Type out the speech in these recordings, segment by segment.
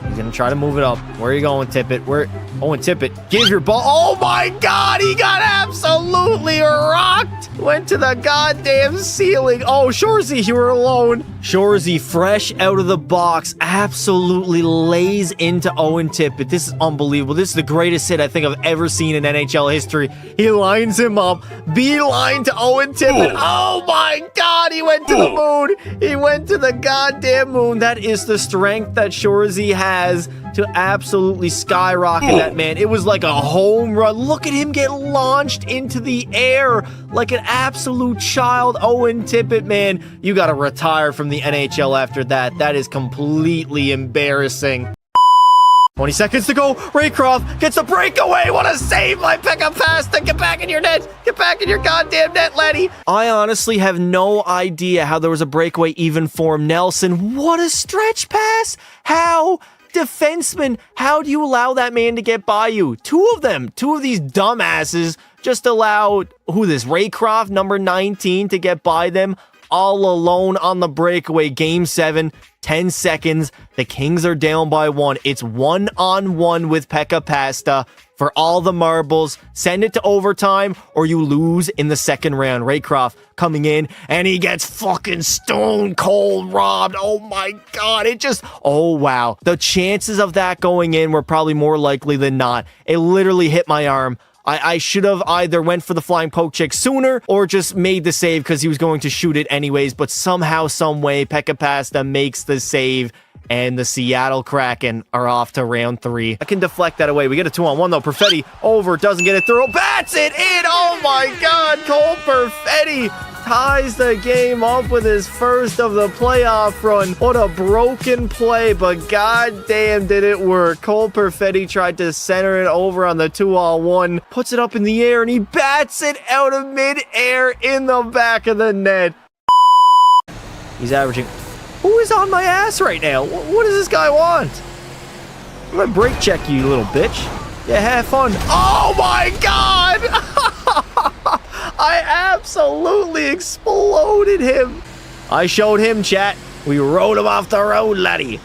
He's going to try to move it up. Where are you going, Tippett? Owen Tippett, give your ball. Oh, my God. He got absolutely rocked. Went to the goddamn ceiling. Oh, Shorzy, you were alone. Shorzy, fresh out of the box, absolutely lays into Owen Tippett. This is unbelievable. This is the greatest hit I think I've ever seen in NHL history. He lines him up. Beeline to Owen Tippett. Oh, my God. He went to the moon. He went to the goddamn moon. That is the strength that Shorzy has to absolutely skyrocket that man. It was like a home run. Look at him get launched into the air like an absolute child. Owen Tippett, man, you got to retire from the NHL after that. That is completely embarrassing. 20 seconds to go. Raycroft gets a breakaway. What a save by Pekka Pasta. Get back in your net. Get back in your goddamn net, laddie. I honestly have no idea how there was a breakaway even for Nelson. What a stretch pass. How? Defenseman, how do you allow that man to get by you? Two of these dumbasses just allowed, Raycroft, number 19, to get by them all alone on the breakaway. Game 7, 10 seconds. The Kings are down by 1. It's 1-on-1 with Pekka Pasta for all the marbles. Send it to overtime or you lose in the second round. Raycroft coming in and he gets fucking stone cold robbed. Oh my God. Oh wow. The chances of that going in were probably more likely than not. It literally hit my arm. I should have either went for the flying poke check sooner or just made the save because he was going to shoot it anyways. But somehow, some way, Pekka Pasta makes the save and the Seattle Kraken are off to round 3. I can deflect that away. We get a 2-on-1 though. Perfetti over, doesn't get it through. Bats it in! Oh my God! Cole Perfetti ties the game up with his first of the playoff run. What a broken play, but goddamn did it work. Cole Perfetti tried to center it over on the 2-on-1, puts it up in the air, and he bats it out of mid-air in the back of the net. He's averaging... Who is on my ass right now? What does this guy want? I'm gonna brake check you, little bitch. Yeah, have fun. Oh my God! I absolutely exploded him. I showed him, chat. We rode him off the road, laddie.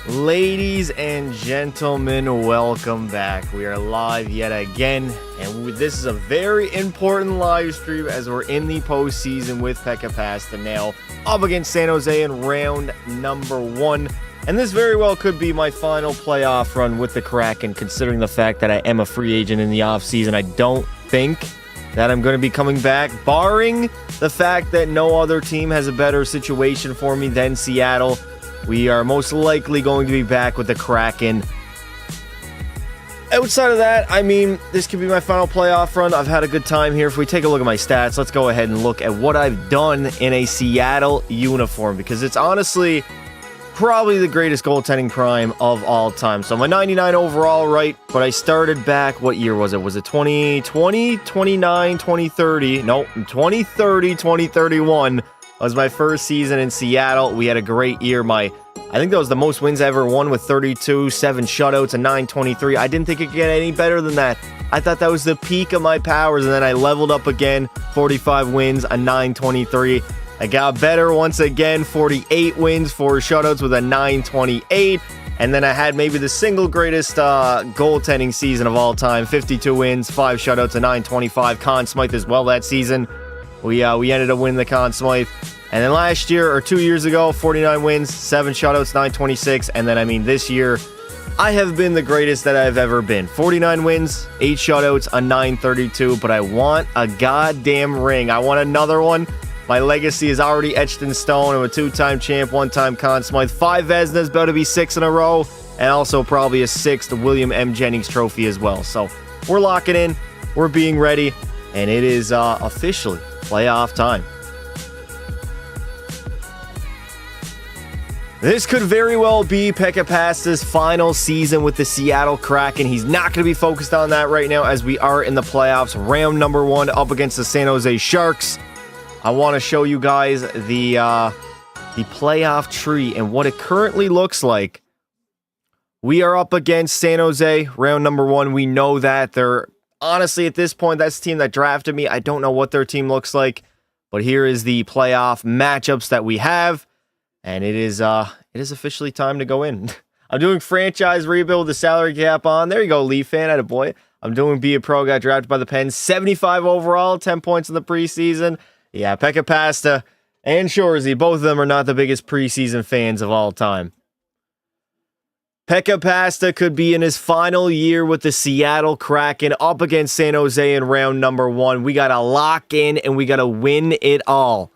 Ladies and gentlemen, welcome back. We are live yet again, and this is a very important live stream as we're in the postseason with Pekka Pasta now up against San Jose in round number 1. And this very well could be my final playoff run with the Kraken, considering the fact that I am a free agent in the offseason. I don't think that I'm going to be coming back, barring the fact that no other team has a better situation for me than Seattle. We are most likely going to be back with the Kraken. Outside of that, I mean, this could be my final playoff run. I've had a good time here. If we take a look at my stats, let's go ahead and look at what I've done in a Seattle uniform, because it's honestly probably the greatest goaltending prime of all time. So I'm a 99 overall, right? But I started back, what year was it? Was it 2020, 29, 2030? No, 2030, 2031 was my first season in Seattle. We had a great year. I think that was the most wins I ever won with 32, 7 shutouts, and 923. I didn't think it could get any better than that. I thought that was the peak of my powers, and then I leveled up again, 45 wins, a 923. I got better once again, 48 wins, 4 shutouts with a 928. And then I had maybe the single greatest goaltending season of all time, 52 wins, 5 shutouts, a 925. Conn Smythe as well that season. We ended up winning the Conn Smythe. And then last year, or 2 years ago, 49 wins, 7 shutouts, 926. And then, I mean, this year, I have been the greatest that I've ever been. 49 wins, 8 shutouts, a 932. But I want a goddamn ring. I want another one. My legacy is already etched in stone. I'm a 2-time champ, 1-time Conn Smythe. 5 Vezinas, about to be 6 in a row. And also probably a 6th William M. Jennings trophy as well. So we're locking in. We're being ready. And it is officially playoff time. This could very well be Pekka Pasta's final season with the Seattle Kraken. He's not going to be focused on that right now as we are in the playoffs. Round number 1 up against the San Jose Sharks. I want to show you guys the playoff tree and what it currently looks like. We are up against San Jose, round number 1. We know that they're honestly at this point, that's the team that drafted me. I don't know what their team looks like. But here is the playoff matchups that we have, and it is officially time to go in. I'm doing franchise rebuild with the salary cap on. There you go, Leaf fan, attaboy. I'm doing be a pro, got drafted by the Pens, 75 overall, 10 points in the preseason. Yeah, Pekka Pasta and Shorzy, both of them are not the biggest preseason fans of all time. Pekka Pasta could be in his final year with the Seattle Kraken up against San Jose in round number 1. We got to lock in and we got to win it all.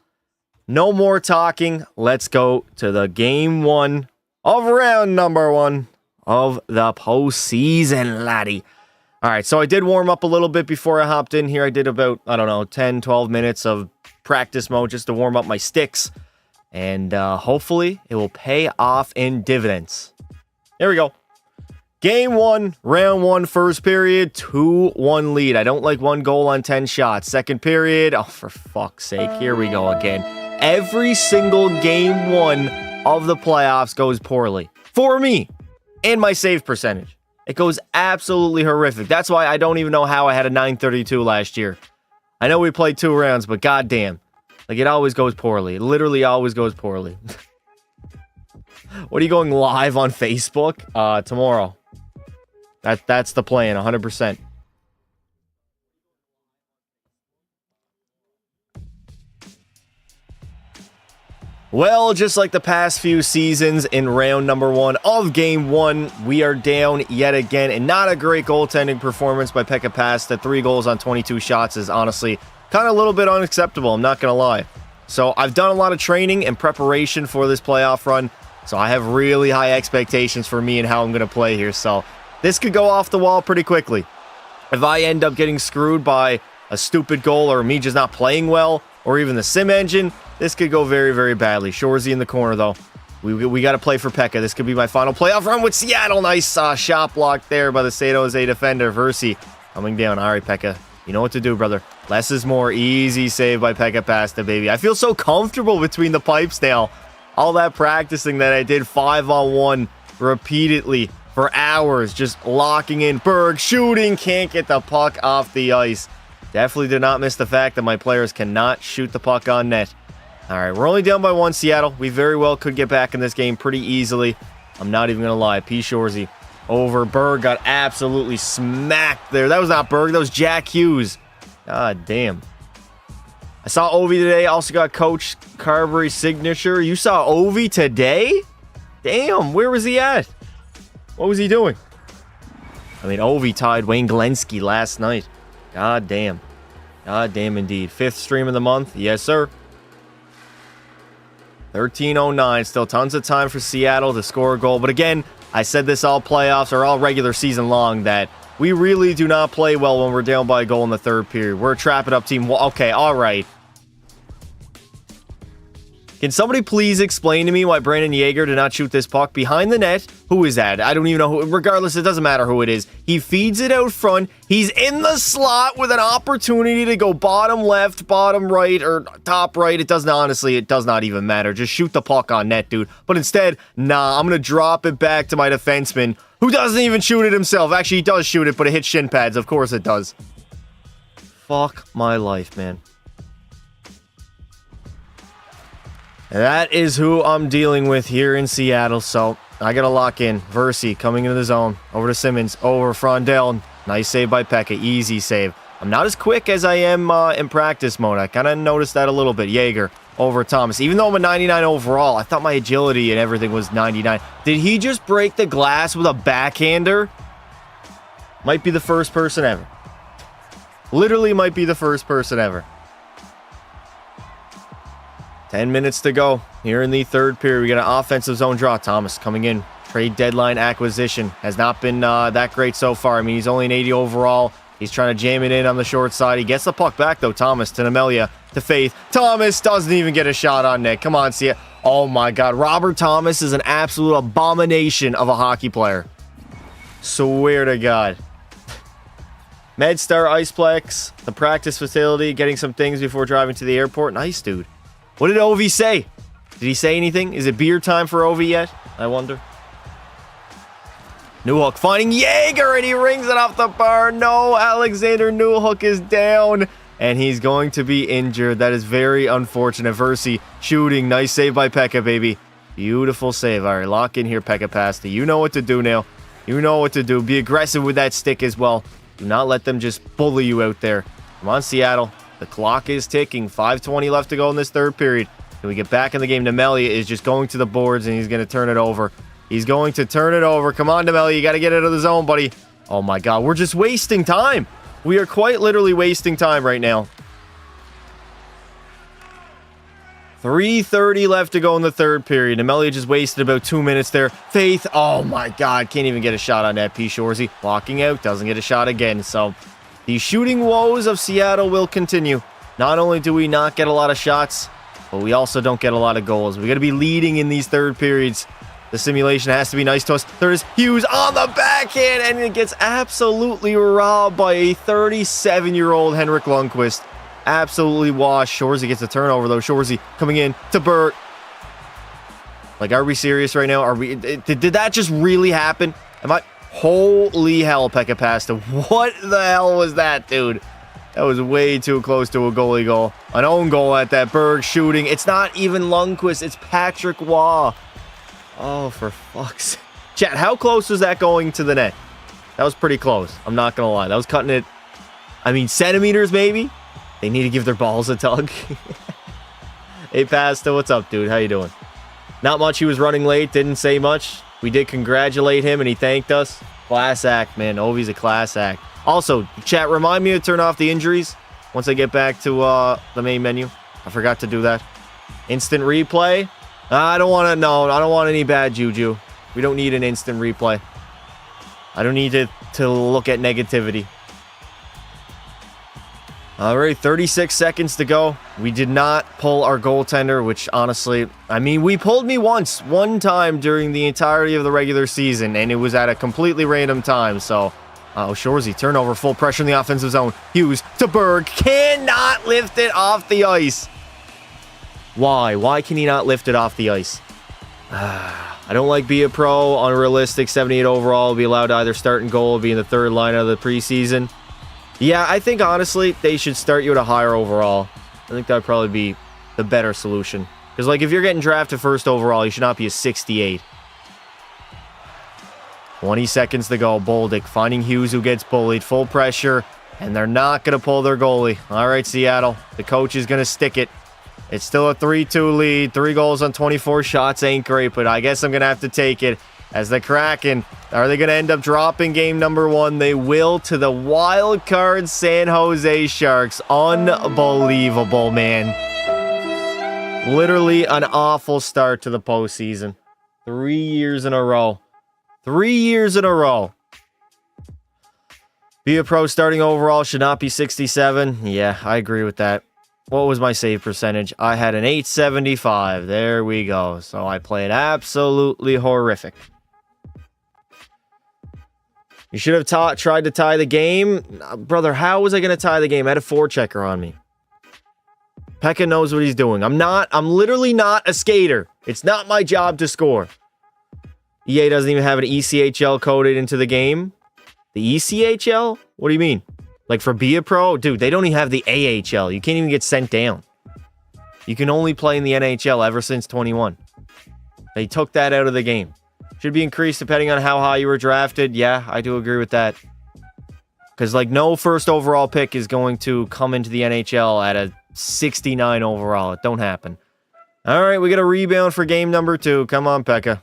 No more talking. Let's go to the game 1 of round number 1 of the postseason, laddie. All right, so I did warm up a little bit before I hopped in here. I did about, 10, 12 minutes of practice mode just to warm up my sticks. And hopefully it will pay off in dividends. There we go. Game 1, round 1, first period, 2-1 lead. I don't like 1 goal on 10 shots. Second period, oh, for fuck's sake, here we go again. Every single game 1 of the playoffs goes poorly. For me, and my save percentage. It goes absolutely horrific. That's why I don't even know how I had a 932 last year. I know we played 2 rounds, but goddamn. Like, it always goes poorly. It literally always goes poorly. What are you going live on Facebook? Tomorrow. That's the plan, 100%. Well, just like the past few seasons in round number 1 of game 1, we are down yet again, and not a great goaltending performance by Pekka Pasta. 3 goals on 22 shots is honestly kind of a little bit unacceptable, I'm not going to lie. So I've done a lot of training and preparation for this playoff run, so I have really high expectations for me and how I'm going to play here. So this could go off the wall pretty quickly. If I end up getting screwed by a stupid goal or me just not playing well or even the sim engine, this could go very, very badly. Shorzy in the corner, though. We got to play for Pekka. This could be my final playoff run with Seattle. Nice shot block there by the San Jose defender. Versi coming down. All right, Pekka. You know what to do, brother. Less is more. Easy save by Pekka Pasta, baby. I feel so comfortable between the pipes now. All that practicing that I did 5-on-1 repeatedly for hours. Just locking in. Berg shooting. Can't get the puck off the ice. Definitely did not miss the fact that my players cannot shoot the puck on net. All right, we're only down by 1, Seattle. We very well could get back in this game pretty easily. I'm not even going to lie. P. Shorzy over Berg got absolutely smacked there. That was not Berg. That was Jack Hughes. God damn. I saw Ovi today. Also got Coach Carberry's signature. You saw Ovi today? Damn, where was he at? What was he doing? I mean, Ovi tied Wayne Glensky last night. God damn. God damn indeed. 5th stream of the month. Yes, sir. 13:09. Still tons of time for Seattle to score a goal. But again, I said this all playoffs or all regular season long that we really do not play well when we're down by a goal in the 3rd period. We're a trap-it-up team. Well, okay, all right. Can somebody please explain to me why Brandon Yeager did not shoot this puck behind the net? Who is that? I don't even know who. Regardless, it doesn't matter who it is. He feeds it out front. He's in the slot with an opportunity to go bottom left, bottom right, or top right. It does not even matter. Just shoot the puck on net, dude. But instead, nah, I'm going to drop it back to my defenseman, who doesn't even shoot it himself. Actually, he does shoot it, but it hits shin pads. Of course it does. Fuck my life, man. That is who I'm dealing with here in Seattle, so I got to lock in. Versi coming into the zone. Over to Simmons. Over Frondell. Nice save by Pekka. Easy save. I'm not as quick as I am in practice mode. I kind of noticed that a little bit. Yeager over Thomas. Even though I'm a 99 overall, I thought my agility and everything was 99. Did he just break the glass with a backhander? Might be the first person ever. Literally might be the first person ever. 10 minutes to go here in the 3rd period. We got an offensive zone draw. Thomas coming in. Trade deadline acquisition. Has not been that great so far. I mean, he's only an 80 overall. He's trying to jam it in on the short side. He gets the puck back, though. Thomas to Nemelia to Faith. Thomas doesn't even get a shot on net. Come on, see it. Oh, my God. Robert Thomas is an absolute abomination of a hockey player. Swear to God. MedStar Iceplex, the practice facility, getting some things before driving to the airport. Nice, dude. What did Ovi say? Did he say anything? Is it beer time for Ovi yet? I wonder. Newhook finding Yeager, and he rings it off the bar. No, Alexander Newhook is down. and he's going to be injured. That is very unfortunate. Versi shooting. Nice save by Pekka, baby. Beautiful save. All right, lock in here, Pekka Pasta. You know what to do now. You know what to do. Be aggressive with that stick as well. Do not let them just bully you out there. Come on, Seattle. The clock is ticking. 5:20 left to go in this third period. Can we get back in the game? Nemelia is just going to the boards, and he's going to turn it over. He's going to turn it over. Come on, Nemelia. You got to get out of the zone, buddy. Oh, my God. We're just wasting time. We are quite literally wasting time right now. 3:30 left to go in the third period. Nemelia just wasted about 2 minutes there. Faith. Oh, my God. Can't even get a shot on that. P. Shorzy blocking out. Doesn't get a shot again. So the shooting woes of Seattle will continue. Not only do we not get a lot of shots, but we also don't get a lot of goals. We got to be leading in these third periods. The simulation has to be nice to us. There's Hughes on the backhand, and it gets absolutely robbed by a 37-year-old Henrik Lundqvist. Absolutely washed. Shorzy gets a turnover, though. Shorzy coming in to Burt. Like, are we serious right now? Are we? Did that just really happen? Am I? Holy hell, Pekka Pasta. What the hell was that, dude? That was way too close to a goalie goal. An own goal at that. Berg shooting. It's not even Lundqvist. It's Patrick Waugh. Oh, for fuck's sake. Chat, how close was that going to the net? That was pretty close. I'm not going to lie. That was cutting it, I mean, centimeters maybe? They need to give their balls a tug. Hey, Pasta, what's up, dude? How you doing? Not much. He was running late. Didn't say much. We did congratulate him, and he thanked us. Class act, man. Ovi's a class act. Also, chat, remind me to turn off the injuries once I get back to the main menu. I forgot to do that. Instant replay. I don't want to. No, I don't want any bad juju. We don't need an instant replay. I don't need to look at negativity. All right, 36 seconds to go. We did not pull our goaltender, which honestly, I mean, we pulled me one time during the entirety of the regular season, and it was at a completely random time. So, Shorzy, turnover, full pressure in the offensive zone. Hughes to Berg, cannot lift it off the ice. Why? Why can he not lift it off the ice? I don't like be a pro, unrealistic, 78 overall, be allowed to either start and goal, be in the third line of the preseason. Yeah, I think honestly, they should start you at a higher overall. I think that would probably be the better solution. Because, like, if you're getting drafted first overall, you should not be a 68. 20 seconds to go. Bolduc finding Hughes, who gets bullied. Full pressure, and they're not going to pull their goalie. All right, Seattle. The coach is going to stick it. It's still a 3-2 lead. 3 goals on 24 shots ain't great, but I guess I'm going to have to take it. As the Kraken, are they going to end up dropping game number 1? They will, to the wild card San Jose Sharks. Unbelievable, man. Literally an awful start to the postseason. 3 years in a row. 3 years in a row. Be a pro starting overall should not be 67. Yeah, I agree with that. What was my save percentage? I had an 875. There we go. So I played absolutely horrific. You should have tried to tie the game. Brother, how was I going to tie the game? I had a forechecker on me. Pekka knows what he's doing. I'm literally not a skater. It's not my job to score. EA doesn't even have an ECHL coded into the game. The ECHL? What do you mean? Like for Be a Pro? Dude, they don't even have the AHL. You can't even get sent down. You can only play in the NHL ever since 21. They took that out of the game. Should be increased depending on how high you were drafted. Yeah, I do agree with that. Because, like, no first overall pick is going to come into the NHL at a 69 overall. It don't happen. All right, we got a rebound for game number 2. Come on, Pekka.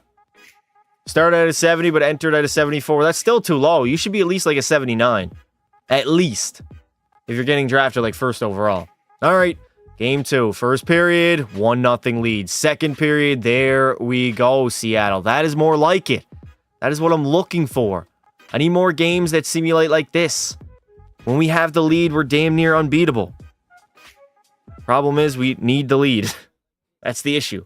Started at a 70, but entered at a 74. That's still too low. You should be at least like a 79. At least. If you're getting drafted like first overall. All right. Game 2. First period, 1-0 lead. Second period, there we go, Seattle. That is more like it. That is what I'm looking for. I need more games that simulate like this. When we have the lead, we're damn near unbeatable. Problem is, we need the lead. That's the issue.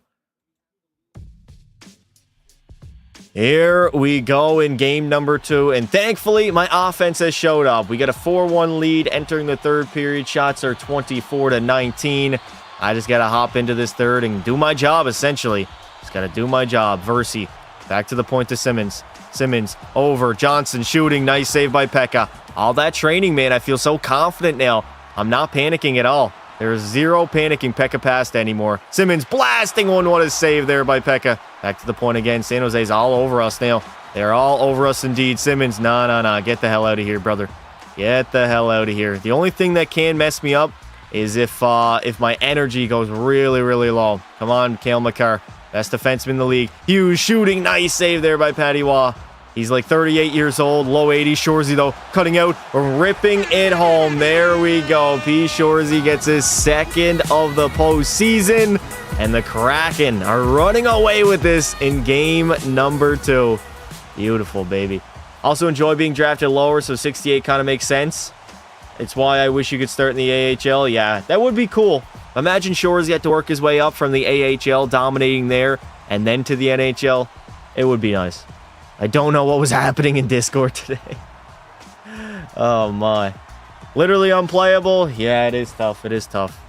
Here we go in game number 2, and thankfully, my offense has showed up. We got a 4-1 lead entering the third period. Shots are 24-19. I just got to hop into this third and do my job, essentially. Just got to do my job. Versi, back to the point to Simmons. Simmons, over. Johnson shooting. Nice save by Pekka. All that training, man. I feel so confident now. I'm not panicking at all. There's zero panicking Pekka Pasta anymore. Simmons blasting one. What a save there by Pekka. Back to the point again. San Jose's all over us now. They're all over us indeed. Simmons, nah. Get the hell out of here, brother. Get the hell out of here. The only thing that can mess me up is if my energy goes really, really low. Come on, Cale Makar. Best defenseman in the league. Hughes shooting. Nice save there by Patty Waugh. He's like 38 years old, low 80s. Shorzy, though, cutting out, ripping it home. There we go. P. Shorzy gets his second of the postseason, and the Kraken are running away with this in game number 2. Beautiful, baby. Also enjoy being drafted lower, so 68 kind of makes sense. It's why I wish you could start in the AHL. Yeah, that would be cool. Imagine Shorzy had to work his way up from the AHL, dominating there, and then to the NHL. It would be nice. I don't know what was happening in Discord today. Oh, my. Literally unplayable? Yeah, it is tough. It is tough.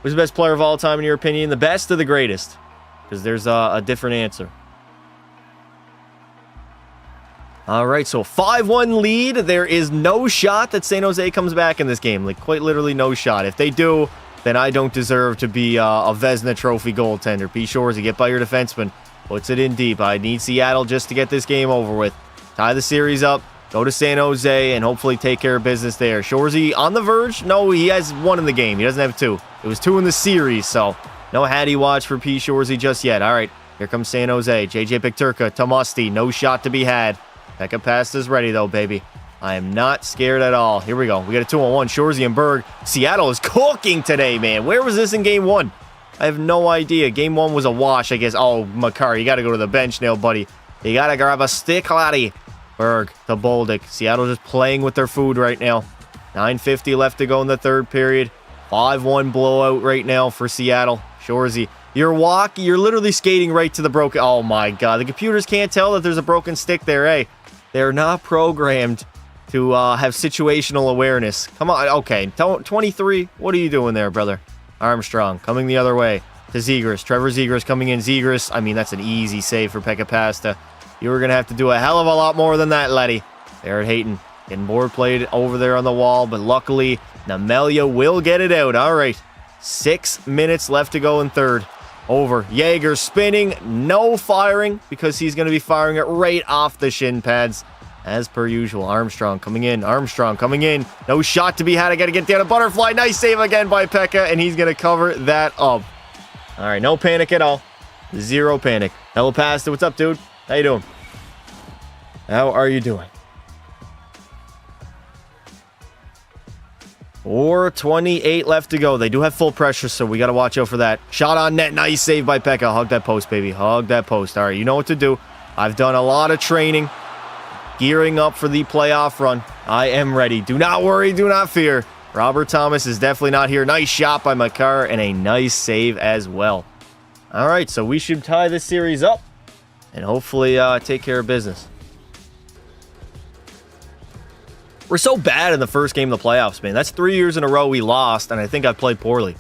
Who's the best player of all time, in your opinion? The best or the greatest? Because there's a different answer. All right, so 5-1 lead. There is no shot that San Jose comes back in this game. Like, quite literally no shot. If they do, then I don't deserve to be a Vezina Trophy goaltender. P. Shorzy, get by your defenseman. Puts it in deep. I need Seattle just to get this game over with. Tie the series up. Go to San Jose and hopefully take care of business there. Shorzy on the verge? No, he has 1 in the game. He doesn't have 2. It was 2 in the series, so no Hattie watch for P. Shorzy just yet. All right, here comes San Jose. JJ Pikturka to Musty. No shot to be had. Pekka Pasta's ready, though, baby. I am not scared at all. Here we go. We got a 2-on-1. Shorzy and Berg. Seattle is cooking today, man. Where was this in game 1? I have no idea. Game 1 was a wash, I guess. Oh, Makar, you got to go to the bench now, buddy. You got to grab a stick, laddie. Berg to Bolduc. Seattle just playing with their food right now. 9:50 left to go in the third period. 5-1 blowout right now for Seattle. Shorzy, you're literally skating right to the broken... Oh, my God. The computers can't tell that there's a broken stick there, eh? They're not programmed to have situational awareness. Come on. Okay, 23. What are you doing there, brother? Armstrong coming the other way to Zegras. Trevor Zegras coming in. Zegras, I mean, that's an easy save for Pekka Pasta. You were going to have to do a hell of a lot more than that, laddie. Barrett Hayton getting board played over there on the wall, but luckily, Namelia will get it out. All right, 6 minutes left to go in third. Over. Jaeger spinning. No firing because he's going to be firing it right off the shin pads. As per usual, Armstrong coming in. Armstrong coming in. No shot to be had. I got to get down a butterfly. Nice save again by Pekka, and he's going to cover that up. All right, no panic at all. Zero panic. Hello, Pasta. What's up, dude? How you doing? How are you doing? 4:28 left to go. They do have full pressure, so we got to watch out for that. Shot on net. Nice save by Pekka. Hug that post, baby. Hug that post. All right, you know what to do. I've done a lot of training. Gearing up for the playoff run. I am ready. Do not worry. Do not fear. Robert Thomas is definitely not here. Nice shot by Makar and a nice save as well. All right, so we should tie this series up and hopefully take care of business. We're so bad in the first game of the playoffs, man. That's 3 years in a row we lost, and I think I've played poorly.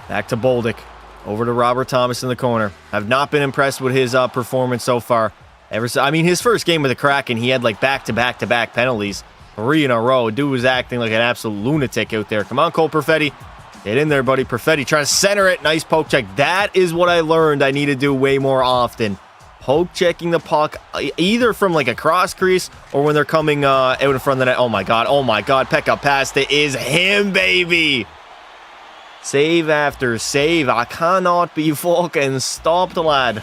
Back to Bolduc. Over to Robert Thomas in the corner. I've not been impressed with his performance so far. I mean, his first game with the Kraken, he had like back-to-back penalties. 3 in a row. Dude was acting like an absolute lunatic out there. Come on, Cole Perfetti. Get in there, buddy. Perfetti trying to center it. Nice poke check. That is what I learned I need to do way more often. Poke checking the puck, either from like a cross crease or when they're coming out in front of the net. Oh my God. Oh my God. Pekka Pasta is him, baby. Save after save. I cannot be fucking stopped, lad.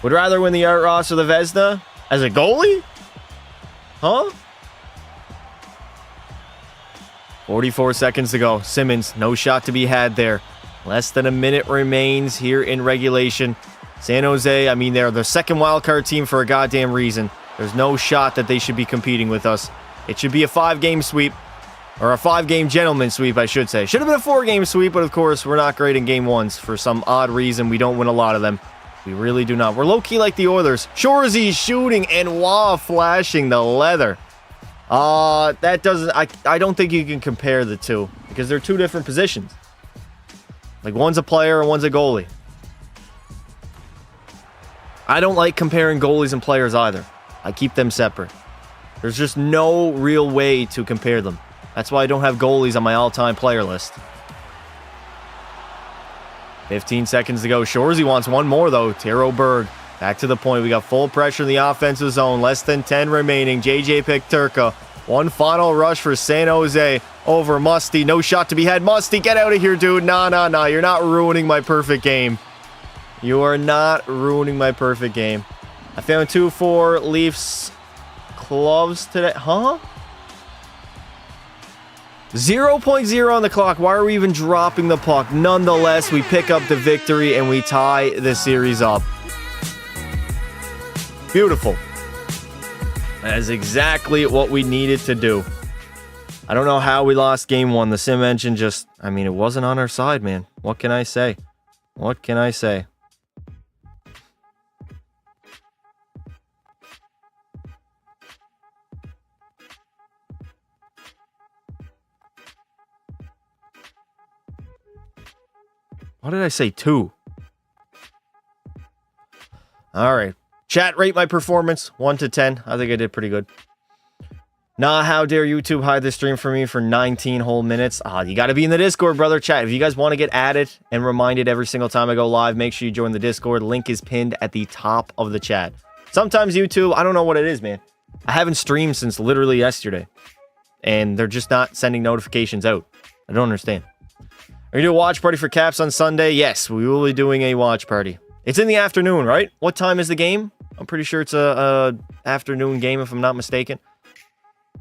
Would rather win the Art Ross or the Vezina? As a goalie? Huh? 44 seconds to go. Simmons, no shot to be had there. Less than a minute remains here in regulation. San Jose, I mean, they're the second wildcard team for a goddamn reason. There's no shot that they should be competing with us. It should be a 5-game sweep. Or a 5-game gentleman sweep, I should say. Should have been a 4-game sweep, but of course, we're not great in game 1s. For some odd reason, we don't win a lot of them. We really do not. We're low-key like the Oilers. Shorzy shooting and Waugh flashing the leather. That doesn't... I don't think you can compare the two. Because they're two different positions. Like, one's a player and one's a goalie. I don't like comparing goalies and players either. I keep them separate. There's just no real way to compare them. That's why I don't have goalies on my all-time player list. 15 seconds to go. Shorzy wants one more, though. Taro Berg back to the point. We got full pressure in the offensive zone. Less than 10 remaining. JJ Pikturka. One final rush for San Jose over Musty. No shot to be had. Musty, get out of here, dude. Nah. You're not ruining my perfect game. You are not ruining my perfect game. I found 2 for Leafs gloves today. Huh? 0.0 on the clock. Why are we even dropping the puck? Nonetheless, we pick up the victory and we tie the series up. Beautiful. That is exactly what we needed to do. I don't know how we lost game 1. The sim engine just, I mean, it wasn't on our side, man. What can I say? What can I say? What did I say? 2. All right. Chat, rate my performance. 1 to 10. I think I did pretty good. Nah, how dare YouTube hide the stream from me for 19 whole minutes? You got to be in the Discord, brother. Chat, if you guys want to get added and reminded every single time I go live, make sure you join the Discord. Link is pinned at the top of the chat. Sometimes YouTube, I don't know what it is, man. I haven't streamed since literally yesterday. And they're just not sending notifications out. I don't understand. Are you doing a watch party for Caps on Sunday? Yes, we will be doing a watch party. It's in the afternoon, right? What time is the game? I'm pretty sure it's a afternoon game, if I'm not mistaken.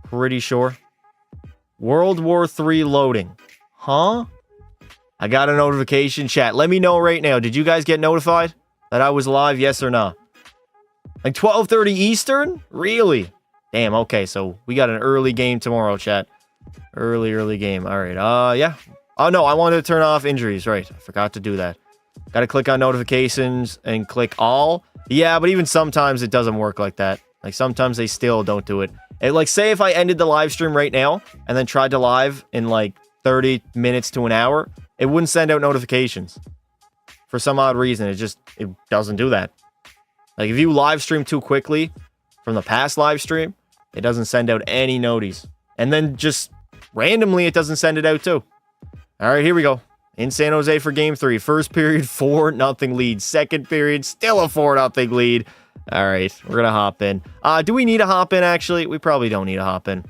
Pretty sure. World War III loading. Huh? I got a notification. Chat, let me know right now. Did you guys get notified that I was live? Yes or no? Like 12:30 Eastern? Really? Damn, okay. So we got an early game tomorrow, chat. Early game. All right. Yeah. Oh, no. I wanted to turn off injuries. Right. I forgot to do that. Got to click on notifications and click all. Yeah, but even sometimes it doesn't work like that. Like sometimes they still don't do it. Like say if I ended the live stream right now and then tried to live in like 30 minutes to an hour, it wouldn't send out notifications. For some odd reason, it doesn't do that. Like if you live stream too quickly from the past live stream, it doesn't send out any noties. And then just randomly it doesn't send it out too. All right, here we go. In San Jose for game 3. First period, 4-0 lead. Second period, still a 4-0 lead. All right, we're going to hop in. Do we need to hop in, actually? We probably don't need to hop in.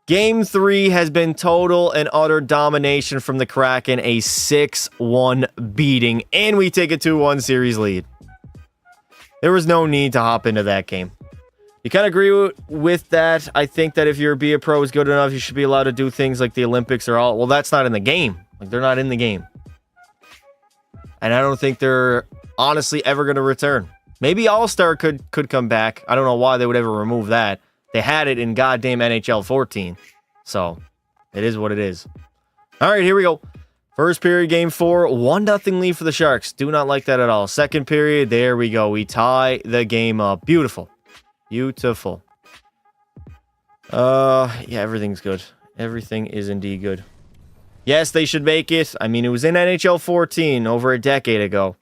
Game 3 has been total and utter domination from the Kraken. A 6-1 beating, and we take a 2-1 series lead. There was no need to hop into that game. You kind of agree with that. I think that if your Be a Pro is good enough, you should be allowed to do things like the Olympics or all. Well, that's not in the game. Like, they're not in the game. And I don't think they're honestly ever going to return. Maybe All-Star could come back. I don't know why they would ever remove that. They had it in goddamn NHL 14. So, it is what it is. All right, here we go. First period, game 4. 1-0 lead for the Sharks. Do not like that at all. Second period, there we go. We tie the game up. Beautiful. Beautiful. Yeah, everything's good. Everything is indeed good. Yes, they should make it. I mean, it was in NHL 14 over a decade ago.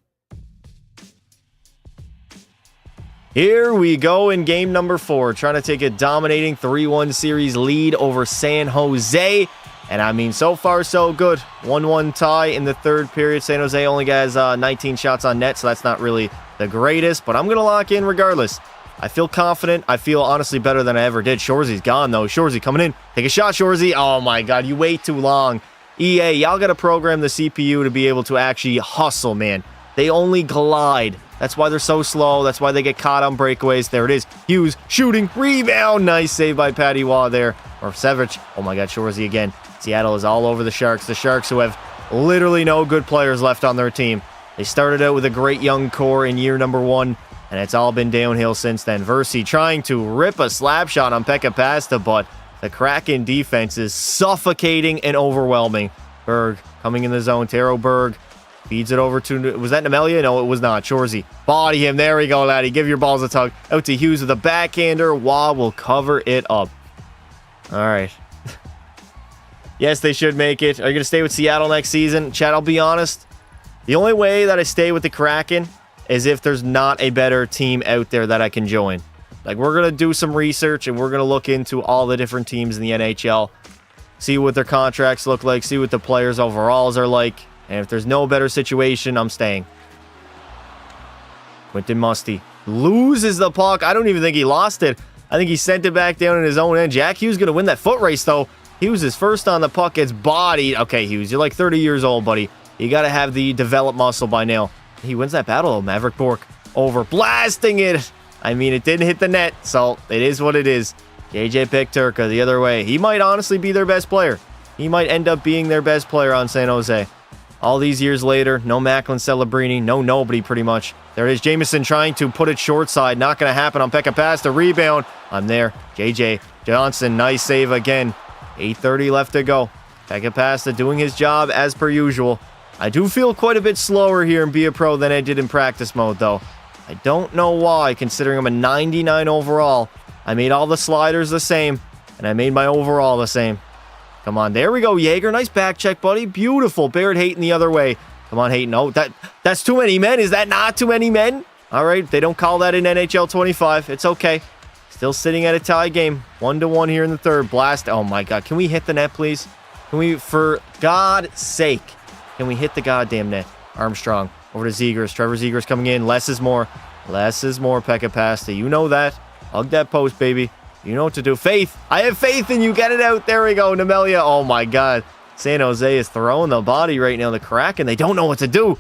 Here we go in game number 4. Trying to take a dominating 3-1 series lead over San Jose. And I mean, so far, so good. 1-1 tie in the third period. San Jose only has 19 shots on net, so that's not really the greatest. But I'm going to lock in regardless. I feel confident. I feel honestly better than I ever did. Shorzy's gone, though. Shorzy coming in. Take a shot, Shorzy. Oh, my God. You wait too long. EA, y'all got to program the CPU to be able to actually hustle, man. They only glide. That's why they're so slow. That's why they get caught on breakaways. There it is. Hughes shooting. Rebound. Nice save by Patty Waugh there. Or Sevich. Oh, my God. Shorzy again. Seattle is all over the Sharks. The Sharks who have literally no good players left on their team. They started out with a great young core in year number 1. And it's all been downhill since then. Versi trying to rip a slap shot on Pekka Pasta, but the Kraken defense is suffocating and overwhelming. Berg coming in the zone. Taro Berg feeds it over to... Was that Nemelia? No, it was not. Shorzy. Body him. There we go, laddie. Give your balls a tug. Out to Hughes with a backhander. Waugh will cover it up. All right. Yes, they should make it. Are you going to stay with Seattle next season? Chad, I'll be honest. The only way that I stay with the Kraken is if there's not a better team out there that I can join. Like, we're going to do some research, and we're going to look into all the different teams in the NHL, see what their contracts look like, see what the players' overalls are like, and if there's no better situation, I'm staying. Quentin Musty loses the puck. I don't even think he lost it. I think he sent it back down in his own end. Jack Hughes going to win that foot race, though. Hughes is first on the puck, gets bodied. Okay, Hughes, you're like 30 years old, buddy. You got to have the developed muscle by now. He wins that battle, though. Maverick Bourque over, blasting it. I mean, it didn't hit the net, so it is what it is. JJ Peterka the other way. He might honestly be their best player. He might end up being their best player on San Jose. All these years later, no Macklin Celebrini, no nobody pretty much. There it is, Jameson trying to put it short side. Not going to happen on Pekka Pass. The rebound. I'm there. JJ Johnson, nice save again. 8:30 left to go. Pekka Pass doing his job as per usual. I do feel quite a bit slower here in Be a Pro than I did in practice mode, though. I don't know why, considering I'm a 99 overall. I made all the sliders the same, and I made my overall the same. Come on, there we go, Jaeger. Nice back check, buddy. Beautiful. Barrett Hayton the other way. Come on, Hayton. Oh, that's too many men. Is that not too many men? All right, they don't call that in NHL 25. It's okay. Still sitting at a tie game. 1-1 here in the third. Blast. Oh, my God. Can we hit the net, please? Can we, for God's sake, can we hit the goddamn net? Armstrong. Over to Zegers. Trevor Zegers coming in. Less is more. Less is more, Pekka Pasta. You know that. Hug that post, baby. You know what to do. Faith. I have faith in you. Get it out. There we go. Nemelia. Oh, my God. San Jose is throwing the body right now. The Kraken, they don't know what to do.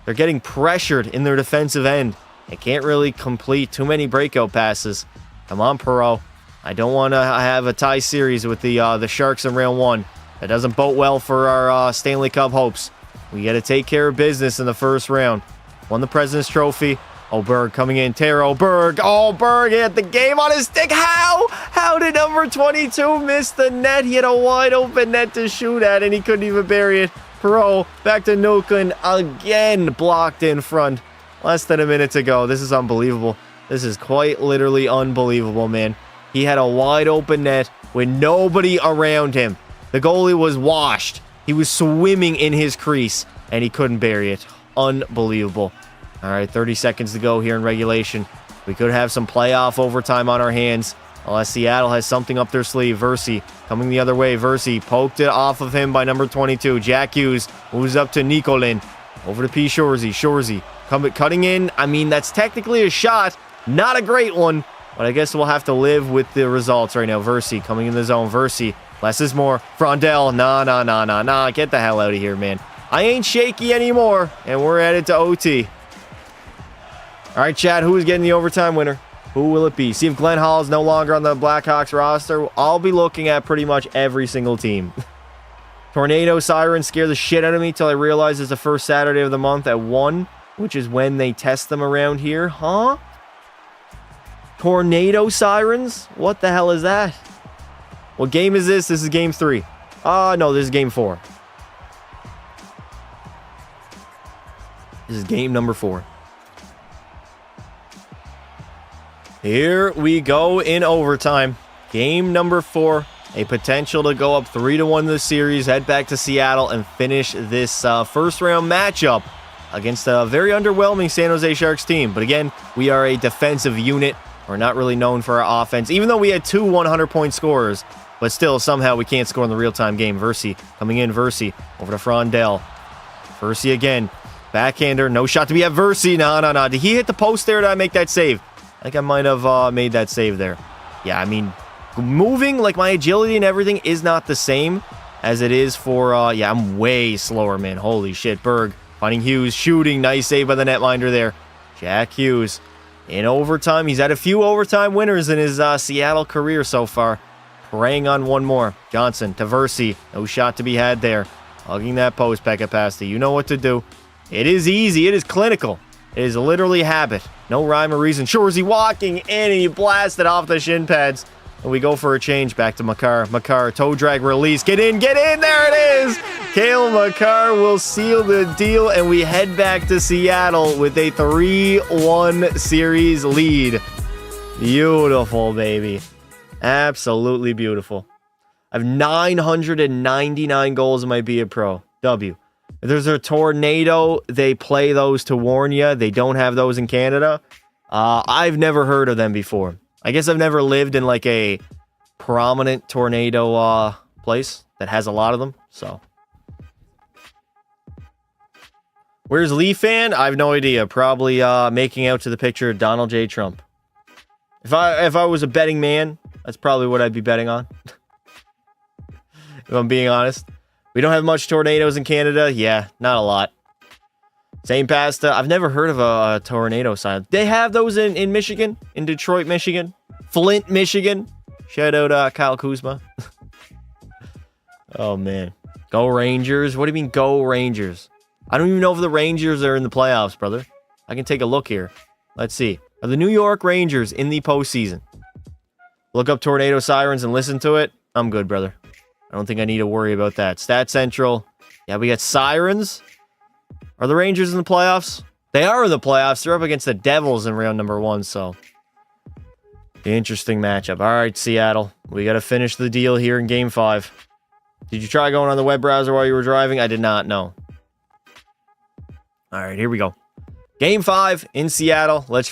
They're getting pressured in their defensive end. They can't really complete too many breakout passes. Come on, Perreault. I don't want to have a tie series with the Sharks in round one. That doesn't bode well for our Stanley Cup hopes. We got to take care of business in the first round. Won the President's Trophy. Oh, Berg coming in. Taro Berg. Oh, Berg had the game on his stick. How? How did number 22 miss the net? He had a wide open net to shoot at, and he couldn't even bury it. Perreault back to Nuklin. Again, blocked in front. Less than a minute to go. This is unbelievable. This is quite literally unbelievable, man. He had a wide open net with nobody around him. The goalie was washed. He was swimming in his crease, and he couldn't bury it. Unbelievable. All right, 30 seconds to go here in regulation. We could have some playoff overtime on our hands, unless Seattle has something up their sleeve. Versi coming the other way. Versi poked it off of him by number 22. Jack Hughes moves up to Nikolin. Over to P. Shorzy. Shorzy cutting in. I mean, that's technically a shot. Not a great one, but I guess we'll have to live with the results right now. Versi coming in the zone. Versi. Less is more. Frondell. Nah. Get the hell out of here, man. I ain't shaky anymore, and we're headed to OT. All right, Chad, who is getting the overtime winner? Who will it be? See if Glenn Hall is no longer on the Blackhawks roster. I'll be looking at pretty much every single team. Tornado Sirens scare the shit out of me till I realize it's the first Saturday of the month at 1, which is when they test them around here. Huh? Tornado Sirens? What the hell is that? What game is this? This is game 3. No, this is game 4. This is game number 4. Here we go in overtime. Game number 4. A potential to go up 3-1 in the series, head back to Seattle, and finish this first round matchup against a very underwhelming San Jose Sharks team. But again, we are a defensive unit. We're not really known for our offense, even though we had 2 100-point scorers. But still, somehow we can't score in the real-time game. Versi coming in. Versi over to Frondell. Versi again. Backhander. No shot to be at Versi. No. Did he hit the post there, or did I make that save? I think I might have made that save there. Yeah, I mean, moving, like my agility and everything is not the same as it is for, yeah, I'm way slower, man. Holy shit. Berg finding Hughes, shooting. Nice save by the netminder there. Jack Hughes in overtime. He's had a few overtime winners in his Seattle career so far. Preying on one more. Johnson to Versi. No shot to be had there. Hugging that post, Pekka Pasta. You know what to do. It is easy. It is clinical. It is literally habit. No rhyme or reason. Shorzy walking in, and he blasted off the shin pads. And we go for a change back to Makar. Makar, toe drag release. Get in. There it is. Cale Makar will seal the deal, and we head back to Seattle with a 3-1 series lead. Beautiful, baby. Absolutely beautiful. I have 999 goals in my Be a Pro. W. If there's a tornado, they play those to warn you. They don't have those in Canada. I've never heard of them before. I guess I've never lived in like a prominent tornado place that has a lot of them, so. Where's Lee fan? I have no idea. Probably making out to the picture of Donald J. Trump. If I was a betting man, that's probably what I'd be betting on. If I'm being honest. We don't have much tornadoes in Canada. Yeah, not a lot. Same pasta. I've never heard of a tornado sign. They have those in Michigan, in Detroit, Michigan, Flint, Michigan. Shout out Kyle Kuzma. Oh, man. Go Rangers. What do you mean go Rangers? I don't even know if the Rangers are in the playoffs, brother. I can take a look here. Let's see. Are the New York Rangers in the postseason? Look up tornado sirens and listen to it. I'm good, brother. I don't think I need to worry about that. Stat Central. Yeah, we got sirens. Are the Rangers in the playoffs? They are in the playoffs. They're up against the Devils in round number 1, so. Interesting matchup. All right, Seattle. We got to finish the deal here in Game 5. Did you try going on the web browser while you were driving? I did not, no. All right, here we go. Game 5 in Seattle. Let's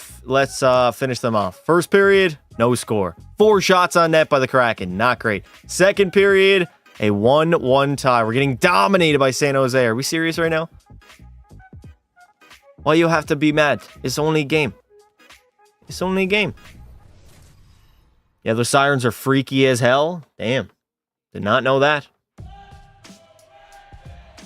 finish them off. First period, no score. 4 shots on net by the Kraken. Not great. Second period, a 1-1 tie. We're getting dominated by San Jose. Are we serious right now? Why you have to be mad? It's only a game. It's only a game. Yeah, those sirens are freaky as hell. Damn. Did not know that.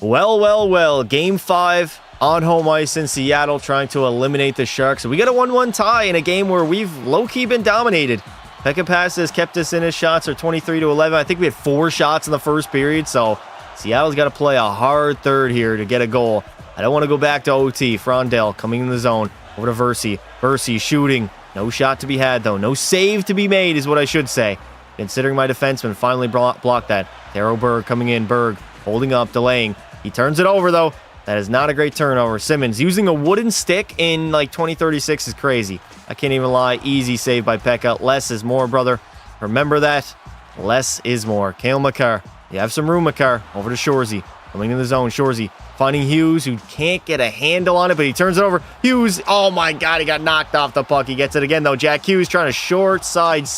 Well. Game 5 on home ice in Seattle, trying to eliminate the Sharks. We got a 1-1 tie in a game where we've low-key been dominated. Pekka Pasta has kept us in his shots, are 23-11. I think we had 4 shots in the first period, so Seattle's got to play a hard third here to get a goal. I don't want to go back to OT. Frondell coming in the zone. Over to Versi. Versi shooting. No shot to be had, though. No save to be made is what I should say. Considering my defenseman finally blocked that. Taro Berg coming in. Berg holding up, delaying. He turns it over, though. That is not a great turnover. Simmons using a wooden stick in like 2036 is crazy. I can't even lie. Easy save by Pekka. Less is more, brother. Remember that. Less is more. Kale Makar. You have some room, Makar. Over to Shorzy. Coming in the zone. Shorzy finding Hughes, who can't get a handle on it, but he turns it over. Hughes. Oh, my God. He got knocked off the puck. He gets it again, though. Jack Hughes trying to short side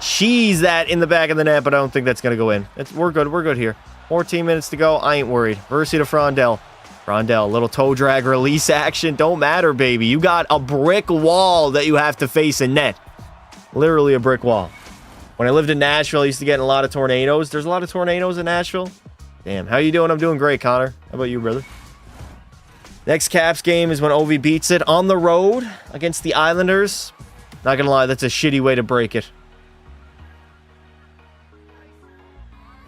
cheese that in the back of the net, but I don't think that's going to go in. We're good. We're good here. 14 minutes to go. I ain't worried. Versi to Frondell. Frondell, little toe drag release action. Don't matter, baby. You got a brick wall that you have to face in net. Literally a brick wall. When I lived in Nashville, I used to get in a lot of tornadoes. There's a lot of tornadoes in Nashville. Damn. How you doing? I'm doing great, Connor. How about you, brother? Next Caps game is when Ovi beats it on the road against the Islanders. Not going to lie, that's a shitty way to break it.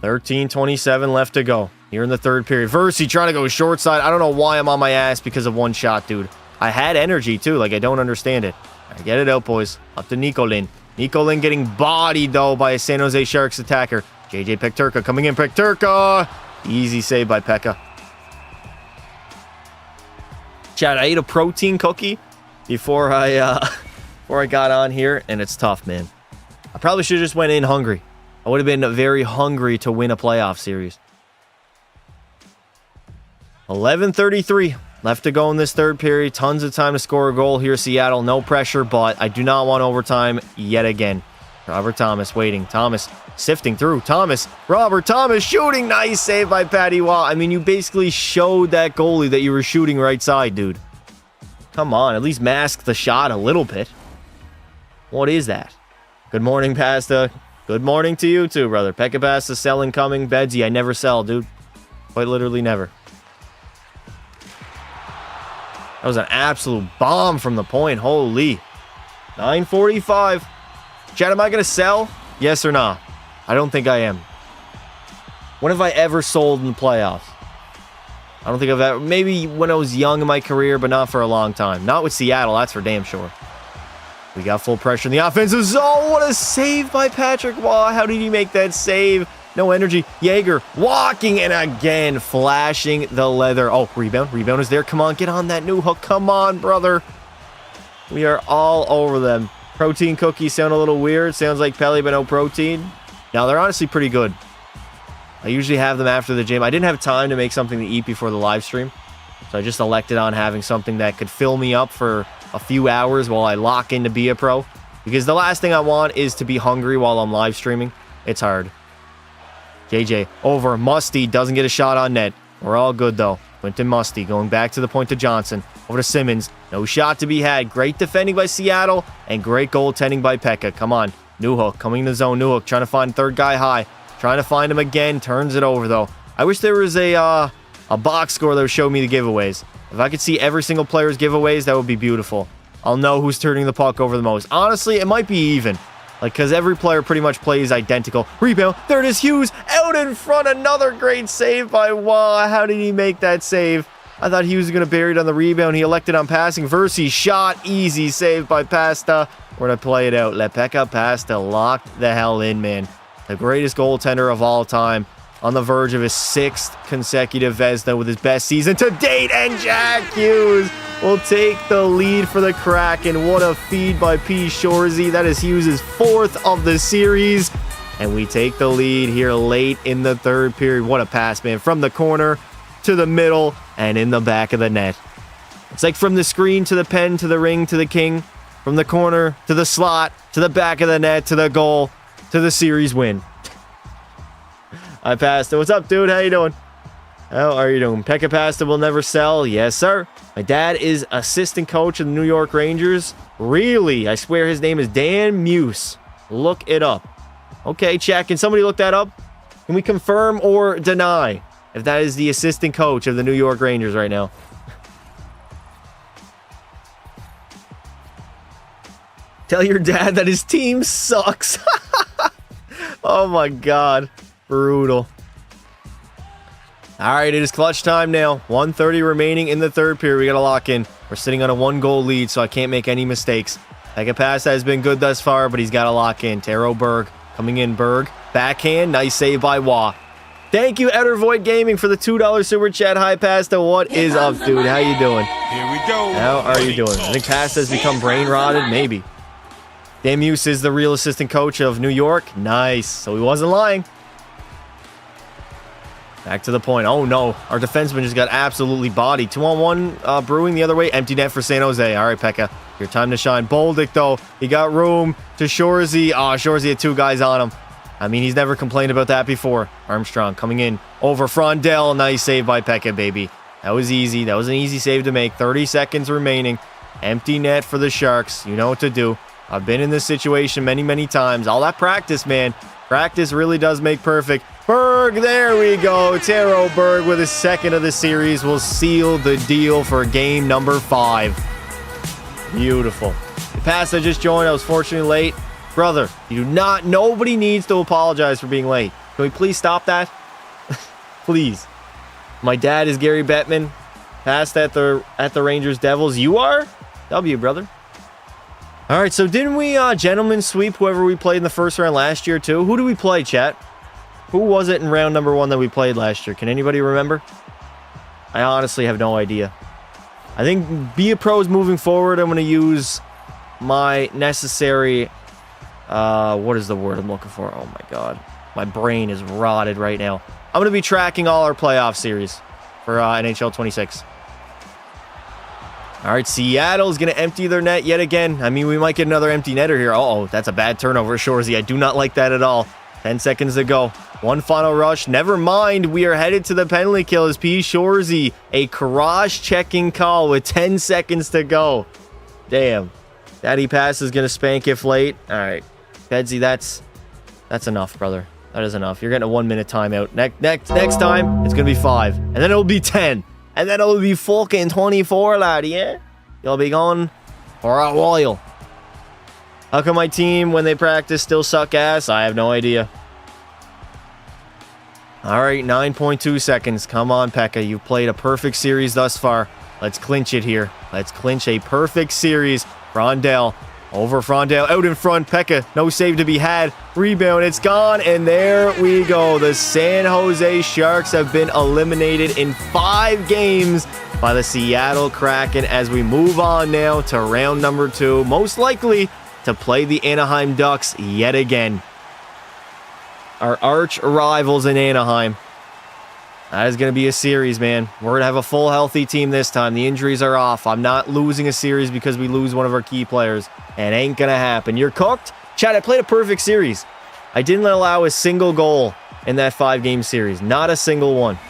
13:27 left to go here in the third period. Versi trying to go short side. I don't know why I'm on my ass because of one shot, dude. I had energy, too. Like, I don't understand it. All right, get it out, boys. Up to Nikolin. Nikolin getting bodied, though, by a San Jose Sharks attacker. JJ Pekturka coming in. Pekturka. Easy save by Pekka. Chad, I ate a protein cookie before I got on here, and it's tough, man. I probably should have just went in hungry. I would have been very hungry to win a playoff series. 11:33 left to go in this third period. Tons of time to score a goal here, Seattle. No pressure, but I do not want overtime yet again. Robert Thomas waiting. Thomas sifting through. Robert Thomas shooting. Nice save by Patty Waugh. I mean, you basically showed that goalie that you were shooting right side, dude. Come on, at least mask the shot a little bit. What is that? Good morning, Pasta. Good morning to you too, brother. Pekka Pasta, selling coming. Bedsy, I never sell, dude. Quite literally never. That was an absolute bomb from the point. Holy. 9:45. Chad, am I going to sell? Yes or no? I don't think I am. When have I ever sold in the playoffs? I don't think I've ever. Maybe when I was young in my career, but not for a long time. Not with Seattle, that's for damn sure. We got full pressure in the offensive zone. What a save by Patrick Waugh. How did he make that save? No energy. Jaeger walking and again flashing the leather. Oh, rebound. Rebound is there. Come on, get on that new hook. Come on, brother. We are all over them. Protein cookies sound a little weird. Sounds like Pele, but no protein. Now, they're honestly pretty good. I usually have them after the gym. I didn't have time to make something to eat before the live stream, so I just elected on having something that could fill me up for a few hours while I lock in to be a pro. Because the last thing I want is to be hungry while I'm live streaming. It's hard. JJ over. Musty doesn't get a shot on net. We're all good, though. Quentin Musty going back to the point to Johnson. Over to Simmons. No shot to be had. Great defending by Seattle. And great goaltending by Pekka. Come on. Newhook coming in the zone. Newhook trying to find third guy high. Trying to find him again. Turns it over, though. I wish there was a box score that would show me the giveaways. If I could see every single player's giveaways, that would be beautiful. I'll know who's turning the puck over the most. Honestly, it might be even. Because every player pretty much plays identical. Rebound. There it is. Hughes out in front. Another great save by Waugh. How did he make that save? I thought he was going to bury it on the rebound. He elected on passing. Versi shot. Easy save by Pasta. We're going to play it out. Lepeka Pasta locked the hell in, man. The greatest goaltender of all time. On the verge of his 6th consecutive Vezina with his best season to date. And Jack Hughes will take the lead for the Kraken. What a feed by P. Shorzy. That is Hughes' 4th of the series. And we take the lead here late in the 3rd period. What a pass, man. From the corner to the middle and in the back of the net. It's like from the screen to the pen to the ring to the king. From the corner to the slot to the back of the net to the goal to the series win. I passed it. What's up, dude? How you doing? How are you doing? Pekka Pasta will never sell. Yes, sir. My dad is assistant coach of the New York Rangers. Really? I swear his name is Dan Muse. Look it up. Okay, chat. Can somebody look that up? Can we confirm or deny if that is the assistant coach of the New York Rangers right now? Tell your dad that his team sucks. Oh, my God. Brutal. All right, it is clutch time now. 1:30 remaining in the 3rd period. We got to lock in. We're sitting on a 1-goal lead, so I can't make any mistakes. Pekka Pasta has been good thus far, but he's got to lock in. Taro Berg coming in. Berg. Backhand. Nice save by Waugh. Thank you, Ettervoid Gaming, for the $2 super chat. Hi, Pasta. What is up, dude? How you doing? Here we go. How are you doing? I think Pasta has become brain rotted. Maybe. Dan Muse is the real assistant coach of New York. Nice. So he wasn't lying. Back to the point. Oh, no. Our defenseman just got absolutely bodied. 2-on-1 brewing the other way. Empty net for San Jose. All right, Pekka. Your time to shine. Boldick, though. He got room to Shorzy. Oh, Shorzy had 2 guys on him. I mean, he's never complained about that before. Armstrong coming in over Frondell. Nice save by Pekka, baby. That was easy. That was an easy save to make. 30 seconds remaining. Empty net for the Sharks. You know what to do. I've been in this situation many, many times. All that practice, man. Practice really does make perfect. Berg, there we go. Taro Berg with his 2nd of the series will seal the deal for game number 5. Beautiful. The Pasta just joined. I was fortunately late. Brother, you do not, nobody needs to apologize for being late. Can we please stop that? Please. My dad is Gary Bettman. Past at the Rangers Devils. You are? W, brother. All right, so didn't we gentlemen sweep whoever we played in the first round last year too? Who did we play, chat? Who was it in round number 1 that we played last year? Can anybody remember? I honestly have no idea. I think Be a Pro's moving forward. I'm going to use my necessary... what is the word I'm looking for? Oh, my God. My brain is rotted right now. I'm going to be tracking all our playoff series for NHL 26. All right, Seattle's going to empty their net yet again. I mean, we might get another empty netter here. Uh-oh, that's a bad turnover, Shorzy. I do not like that at all. 10 seconds to go. One final rush. Never mind. We are headed to the penalty kill as P. Shorzy. A cross-checking call with 10 seconds to go. Damn. Daddy pass is going to spank if late. All right. Bedsy, that's enough, brother. That is enough. You're getting a 1-minute timeout. Next time, it's going to be 5. And then it'll be 10. And then it'll be fucking 24, lad, yeah? You'll be gone for a while. How come my team, when they practice, still suck ass? I have no idea. All right, 9.2 seconds. Come on, Pekka. You've played a perfect series thus far. Let's clinch it here. Let's clinch a perfect series. Frondell. Over Frondell. Out in front. Pekka. No save to be had. Rebound. It's gone. And there we go. The San Jose Sharks have been eliminated in 5 games by the Seattle Kraken as we move on now to round number 2. Most likely to play the Anaheim Ducks yet again. Our arch rivals in Anaheim. That is going to be a series, man. We're going to have a full healthy team this time. The injuries are off. I'm not losing a series because we lose one of our key players. It ain't going to happen. You're cooked? Chad, I played a perfect series. I didn't allow a single goal in that 5-game series. Not a single one.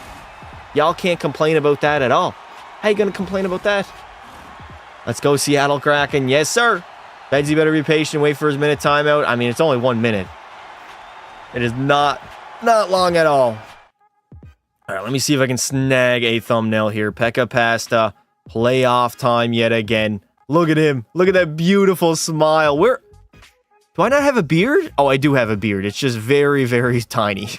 Y'all can't complain about that at all. How you going to complain about that? Let's go Seattle Kraken. Yes, sir. Bedsy better be patient. Wait for his minute timeout. I mean, it's only 1 minute. It is not long at all. All right, let me see if I can snag a thumbnail here. Pekka Pasta, playoff time yet again. Look at him. Look at that beautiful smile. Where? Do I not have a beard? Oh, I do have a beard. It's just very, very tiny.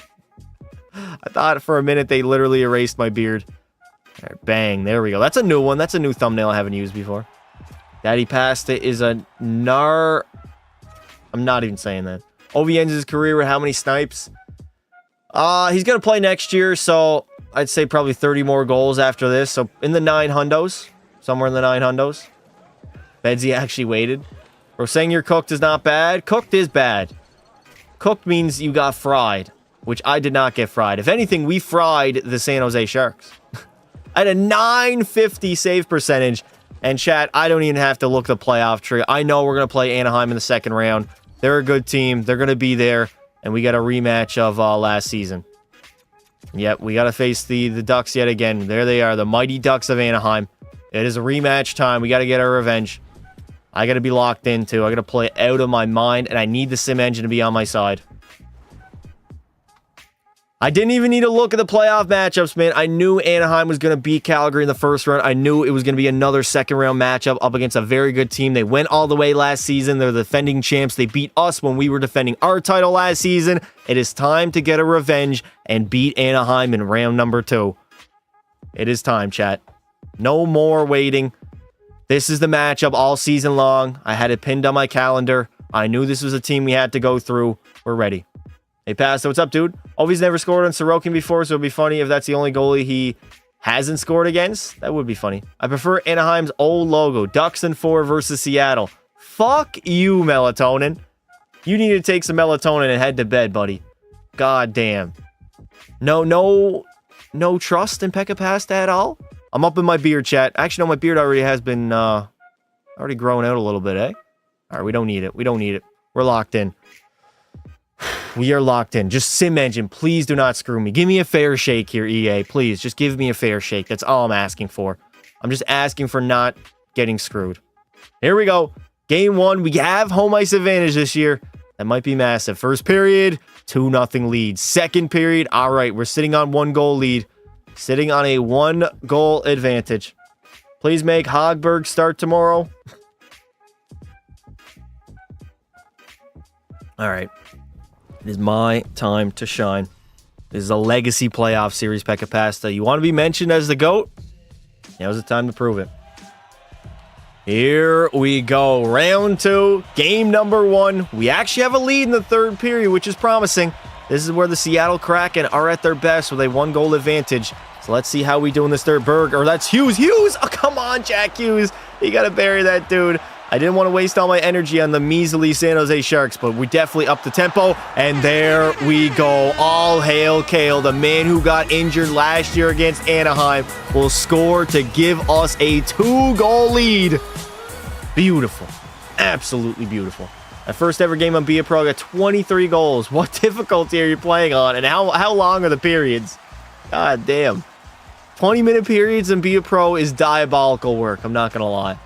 I thought for a minute they literally erased my beard. All right, bang. There we go. That's a new one. That's a new thumbnail I haven't used before. Daddy Pasta is a I'm not even saying that. Ovi ends his career with how many snipes? He's going to play next year, so I'd say probably 30 more goals after this. So in the 900s. Somewhere in the 900s. Bedsy actually waited. Bro, saying you're cooked is not bad. Cooked is bad. Cooked means you got fried, which I did not get fried. If anything, we fried the San Jose Sharks. I had a 950 save percentage. And chat, I don't even have to look the playoff tree. I know we're going to play Anaheim in the second round. They're a good team. They're going to be there. And we got a rematch of last season. Yep, we got to face the Ducks yet again. There they are, the mighty Ducks of Anaheim. It is a rematch time. We got to get our revenge. I got to be locked in, too. I got to play out of my mind, and I need the sim engine to be on my side. I didn't even need to look at the playoff matchups, man. I knew Anaheim was going to beat Calgary in the first round. I knew it was going to be another second-round matchup up against a very good team. They went all the way last season. They're the defending champs. They beat us when we were defending our title last season. It is time to get a revenge and beat Anaheim in round number 2. It is time, chat. No more waiting. This is the matchup all season long. I had it pinned on my calendar. I knew this was a team we had to go through. We're ready. Hey, Pasta, what's up, dude? Ovi's never scored on Sorokin before, so it'd be funny if that's the only goalie he hasn't scored against. That would be funny. I prefer Anaheim's old logo. Ducks in 4 versus Seattle. Fuck you, Melatonin. You need to take some melatonin and head to bed, buddy. God damn. No trust in Pekka Pasta at all? I'm up in my beard, chat. Actually, no, my beard already has been, already grown out a little bit, eh? All right, we don't need it. We don't need it. We're locked in. We are locked in. Just sim engine. Please do not screw me. Give me a fair shake here, EA. Please, just give me a fair shake. That's all I'm asking for. I'm just asking for not getting screwed. Here we go. Game 1. We have home ice advantage this year. That might be massive. First period, 2-0 lead. Second period, all right. We're sitting on 1-goal lead. Sitting on a 1-goal advantage. Please make Hogberg start tomorrow. All right. It is my time to shine. This is a legacy playoff series, Pekka Pasta. You want to be mentioned as the GOAT? Now's the time to prove it. Here we go. Round 2, game number 1. We actually have a lead in the third period, which is promising. This is where the Seattle Kraken are at their best with a 1-goal advantage. So let's see how we do in this third. Or that's Hughes. Hughes! Oh, come on, Jack Hughes. You got to bury that dude. I didn't want to waste all my energy on the measly San Jose Sharks, but we definitely upped the tempo, and there we go. All hail Kale, the man who got injured last year against Anaheim, will score to give us a 2-goal lead. Beautiful. Absolutely beautiful. My first ever game on Be A Pro, I got 23 goals. What difficulty are you playing on, and how long are the periods? God damn. 20-minute periods in Be A Pro is diabolical work, I'm not going to lie.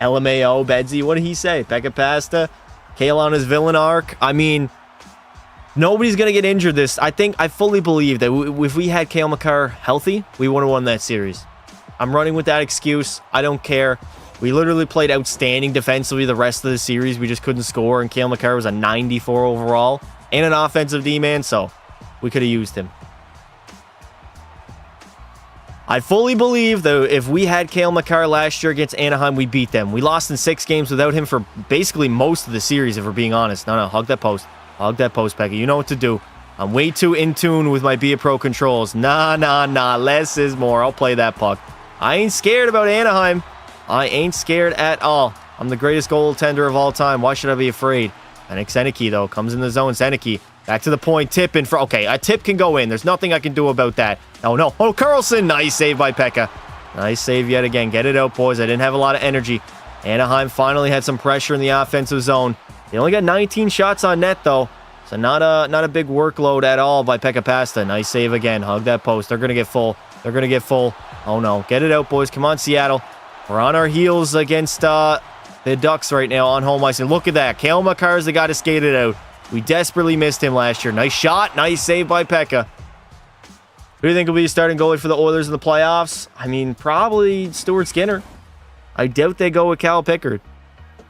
LMAO, Bedsy, what did he say? Pekka Pasta, Kale on his villain arc. I mean, nobody's going to get injured this. I fully believe that if we had Kale McCarr healthy, we would have won that series. I'm running with that excuse. I don't care. We literally played outstanding defensively the rest of the series. We just couldn't score, and Kale McCarr was a 94 overall and an offensive D-man, so we could have used him. I fully believe, though, if we had Kale McCarr last year against Anaheim, we beat them. We lost in 6 games without him for basically most of the series, if we're being honest. No, hug that post. Hug that post, Pekka. You know what to do. I'm way too in tune with my Be A Pro controls. Nah. Less is more. I'll play that puck. I ain't scared about Anaheim. I ain't scared at all. I'm the greatest goaltender of all time. Why should I be afraid? And Seneke, though, comes in the zone. Seneke Back to the point. Tip in front. Okay, a tip can go in. There's nothing I can do about that. Oh, no. Oh, Carlson. Nice save by Pekka. Nice save yet again. Get it out, boys. I didn't have a lot of energy. Anaheim finally had some pressure in the offensive zone. They only got 19 shots on net, though. So not a big workload at all by Pekka Pasta. Nice save again. Hug that post. They're going to get full. They're going to get full. Oh, no. Get it out, boys. Come on, Seattle. We're on our heels against the Ducks right now on home ice. And look at that. Cale Makar's the guy to skate it out. We desperately missed him last year. Nice shot. Nice save by Pekka. Who do you think will be the starting goalie for the Oilers in the playoffs? I mean, probably Stuart Skinner. I doubt they go with Cal Pickard.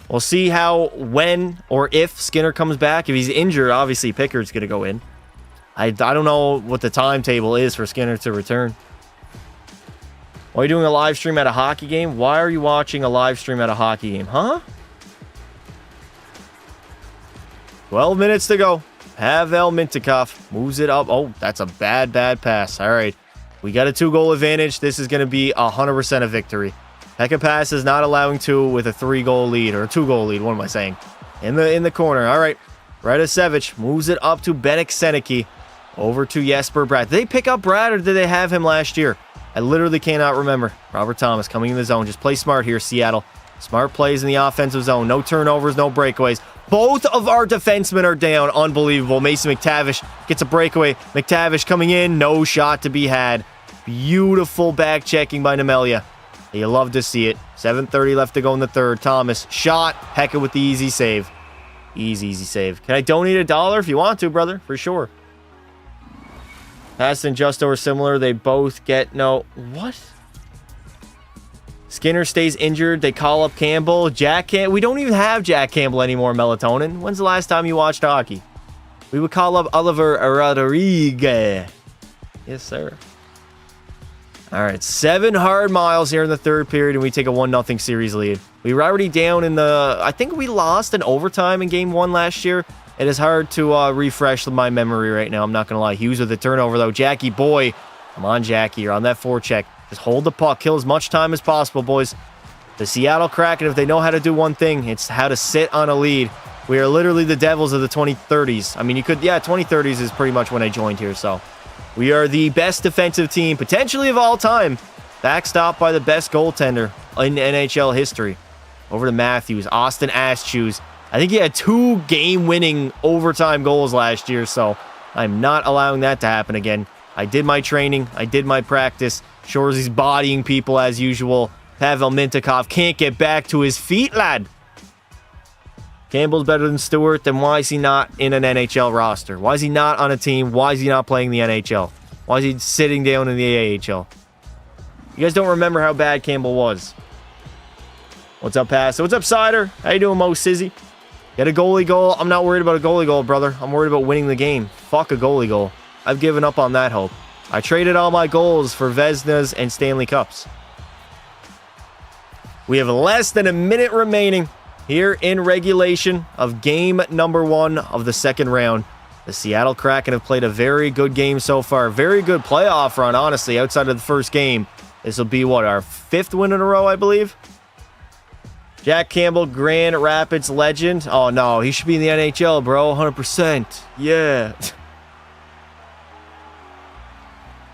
We'll see how, when, or if Skinner comes back. If he's injured, obviously Pickard's going to go in. I don't know what the timetable is for Skinner to return. Why are you doing a live stream at a hockey game? Why are you watching a live stream at a hockey game? Huh? 12 minutes to go. Pavel Mintyukov moves it up. Oh, that's a bad pass. All right. We got a 2-goal advantage. This is going to be 100% a victory. Pekka Pass is not allowing 2 with a 3-goal lead, or a 2-goal lead. What am I saying? In the corner. All right. Radosevich moves it up to Benik Seneki. Over to Jesper Bratt. Did they pick up Bratt, or did they have him last year? I literally cannot remember. Robert Thomas coming in the zone. Just play smart here, Seattle. Smart plays in the offensive zone. No turnovers, no breakaways. Both of our defensemen are down. Unbelievable. Mason McTavish gets a breakaway. McTavish coming in. No shot to be had. Beautiful back checking by Nemelia. You love to see it. 7:30 left to go in the third. Thomas. Shot. Pekka with the easy save. Easy save. Can I donate $1 if you want to, brother? For sure. Pass and Justo are similar. They both get no... What? Skinner stays injured. They call up Campbell. We don't even have Jack Campbell anymore, Melatonin. When's the last time you watched hockey? We would call up Oliver Rodriguez. Yes, sir. All right, 7 hard miles here in the third period, and we take a 1-0 series lead. We were already down in the... I think we lost in overtime in Game 1 last year. It is hard to refresh my memory right now. I'm not going to lie. Hughes with the turnover, though. Jackie boy. Come on, Jackie. You're on that forecheck. Just hold the puck. Kill as much time as possible, boys. The Seattle Kraken, if they know how to do one thing, it's how to sit on a lead. We are literally the Devils of the 2030s. I mean, you could... Yeah, 2030s is pretty much when I joined here, so... We are the best defensive team, potentially of all time. Backstopped by the best goaltender in NHL history. Over to Matthews. Austin Astchews. I think he had 2 game-winning overtime goals last year, so I'm not allowing that to happen again. I did my training. I did my practice. Shoresy's bodying people as usual. Pavel Mintyukov can't get back to his feet, lad. Campbell's better than Stewart, then why is he not in an NHL roster? Why is he not on a team? Why is he not playing the NHL? Why is he sitting down in the AHL? You guys don't remember how bad Campbell was. What's up, Pastor? What's up, Cider? How you doing, Mo Sizzy? Get a goalie goal. I'm not worried about a goalie goal, brother. I'm worried about winning the game. Fuck a goalie goal. I've given up on that hope. I traded all my goals for Vezinas and Stanley Cups. We have less than a minute remaining here in regulation of game number 1 of the second round. The Seattle Kraken have played a very good game so far. Very good playoff run, honestly, outside of the first game. This will be, what, our 5th win in a row, I believe? Jack Campbell, Grand Rapids legend. Oh, no, he should be in the NHL, bro. 100%. Yeah.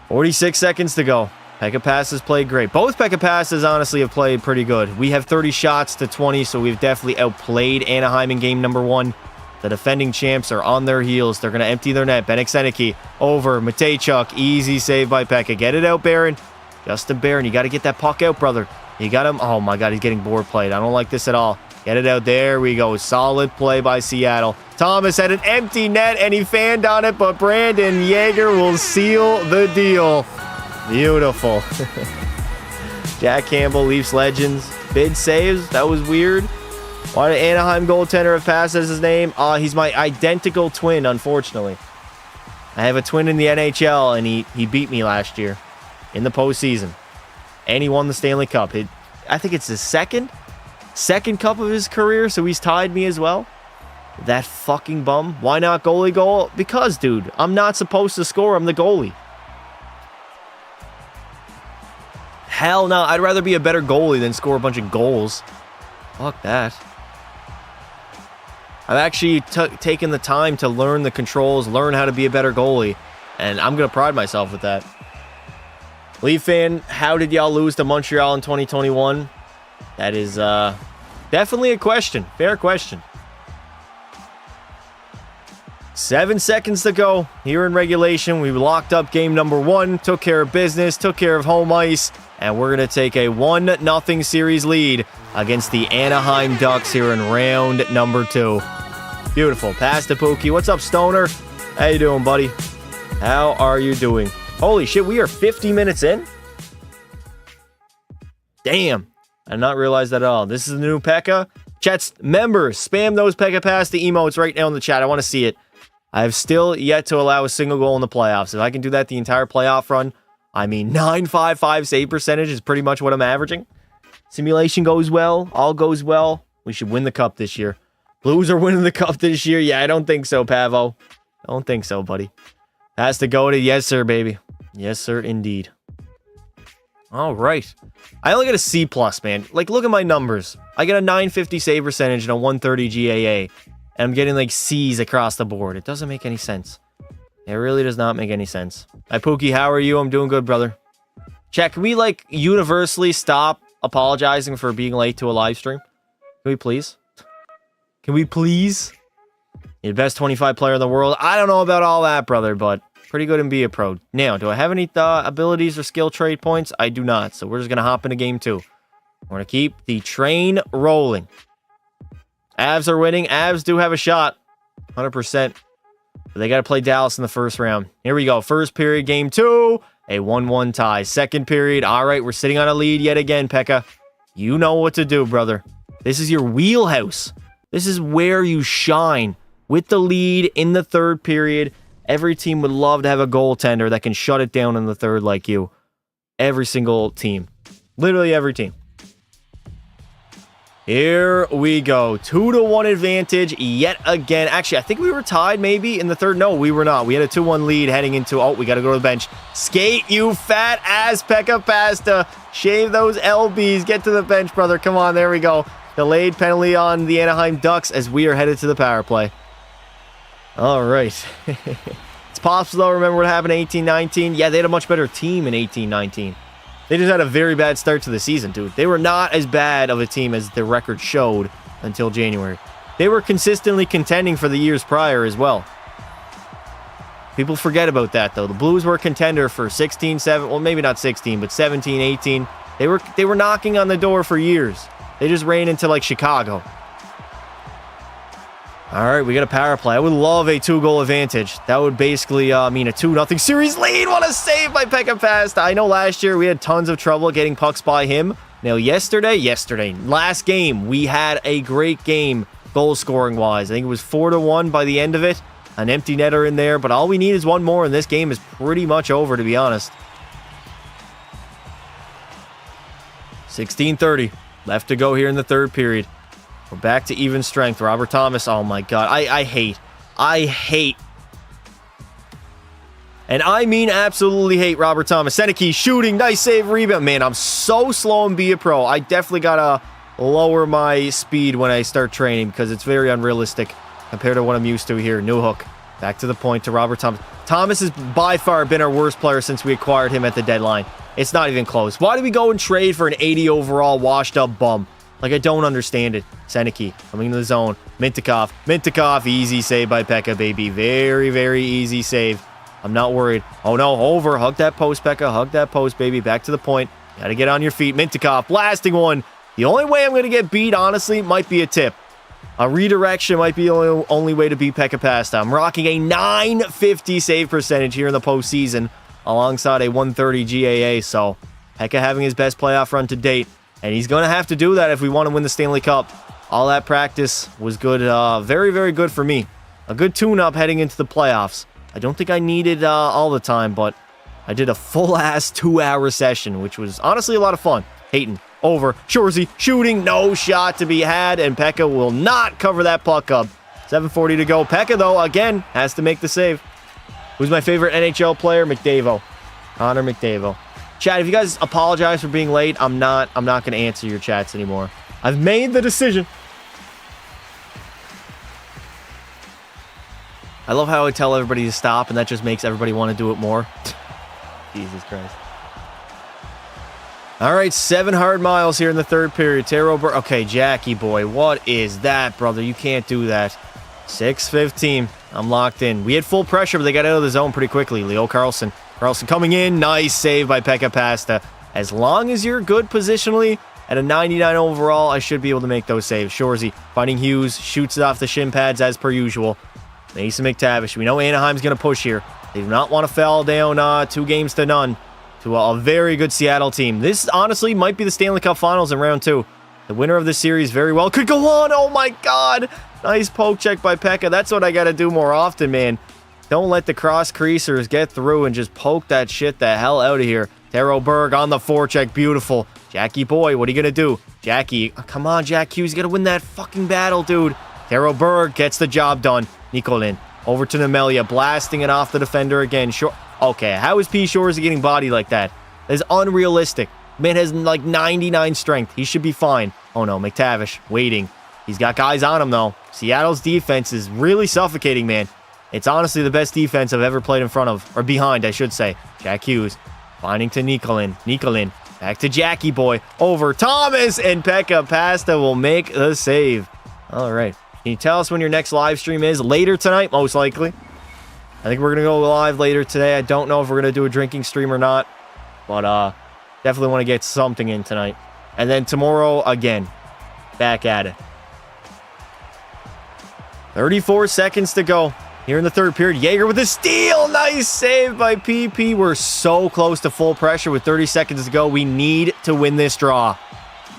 46 seconds to go. Pekka Passes played great. Both Pekka Passes, honestly, have played pretty good. We have 30 shots to 20, so we've definitely outplayed Anaheim in game number 1. The defending champs are on their heels. They're going to empty their net. Benik Seneki over. Matejchuk. Easy save by Pekka. Get it out, Barron. Justin Barron, you got to get that puck out, brother. You got him. Oh, my God, he's getting board played. I don't like this at all. Get it out. There we go. Solid play by Seattle. Thomas had an empty net, and he fanned on it, but Brandon Yeager will seal the deal. Beautiful. Jack Campbell, Leafs legends. Bid saves. That was weird. Why did Anaheim goaltender have passed as his name? He's my identical twin, unfortunately. I have a twin in the NHL, and he beat me last year in the postseason. And he won the Stanley Cup. I think it's his second cup of his career, so he's tied me as well. That fucking bum. Why not goalie goal? Because, dude, I'm not supposed to score. I'm the goalie. Hell no. I'd rather be a better goalie than score a bunch of goals. Fuck that. I've actually taken the time to learn the controls, learn how to be a better goalie, and I'm going to pride myself with that. Leaf fan, how did y'all lose to Montreal in 2021? That is definitely a question. Fair question. 7 seconds to go here in regulation. We locked up game number 1, took care of business, took care of home ice, and we're going to take a 1-0 series lead against the Anaheim Ducks here in round number 2. Beautiful. Pass to Pookie. What's up, Stoner? How you doing, buddy? How are you doing? Holy shit, we are 50 minutes in? Damn. I did not realize that at all. This is the new Pekka. Chat's members, spam those Pekka Pass the emotes right now in the chat. I want to see it. I have still yet to allow a single goal in the playoffs. If I can do that the entire playoff run, I mean, 9.55 save percentage is pretty much what I'm averaging. Simulation goes well. All goes well. We should win the cup this year. Blues are winning the cup this year. Yeah, I don't think so, Pavo. I don't think so, buddy. Has to go to yes, sir, baby. Yes, sir, indeed. All right. I only got a C+, man. Like, look at my numbers. I got a 950 save percentage and a 130 GAA. And I'm getting, like, C's across the board. It doesn't make any sense. It really does not make any sense. Hi, Pookie. How are you? I'm doing good, brother. Chat, can we, like, universally stop apologizing for being late to a live stream? Can we please? Can we please? You're the best 25 player in the world. I don't know about all that, brother, but pretty good and be a pro. Now, do I have any abilities or skill trade points? I do not. So we're just going to hop into game 2. We're going to keep the train rolling. Avs are winning. Avs do have a shot. 100%. But they got to play Dallas in the first round. Here we go. First period, game 2. A 1-1 tie. Second period. All right, we're sitting on a lead yet again, Pekka. You know what to do, brother. This is your wheelhouse. This is where you shine. With the lead in the third period, every team would love to have a goaltender that can shut it down in the third like you. Every single team. Literally every team. Here we go. 2-1 advantage yet again. Actually, I think we were tied maybe in the third. No, we were not. We had a 2-1 lead heading into... Oh, we got to go to the bench. Skate, you fat ass Pekka Pasta. Shave those LBs. Get to the bench, brother. Come on, there we go. Delayed penalty on the Anaheim Ducks as we are headed to the power play. All right. It's possible, though. Remember what happened in 18-19? Yeah, they had a much better team in 18-19. They just had a very bad start to the season, dude. They were not as bad of a team as their record showed until January. They were consistently contending for the years prior as well. People forget about that, though. The Blues were a contender for 16, 7, well, maybe not 16, but 17, 18. They were knocking on the door for years. They just ran into, like, Chicago. All right, we got a power play. I would love a 2-goal advantage. That would basically mean a 2-0 series lead. What a save by Pekka Pasta. I know last year we had tons of trouble getting pucks by him. Now, last game, we had a great game goal-scoring-wise. I think it was 4-1 by the end of it. An empty netter in there, but all we need is one more, and this game is pretty much over, to be honest. 16:30 left to go here in the third period. We're back to even strength. Robert Thomas. Oh, my God. I hate. And I mean absolutely hate Robert Thomas. Seneke shooting. Nice save. Rebound. Man, I'm so slow and be a pro. I definitely got to lower my speed when I start training because it's very unrealistic compared to what I'm used to here. New hook. Back to the point to Robert Thomas. Thomas has by far been our worst player since we acquired him at the deadline. It's not even close. Why do we go and trade for an 80 overall washed up bum? Like, I don't understand it. Seneke coming into the zone. Mintikov. Easy save by Pekka, baby. Very, very easy save. I'm not worried. Oh, no. Over. Hug that post, Pekka. Hug that post, baby. Back to the point. Got to get on your feet. Mintikov. Blasting one. The only way I'm going to get beat, honestly, might be a tip. A redirection might be the only way to beat Pekka Pasta. I'm rocking a 950 save percentage here in the postseason alongside a 130 GAA. So, Pekka having his best playoff run to date. And he's going to have to do that if we want to win the Stanley Cup. All that practice was good. Very, very good for me. A good tune-up heading into the playoffs. I don't think I needed all the time, but I did a full-ass 2-hour session, which was honestly a lot of fun. Hayton, over, Shorzy, shooting, no shot to be had, and Pekka will not cover that puck up. 7:40 to go. Pekka, though, again, has to make the save. Who's my favorite NHL player? McDavid. Connor McDavid. Chat, if you guys apologize for being late, I'm not going to answer your chats anymore. I've made the decision. I love how I tell everybody to stop, and that just makes everybody want to do it more. Jesus Christ. All right, 7 hard miles here in the third period. Okay, Jackie boy, what is that, brother? You can't do that. 6:15. I'm locked in. We had full pressure, but they got out of the zone pretty quickly. Leo Carlson. Carlson coming in. Nice save by Pekka Pasta. As long as you're good positionally, at a 99 overall, I should be able to make those saves. Shorzy finding Hughes. Shoots it off the shin pads as per usual. Mason McTavish. We know Anaheim's going to push here. They do not want to fall down 2-0 to a very good Seattle team. This, honestly, might be the Stanley Cup Finals in round 2. The winner of this series very well could go on. Oh, my God. Nice poke check by Pekka. That's what I got to do more often, man. Don't let the cross creasers get through and just poke that shit the hell out of here. Taro Berg on the forecheck. Beautiful. Jackie boy, what are you going to do? Jackie, come on, Jack Hughes. You got to win that fucking battle, dude. Taro Berg gets the job done. Nikolin over to Nemelia, blasting it off the defender again. Okay, how is P. Shorzy getting bodied like that? That is unrealistic. Man has like 99 strength. He should be fine. Oh no, McTavish waiting. He's got guys on him though. Seattle's defense is really suffocating, man. It's honestly the best defense I've ever played in front of, or behind, I should say. Jack Hughes finding to Nikolin. Nikolin back to Jackie boy. Over Thomas, and Pekka Pasta will make the save. All right. Can you tell us when your next live stream is? Later tonight, most likely. I think we're going to go live later today. I don't know if we're going to do a drinking stream or not. But definitely want to get something in tonight. And then tomorrow, again, back at it. 34 seconds to go here in the third period. Jaeger with a steal. Nice save by PP. We're so close to full pressure with 30 seconds to go. We need to win this draw.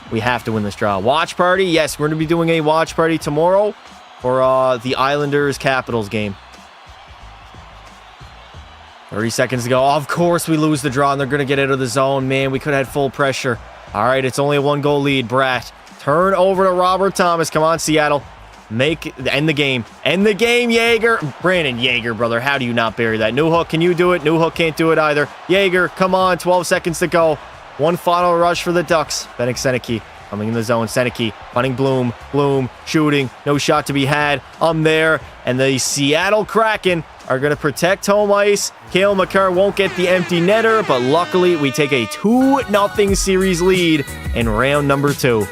We have to win this draw. Watch party. Yes, we're going to be doing a watch party tomorrow for the Islanders-Capitals game. 30 seconds to go. Of course, we lose the draw, and they're going to get out of the zone. Man, we could have had full pressure. All right, it's only a 1-goal lead. Bratt. Turn over to Robert Thomas. Come on, Seattle. End the game. End the game, Jaeger. Brandon Jaeger, brother. How do you not bury that? Newhook, can you do it? Newhook can't do it either. Jaeger, come on. 12 seconds to go. One final rush for the Ducks. Benik Seneki coming in the zone. Seneki finding Bloom. Bloom shooting. No shot to be had. I'm there. And the Seattle Kraken are going to protect home ice. Cale Makar won't get the empty netter, but luckily we take a 2-0 series lead in round number 2.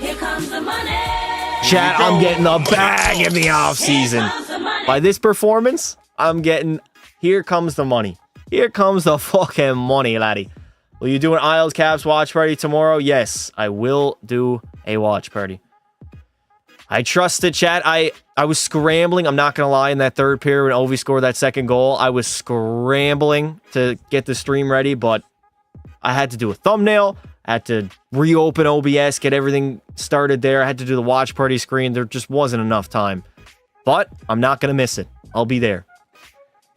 Here comes the money. Chat, I'm getting the bag in the offseason. By this performance, I'm getting... Here comes the money. Here comes the fucking money, laddie. Will you do an Isles Caps watch party tomorrow? Yes, I will do a watch party. I trust it, chat. I was scrambling. I'm not going to lie. In that third period when Ovi scored that second goal, I was scrambling to get the stream ready, but I had to do a thumbnail. I had to reopen OBS, get everything started there. I had to do the watch party screen. There just wasn't enough time. But I'm not going to miss it. I'll be there.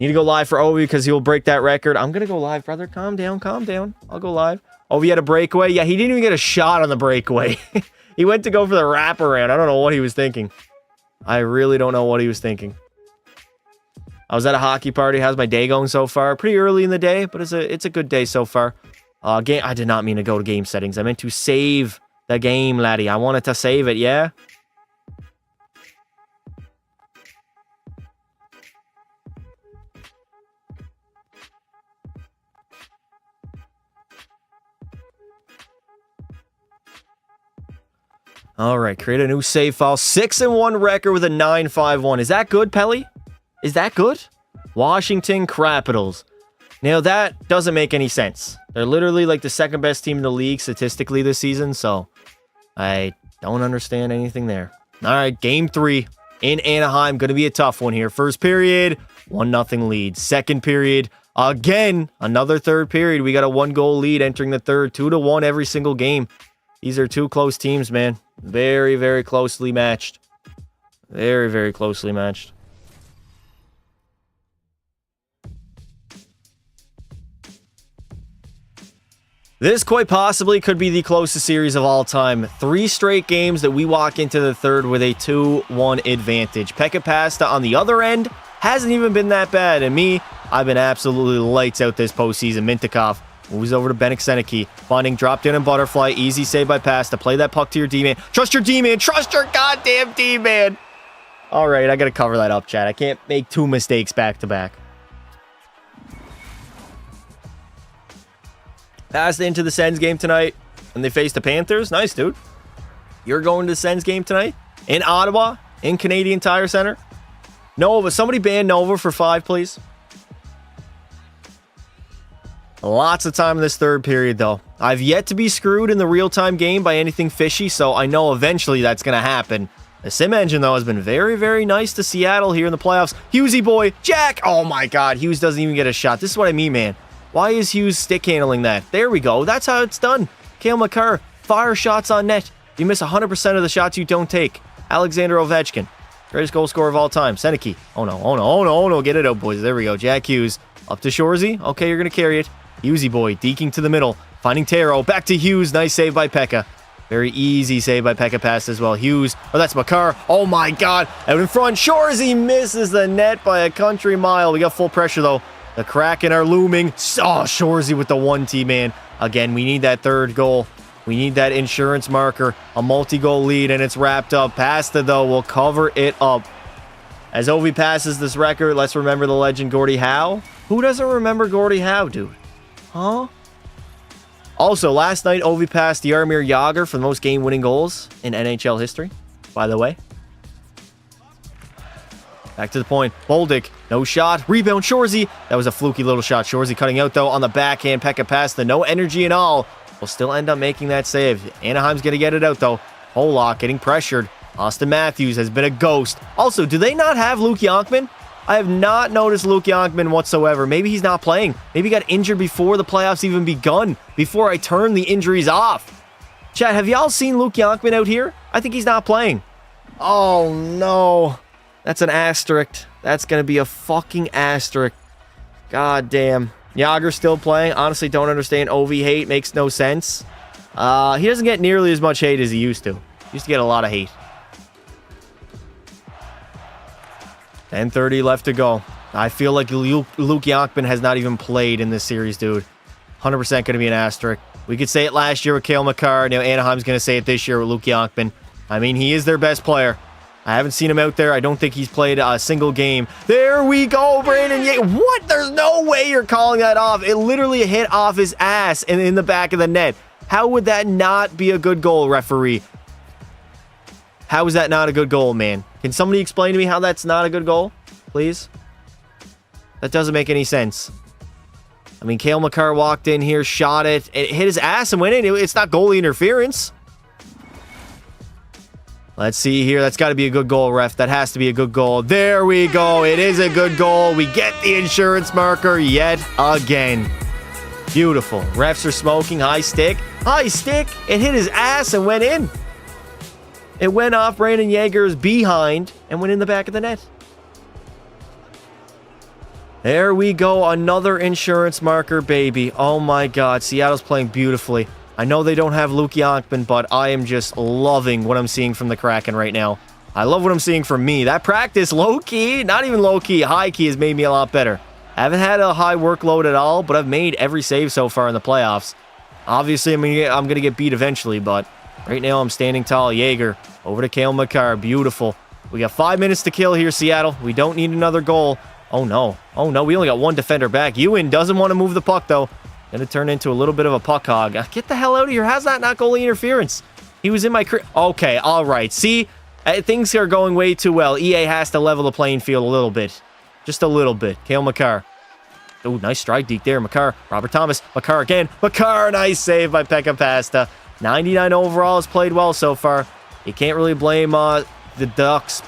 Need to go live for Ovi because he'll break that record. I'm going to go live, brother. Calm down, calm down. I'll go live. Ovi had a breakaway. Yeah, he didn't even get a shot on the breakaway. He went to go for the wraparound. I don't know what he was thinking. I really don't know what he was thinking. I was at a hockey party. How's my day going so far? Pretty early in the day, but it's a good day so far. Game. I did not mean to go to game settings. I meant to save the game, laddie. I wanted to save it, yeah? All right, create a new save file. 6-1 record with a 9-5-1. Is that good, Pelly? Is that good? Washington Capitals. Now, that doesn't make any sense. They're literally like the second best team in the league statistically this season, so I don't understand anything there. All right, game 3 in Anaheim. Going to be a tough one here. First period, 1-0 lead. Second period, again, another third period. We got a 1-goal lead entering the third. 2-1 every single game. These are two close teams, man. Very, very closely matched. Very, very closely matched. This quite possibly could be the closest series of all time. 3 straight games that we walk into the third with a 2-1 advantage. Pekka Pasta on the other end hasn't even been that bad. And me, I've been absolutely lights out this postseason. Mintikov moves over to Benik Seneki. Finding drop down and butterfly. Easy save by Pasta. Play that puck to your D-man. Trust your D-man. Trust your goddamn D-man. All right, I got to cover that up, Chad. I can't make 2 mistakes back to back. Passed into the Sens game tonight, and they faced the Panthers. Nice, dude. You're going to the Sens game tonight? In Ottawa? In Canadian Tire Center? Nova. Somebody ban Nova for 5, please. Lots of time in this third period, though. I've yet to be screwed in the real-time game by anything fishy, so I know eventually that's going to happen. The sim engine, though, has been very, very nice to Seattle here in the playoffs. Hughesy boy, Jack! Oh my god, Hughes doesn't even get a shot. This is what I mean, man. Why is Hughes stick handling that? There we go. That's how it's done. Cale Makar, fire shots on net. You miss 100% of the shots you don't take. Alexander Ovechkin, greatest goal scorer of all time. Seneke. Oh no, oh no, oh no, oh no. Get it out, boys. There we go. Jack Hughes. Up to Shorzy. Okay, you're going to carry it. Hughesy boy, deking to the middle. Finding Taro. Back to Hughes. Nice save by Pekka. Very easy save by Pekka pass as well. Hughes. Oh, that's Makar. Oh my god. Out in front. Shorzy misses the net by a country mile. We got full pressure, though. The Kraken are looming. Oh, Shorzy with the 1T, man. Again, we need that third goal. We need that insurance marker. A multi-goal lead, and it's wrapped up. Pasta, though, will cover it up. As Ovi passes this record, let's remember the legend Gordie Howe. Who doesn't remember Gordie Howe, dude? Huh? Also, last night, Ovi passed Jaromir Jagr for the most game-winning goals in NHL history, by the way. Back to the point. Boldick, no shot. Rebound, Shorzy. That was a fluky little shot. Shorzy cutting out, though, on the backhand. Pekka passed the no energy and all. Will still end up making that save. Anaheim's going to get it out, though. Hollock getting pressured. Austin Matthews has been a ghost. Also, do they not have Luke Yonkman? I have not noticed Luke Yonkman whatsoever. Maybe he's not playing. Maybe he got injured before the playoffs even begun. Before I turn the injuries off. Chat, have y'all seen Luke Yonkman out here? I think he's not playing. Oh, no. That's an asterisk. That's going to be a fucking asterisk. God damn. Jagr still playing. Honestly, don't understand OV hate. Makes no sense. He doesn't get nearly as much hate as he used to. He used to get a lot of hate. 10:30 left to go. I feel like Luke Yonkman has not even played in this series, dude. 100% going to be an asterisk. We could say it last year with Cale Makar. Now Anaheim's going to say it this year with Luke Yonkman. I mean, he is their best player. I haven't seen him out there. I don't think he's played a single game. There we go, Brandon Yager. What? There's no way you're calling that off. It literally hit off his ass and in the back of the net. How would that not be a good goal, referee? How is that not a good goal, man? Can somebody explain to me how that's not a good goal, please? That doesn't make any sense. I mean, Cale Makar walked in here, shot it. It hit his ass and went in. It's not goalie interference. Let's see here. That's got to be a good goal, ref. That has to be a good goal. There we go. It is a good goal. We get the insurance marker yet again. Beautiful. Refs are smoking. High stick. High stick. It hit his ass and went in. It went off Brandon Yager's behind and went in the back of the net. There we go. Another insurance marker, baby. Oh my god. Seattle's playing beautifully. I know they don't have Luke Yonkman, but I am just loving what I'm seeing from the Kraken right now. I love what I'm seeing from me. That practice, low-key, not even low-key, high-key has made me a lot better. I haven't had a high workload at all, but I've made every save so far in the playoffs. Obviously, I'm going to get beat eventually, but right now I'm standing tall. Jaeger over to Cale Makar. Beautiful. We got 5 minutes to kill here, Seattle. We don't need another goal. Oh, no. Oh, no. We only got one defender back. Ewan doesn't want to move the puck, though. Going to turn into a little bit of a puck hog. Get the hell out of here. How's that not goalie interference? He was in my... Okay, all right. See, things are going way too well. EA has to level the playing field a little bit. Just a little bit. Cale Makar. Oh, nice strike deep there. Makar. Robert Thomas. Makar again. Makar. Nice save by Pekka Pasta. 99 overall. Has played well so far. You can't really blame the Ducks.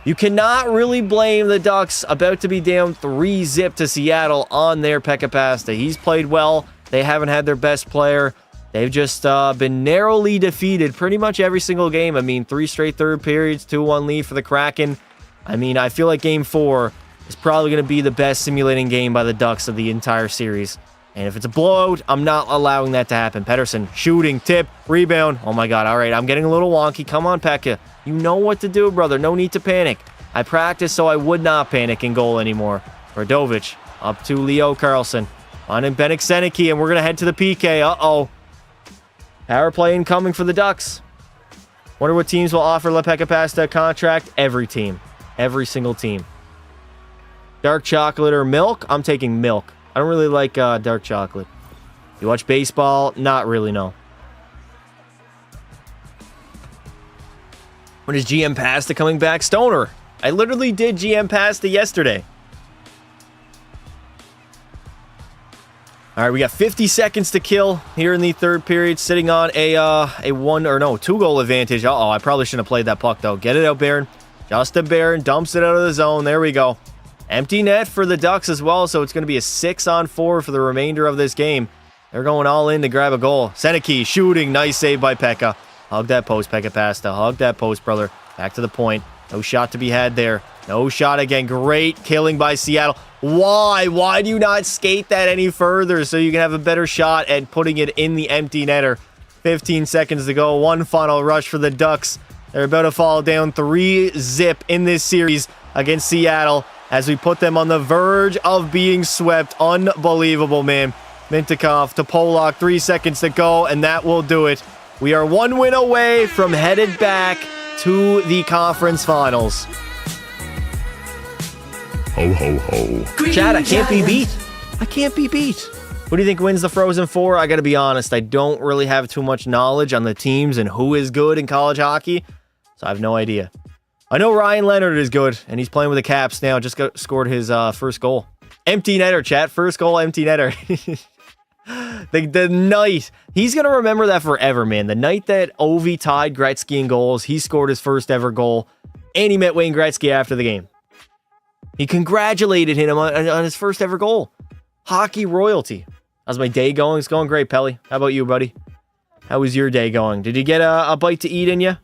You cannot really blame the Ducks about to be down 3-0 to Seattle on their Pekka Pasta. He's played well. They haven't had their best player. They've just been narrowly defeated pretty much every single game. I mean, 3 straight third periods, 2-1 lead for the Kraken. I mean, I feel like Game 4 is probably going to be the best simulating game by the Ducks of the entire series. And if it's a blowout, I'm not allowing that to happen. Pettersson, shooting, tip, rebound. Oh my god, all right, I'm getting a little wonky. Come on, Pekka. You know what to do, brother. No need to panic. I practiced so I would not panic in goal anymore. Radovic up to Leo Carlson. On in Benik Seneke, and we're going to head to the PK. Uh-oh. Power play incoming for the Ducks. Wonder what teams will offer LaPecca Pasta a contract? Every team. Every single team. Dark chocolate or milk? I'm taking milk. I don't really like dark chocolate. You watch baseball? Not really, no. When is GM Pasta coming back? Stoner. I literally did GM Pasta yesterday. All right, we got 50 seconds to kill here in the third period, sitting on a 2-goal advantage. Uh-oh, I probably shouldn't have played that puck, though. Get it out, Barron. Justin Barron dumps it out of the zone. There we go. Empty net for the Ducks as well, so it's going to be a 6-on-4 for the remainder of this game. They're going all in to grab a goal. Seneke shooting. Nice save by Pekka. Hug that post, Pekka Pasta. Hug that post, brother. Back to the point. No shot to be had there. No shot again. Great killing by Seattle. Why? Why do you not skate that any further so you can have a better shot at putting it in the empty netter? 15 seconds to go. One final rush for the Ducks. They're about to fall down 3-0 in this series against Seattle as we put them on the verge of being swept. Unbelievable, man. Mintikov to Polak. 3 seconds to go, and that will do it. We are 1 win away from headed back to the conference finals. Ho, ho, ho. Chad, I can't be beat. I can't be beat. Who do you think wins the Frozen Four? I got to be honest. I don't really have too much knowledge on the teams and who is good in college hockey, so I have no idea. I know Ryan Leonard is good, and he's playing with the Caps now. Just scored his first goal. Empty netter, chat. First goal, empty netter. the night. He's going to remember that forever, man. The night that Ovi tied Gretzky in goals, he scored his first ever goal, and he met Wayne Gretzky after the game. He congratulated him on his first ever goal. Hockey royalty. How's my day going? It's going great, Pelly. How about you, buddy? How was your day going? Did you get a bite to eat in you?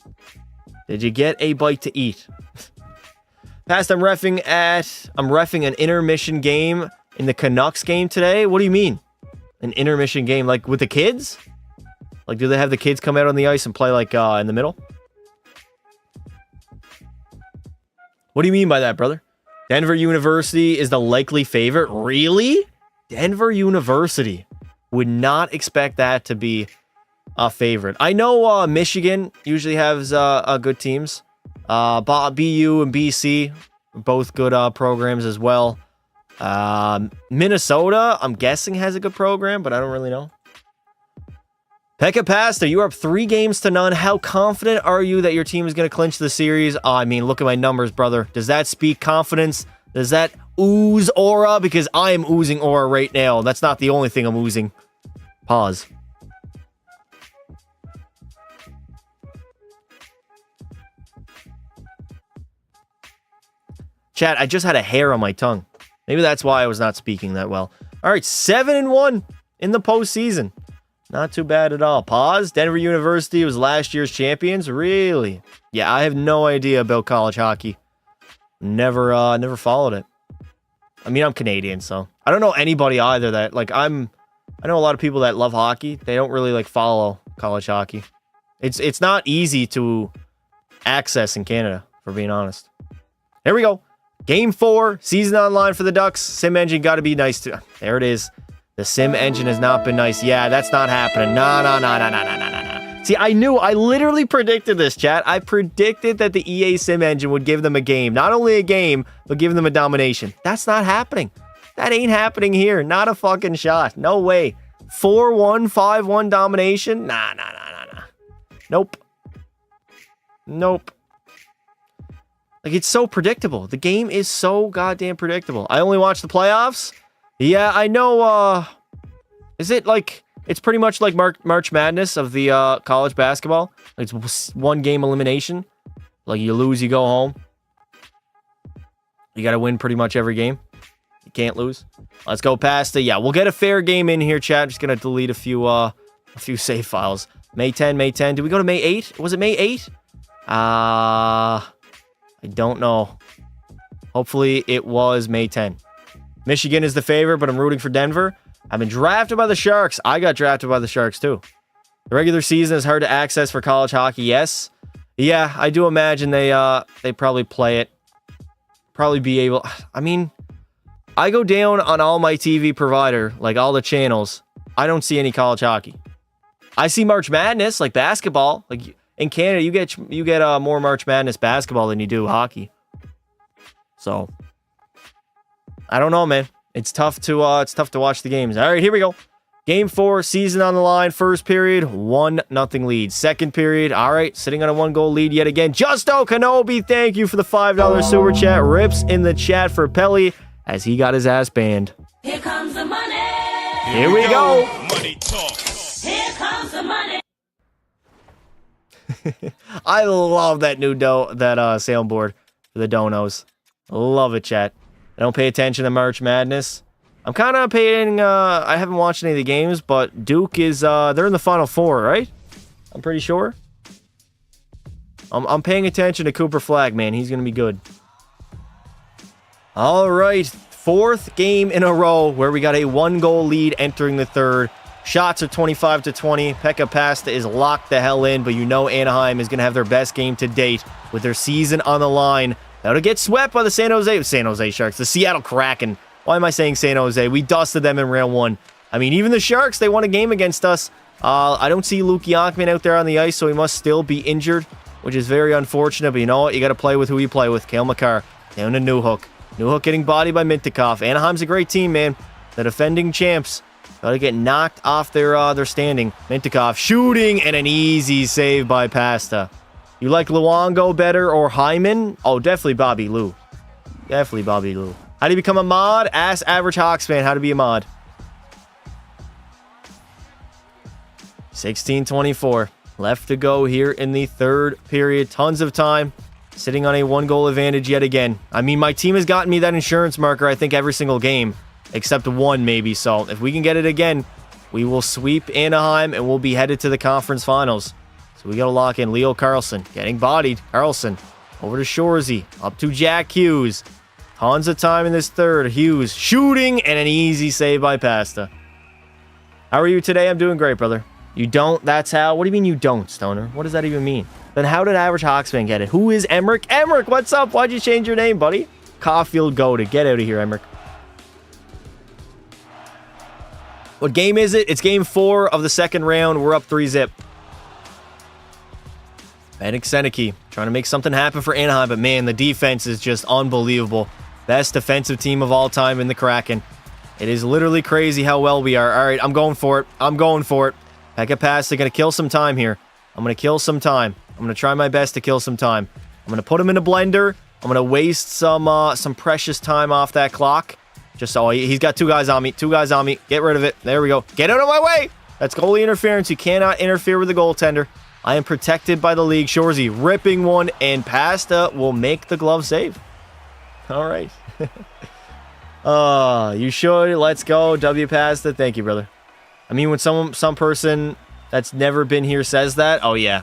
Did you get a bite to eat? Past, I'm reffing an intermission game in the Canucks game today. What do you mean? An intermission game? Like with the kids? Like, do they have the kids come out on the ice and play like in the middle? What do you mean by that, brother? Denver University is the likely favorite. Really? Denver University. Would not expect that to be a favorite. I know Michigan usually has good teams. BU and BC, both good programs as well. Minnesota, I'm guessing, has a good program, but I don't really know. Pekka Pasta, you are up 3-0. How confident are you that your team is going to clinch the series? I mean, look at my numbers, brother. Does that speak confidence? Does that ooze aura? Because I am oozing aura right now. That's not the only thing I'm oozing. Pause. Chat, I just had a hair on my tongue. Maybe that's why I was not speaking that well. All right, 7-1 in the postseason. Not too bad at all. Pause. Denver University was last year's champions. Really? Yeah, I have no idea about college hockey. Never followed it. I mean, I'm Canadian, so I don't know anybody either that I know a lot of people that love hockey. They don't really follow college hockey. It's not easy to access in Canada, for being honest. Here we go. Game 4, season online for the Ducks. Sim engine got to be nice too. There it is. The sim engine has not been nice. Yeah, that's not happening. No. See, I literally predicted this, chat. I predicted that the EA sim engine would give them a game. Not only a game, but give them a domination. That's not happening. That ain't happening here. Not a fucking shot. No way. 4-1, 5-1 domination? Nah. Nope. It's so predictable. The game is so goddamn predictable. I only watch the playoffs. Yeah, I know, is it it's pretty much like March Madness of the college basketball? It's one game elimination. You lose, you go home. You got to win pretty much every game. You can't lose. Let's go past it. Yeah, we'll get a fair game in here, chat. Just going to delete a few save files. May 10. Did we go to May 8? Was it May 8? I don't know. Hopefully it was May 10. Michigan is the favorite, but I'm rooting for Denver. I've been drafted by the Sharks. I got drafted by the Sharks too. The regular season is hard to access for college hockey. Yes. Yeah, I do imagine they probably play it. Probably be able. I mean, I go down on all my TV provider, all the channels. I don't see any college hockey. I see March Madness, basketball. in Canada, you get more March Madness basketball than you do hockey. So, I don't know, man. It's tough to watch the games. All right, here we go. Game 4, season on the line. First period, 1-0 lead. Second period, all right, sitting on a 1-goal lead yet again. Justo Kenobi, thank you for the $5 super chat. Rips in the chat for Pelly as he got his ass banned. Here comes the money. Here we go. Money talk. Here comes the money. I love that new soundboard for the donos. Love it, chat. I don't pay attention to March Madness. I'm kind of paying, I haven't watched any of the games, but Duke is, they're in the Final Four, right? I'm pretty sure. I'm paying attention to Cooper Flagg, man. He's going to be good. All right. 4th game in a row where we got a 1-goal lead entering the third. Shots are 25-20. Pekka Pasta is locked the hell in, but you know Anaheim is going to have their best game to date with their season on the line. Now to get swept by the San Jose Sharks, the Seattle Kraken. Why am I saying San Jose? We dusted them in round 1. I mean, even the Sharks, they won a game against us. I don't see Luke Yonkman out there on the ice, so he must still be injured, which is very unfortunate. But you know what? You got to play with who you play with. Cale Makar down to Newhook. Newhook getting bodied by Mintyukov. Anaheim's a great team, man. The defending champs. Got to get knocked off their standing. Mintyukov shooting and an easy save by Pasta. You like Luongo better or Hyman? Oh, definitely Bobby Lou. Definitely Bobby Lou. How do you become a mod? Ask Average Hawks fan how to be a mod. 16:24 left to go here in the third period. Tons of time. Sitting on a 1-goal advantage yet again. I mean, my team has gotten me that insurance marker, I think, every single game. Except one, maybe. So, if we can get it again, we will sweep Anaheim and we'll be headed to the conference finals. So, we got to lock in Leo Carlson. Getting bodied. Carlson. Over to Shorzy. Up to Jack Hughes. Tons of time in this third. Hughes shooting and an easy save by Pasta. How are you today? I'm doing great, brother. You don't? That's how? What do you mean you don't, Stoner? What does that even mean? Then how did Average Hawks fan get it? Who is Emmerich? Emmerich, what's up? Why'd you change your name, buddy? Caulfield goated. Get out of here, Emmerich. What game is it? It's game 4 of the second round. We're up 3-0. Vanek Seneke trying to make something happen for Anaheim, but man, the defense is just unbelievable. Best defensive team of all time in the Kraken. It is literally crazy how well we are. All right, I'm going for it. I'm going for it. Pekka Pasta going to kill some time here. I'm going to kill some time. I'm going to try my best to kill some time. I'm going to put him in a blender. I'm going to waste some precious time off that clock. Just so he's got 2 guys on me. 2 guys on me. Get rid of it. There we go. Get out of my way. That's goalie interference. You cannot interfere with the goaltender. I am protected by the league. Shorzy ripping one, and Pasta will make the glove save. All right. You should. Let's go. W Pasta. Thank you, brother. I mean, when some person that's never been here says that, oh yeah.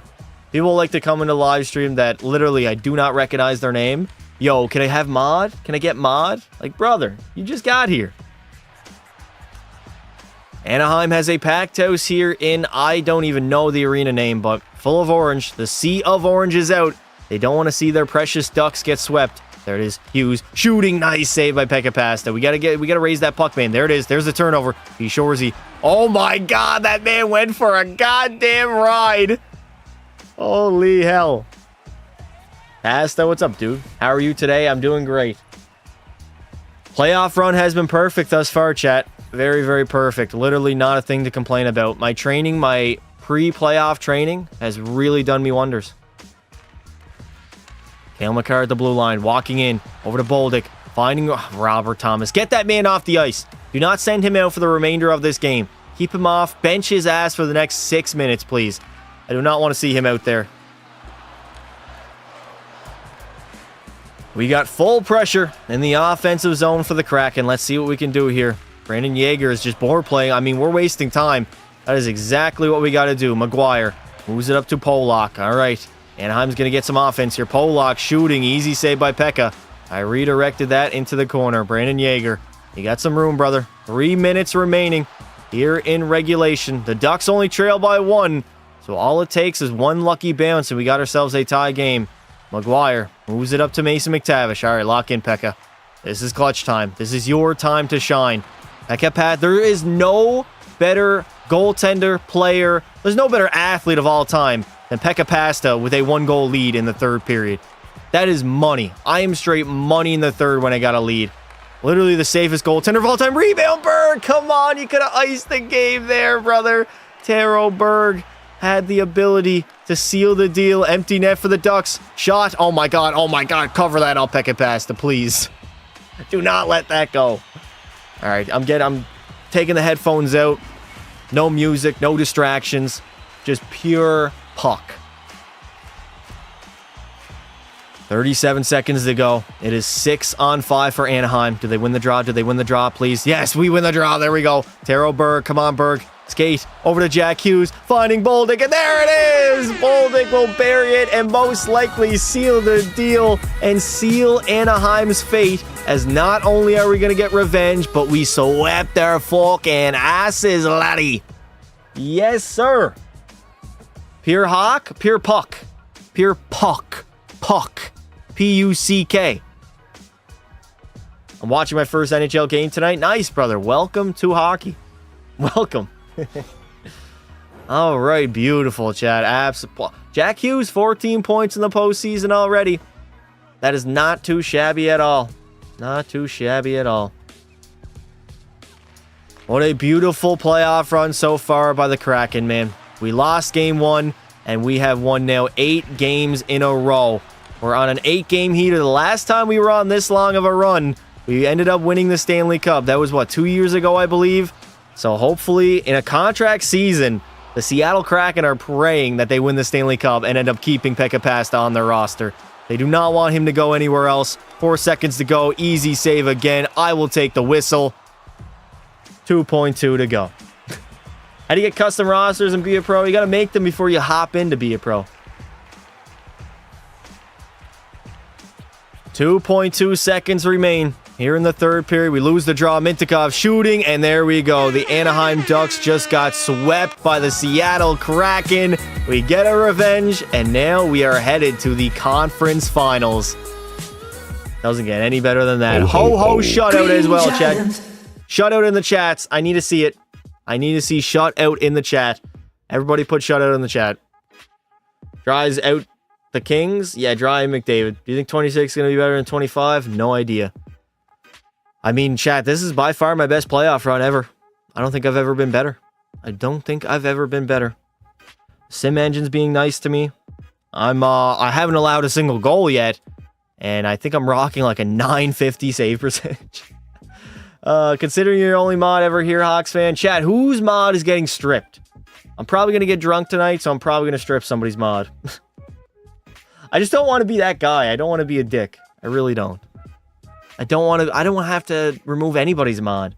People like to come into live stream that literally I do not recognize their name. Yo, can I have mod? Can I get mod? Like, brother, you just got here. Anaheim has a packed house here in, I don't even know the arena name, but full of orange. The sea of orange is out. They don't want to see their precious Ducks get swept. There it is. Hughes shooting. Nice save by Pekka Pasta. We gotta raise that puck, man. There it is. There's the turnover. He Shorzy. Oh my god, that man went for a goddamn ride. Holy hell. Pasta, what's up, dude? How are you today? I'm doing great. Playoff run has been perfect thus far, chat. Very, very perfect. Literally not a thing to complain about. My training, my pre-playoff training has really done me wonders. Cale Makar at the blue line, walking in, over to Bolduc, finding Robert Thomas. Get that man off the ice. Do not send him out for the remainder of this game. Keep him off. Bench his ass for the next 6 minutes, please. I do not want to see him out there. We got full pressure in the offensive zone for the Kraken. Let's see what we can do here. Brandon Yeager is just board playing. I mean, we're wasting time. That is exactly what we got to do. Maguire moves it up to Polak. All right. Anaheim's going to get some offense here. Polak shooting. Easy save by Pekka. I redirected that into the corner. Brandon Yeager. You got some room, brother. 3 minutes remaining here in regulation. The Ducks only trail by 1. So all it takes is one lucky bounce, and we got ourselves a tie game. Maguire moves it up to Mason McTavish. All right, lock in, Pekka. This is clutch time. This is your time to shine. Pekka Pat, there is no better goaltender, player. There's no better athlete of all time than Pekka Pasta with a 1-goal lead in the third period. That is money. I am straight money in the third when I got a lead. Literally the safest goaltender of all time. Rebound, Berg! Come on, you could have iced the game there, brother. Taro Berg had the ability to seal the deal. Empty net for the Ducks. Shot. Oh my god, oh my god. Cover that up, Pekka Pasta, please. Do not let that go. Alright, I'm taking the headphones out. No music, no distractions. Just pure puck. 37 seconds to go. It is 6-on-5 for Anaheim. Do they win the draw? Do they win the draw, please? Yes, we win the draw. There we go. Taro Berg. Come on, Berg. Skate over to Jack Hughes. Finding Bolduc. And there it is! Bolduc will bury it and most likely seal the deal and seal Anaheim's fate, as not only are we going to get revenge, but we swept their fucking asses, laddie. Yes, sir. Pure hawk. Pure puck. Pure puck. Puck. P-U-C-K. I'm watching my first NHL game tonight. Nice, brother. Welcome to hockey. Welcome. All right, beautiful, Chad. Absolutely. Jack Hughes, 14 points in the postseason already. That is not too shabby at all. Not too shabby at all. What a beautiful playoff run so far by the Kraken, man. We lost game 1, and we have won now 8 games in a row. We're on an 8-game heater. The last time we were on this long of a run, we ended up winning the Stanley Cup. That was, what, 2 years ago, I believe? So hopefully, in a contract season, the Seattle Kraken are praying that they win the Stanley Cup and end up keeping Pekka Pasta on their roster. They do not want him to go anywhere else. 4 seconds to go. Easy save again. I will take the whistle. 2.2 to go. How do you get custom rosters and be a pro? You got to make them before you hop in to be a pro. 2.2 seconds remain. Here in the third period, we lose the draw. Mintyukov shooting, and there we go. The Anaheim Ducks just got swept by the Seattle Kraken. We get a revenge, and now we are headed to the conference finals. Doesn't get any better than that. Ho-ho shutout as well, chat. Shutout in the chats. I need to see it. I need to see shutout in the chat. Everybody put shutout in the chat. Dries out the Kings? Yeah, Dry McDavid. Do you think 26 is going to be better than 25? No idea. I mean, chat, this is by far my best playoff run ever. I don't think I've ever been better. I don't think I've ever been better. Sim Engine's being nice to me. I haven't allowed a single goal yet, and I think I'm rocking like a 950 save percentage. Considering you're the only mod ever here, Hawks fan, chat, whose mod is getting stripped? I'm probably going to get drunk tonight, so I'm probably going to strip somebody's mod. I just don't want to be that guy. I don't want to be a dick. I really don't. I don't want to have to remove anybody's mod.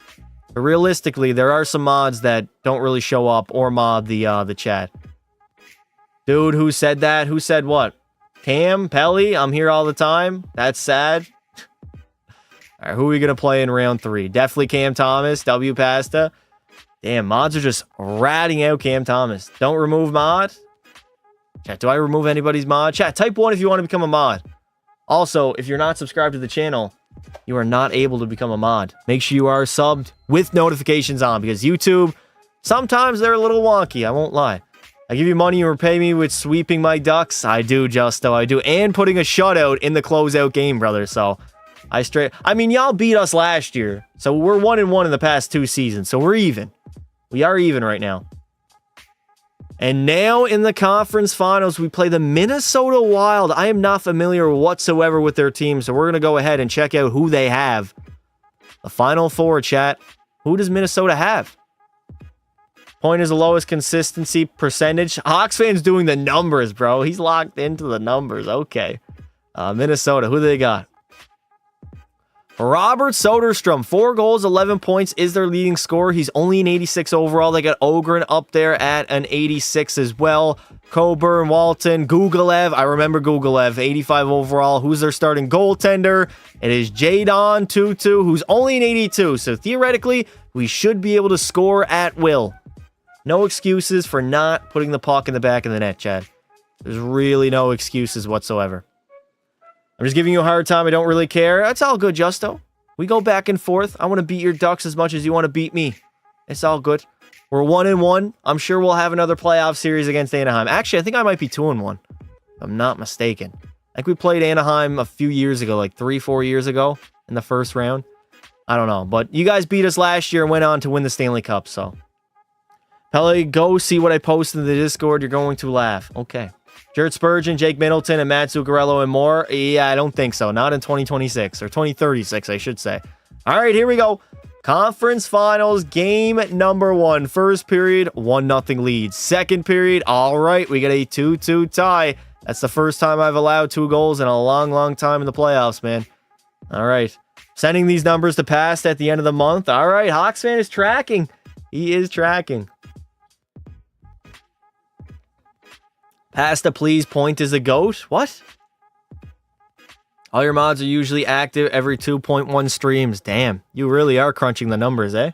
But realistically, there are some mods that don't really show up or mod the chat. Dude, who said that? Who said what? Cam? Pelly? I'm here all the time? That's sad. All right, who are we going to play in round 3? Definitely Cam Thomas, W Pasta. Damn, mods are just ratting out Cam Thomas. Don't remove mod. Chat, do I remove anybody's mod? Chat, type 1 if you want to become a mod. Also, if you're not subscribed to the channel, you are not able to become a mod. Make sure you are subbed with notifications on, because YouTube, sometimes they're a little wonky, I won't lie. I give you money, you repay me with sweeping my Ducks. I do, Justo, I do. And putting a shutout in the closeout game, brother. So, I mean, y'all beat us last year. So, we're 1-1 in the past 2 seasons. So, we're even. We are even right now. And now in the conference finals, we play the Minnesota Wild. I am not familiar whatsoever with their team, so we're going to go ahead and check out who they have. The Final Four, chat. Who does Minnesota have? Point is the lowest consistency percentage. Hawks fans doing the numbers, bro. He's locked into the numbers. Okay. Minnesota, who do they got? Robert Soderstrom, 4 goals, 11 points, is their leading scorer. He's only an 86 overall. They got Ogren up there at an 86 as well. Coburn, Walton, Gugolev. I remember Gugolev, 85 overall. Who's their starting goaltender? It is Jadon Tutu, who's only an 82. So theoretically, we should be able to score at will. No excuses for not putting the puck in the back of the net, Chad. There's really no excuses whatsoever. I'm just giving you a hard time. I don't really care. That's all good, Justo. We go back and forth. I want to beat your Ducks as much as you want to beat me. It's all good. We're 1-1. I'm sure we'll have another playoff series against Anaheim. Actually, I think I might be 2-1. If I'm not mistaken. I think we played Anaheim a few years ago, like 3-4 years ago in the first round. I don't know, but you guys beat us last year and went on to win the Stanley Cup, so. Pele, go see what I posted in the Discord. You're going to laugh. Okay. Jared Spurgeon, Jake Middleton, and Matt Zuccarello and more. Yeah, I don't think so. Not in 2026 or 2036, I should say. All right, here we go. Conference Finals, game number 1. First period, 1-0 lead. Second period, all right, we got a 2-2 tie. That's the first time I've allowed 2 goals in a long, long time in the playoffs, man. All right. Sending these numbers to past at the end of the month. All right, Hawks fan is tracking. He is tracking. Pasta, please. Point is a goat. What? All your mods are usually active every 2.1 streams. Damn, you really are crunching the numbers, eh?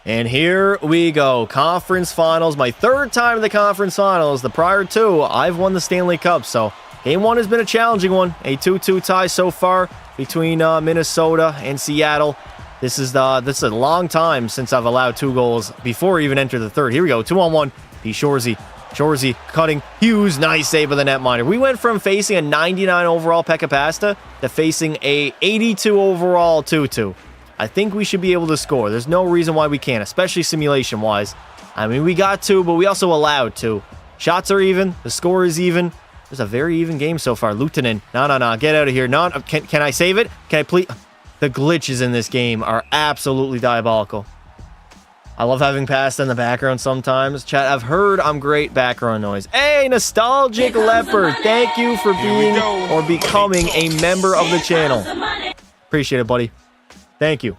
And here we go. Conference Finals. My 3rd time in the Conference Finals. The prior 2, I've won the Stanley Cup, so game 1 has been a challenging one. A 2-2 tie so far between Minnesota and Seattle. This is a long time since I've allowed 2 goals before I even enter the 3rd. Here we go. 2-on-1. P. Shorzy. Shorzy cutting. Hughes. Nice save of the netminder. We went from facing a 99 overall Pekka Pasta to facing a 82 overall 2-2. I think we should be able to score. There's no reason why we can't, especially simulation-wise. I mean, we got 2, but we also allowed 2. Shots are even. The score is even. There's a very even game so far. Luukkonen. No. Get out of here. No. Can I save it? Can I please? The glitches in this game are absolutely diabolical. I love having Pasta in the background sometimes. Chat, I've heard I'm great background noise. Hey, Nostalgic Leopard. Thank you for being or becoming a member of the channel. Appreciate it, buddy. Thank you.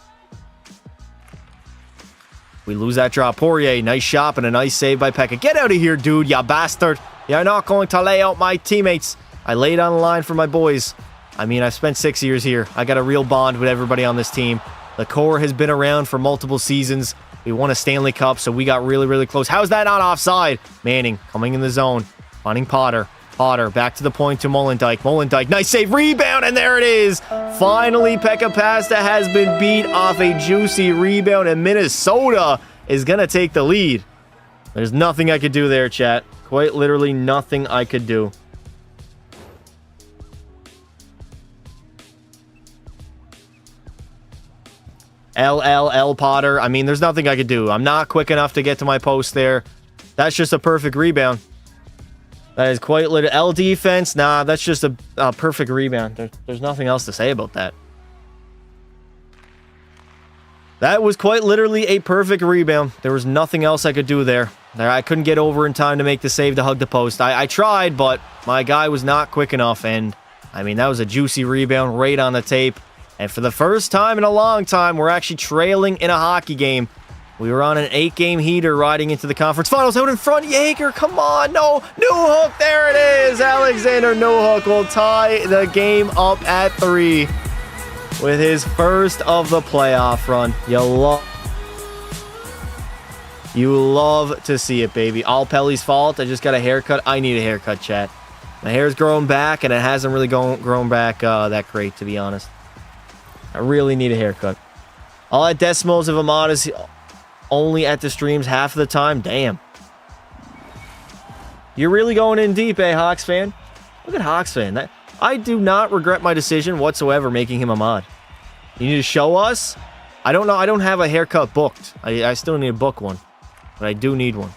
We lose that drop. Poirier, nice shot and a nice save by Pekka. Get out of here, dude, you bastard. You're not going to lay out my teammates. I laid on the line for my boys. I mean, I've spent 6 years here. I got a real bond with everybody on this team. The core has been around for multiple seasons. We won a Stanley Cup, so we got really, really close. How's that not offside? Manning coming in the zone. Finding Potter. Potter back to the point to Molendyke. Molendyke, nice save. Rebound, and there it is. Finally, Pekka Pasta has been beat off a juicy rebound, and Minnesota is going to take the lead. There's nothing I could do there, chat. Quite literally nothing I could do. LLL Potter. I mean, there's nothing I could do. I'm not quick enough to get to my post there. That's just a perfect rebound. That is quite literally. L defense. Nah, that's just a perfect rebound. There's nothing else to say about that. That was quite literally a perfect rebound. There was nothing else I could do there. I couldn't get over in time to make the save to hug the post. I tried, but my guy was not quick enough. And, I mean, that was a juicy rebound right on the tape. And for the first time in a long time, we're actually trailing in a hockey game. We were on an 8-game heater riding into the conference finals. Out in front, Jaeger, come on, no. Newhook, there it is. Alexander Newhook will tie the game up at 3 with his first of the playoff run. You love to see it, baby. All Pelly's fault. I just got a haircut. I need a haircut, chat. My hair's grown back, and it hasn't really grown back that great, to be honest. I really need a haircut. All at decimals of Ahmad is only at the streams half of the time. Damn. You're really going in deep, eh, Hawks fan? Look at Hawks fan. I do not regret my decision whatsoever making him a mod. You need to show us? I don't know. I don't have a haircut booked. I still need to book one. But I do need one.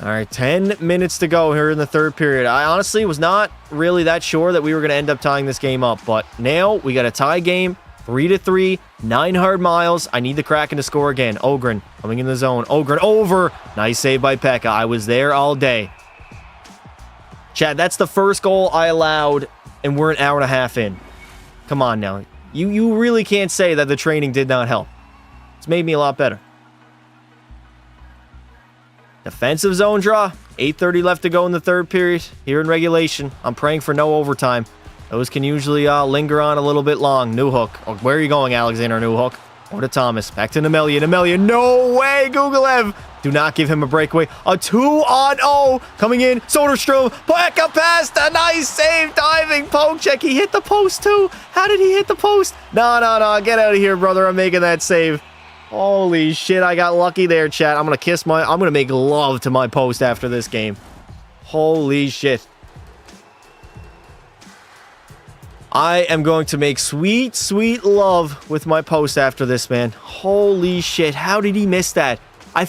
All right, 10 minutes to go here in the 3rd period. I honestly was not really that sure that we were going to end up tying this game up. But now we got a tie game. 3-3, 9 hard miles. I need the Kraken to score again. Ogren coming in the zone. Ogren over. Nice save by Pekka. I was there all day. Chad, that's the first goal I allowed, and we're an hour and a half in. Come on now. You really can't say that the training did not help. It's made me a lot better. Defensive zone draw. 8:30 left to go in the 3rd period. Here in regulation. I'm praying for no overtime. Those can usually linger on a little bit long. Newhook. Oh, where are you going, Alexander Newhook? Or to Thomas. Back to Nemelia. Nemelia. No way, Googlev. Do not give him a breakaway. A 2-on-0 coming in. Soderstrom. Pekka Pasta. Nice save. Diving. Poke check. He hit the post too. How did he hit the post? No. Get out of here, brother. I'm making that save. Holy shit, I got lucky there, chat. I'm gonna make love to my post after this game. Holy shit. I am going to make sweet, sweet love with my post after this, man. Holy shit, how did he miss that? I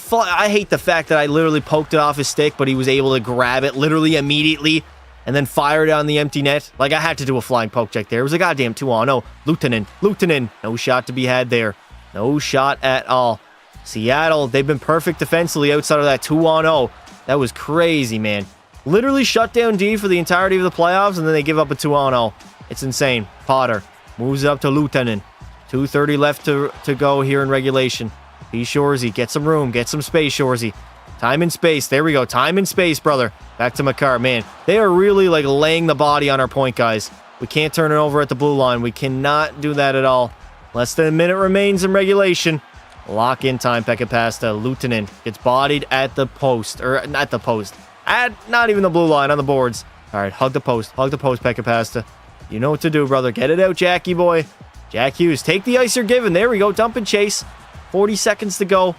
hate the fact that I literally poked it off his stick, but he was able to grab it literally immediately and then fire it on the empty net. Like, I had to do a flying poke check there. It was a goddamn 2-on-0. Luukkonen. No shot to be had there. No shot at all. Seattle, they've been perfect defensively outside of that 2-on-0. That was crazy, man. Literally shut down D for the entirety of the playoffs, and then they give up a 2-on-0. It's insane. Potter moves it up to Luukkonen. 2:30 left to go here in regulation. Be Shorzy. Get some room. Get some space, Shorzy. Time and space. There we go. Time and space, brother. Back to Makar. Man, they are really like laying the body on our point, guys. We can't turn it over at the blue line. We cannot do that at all. Less than a minute remains in regulation. Lock in time. Pekka Pasta. Luukkonen gets bodied at the post. Or not the post. Not even the blue line, on the boards. All right, hug the post. Hug the post, Pekka Pasta. You know what to do, brother. Get it out, Jackie boy. Jack Hughes, take the ice you're given. There we go. Dump and chase. 40 seconds to go.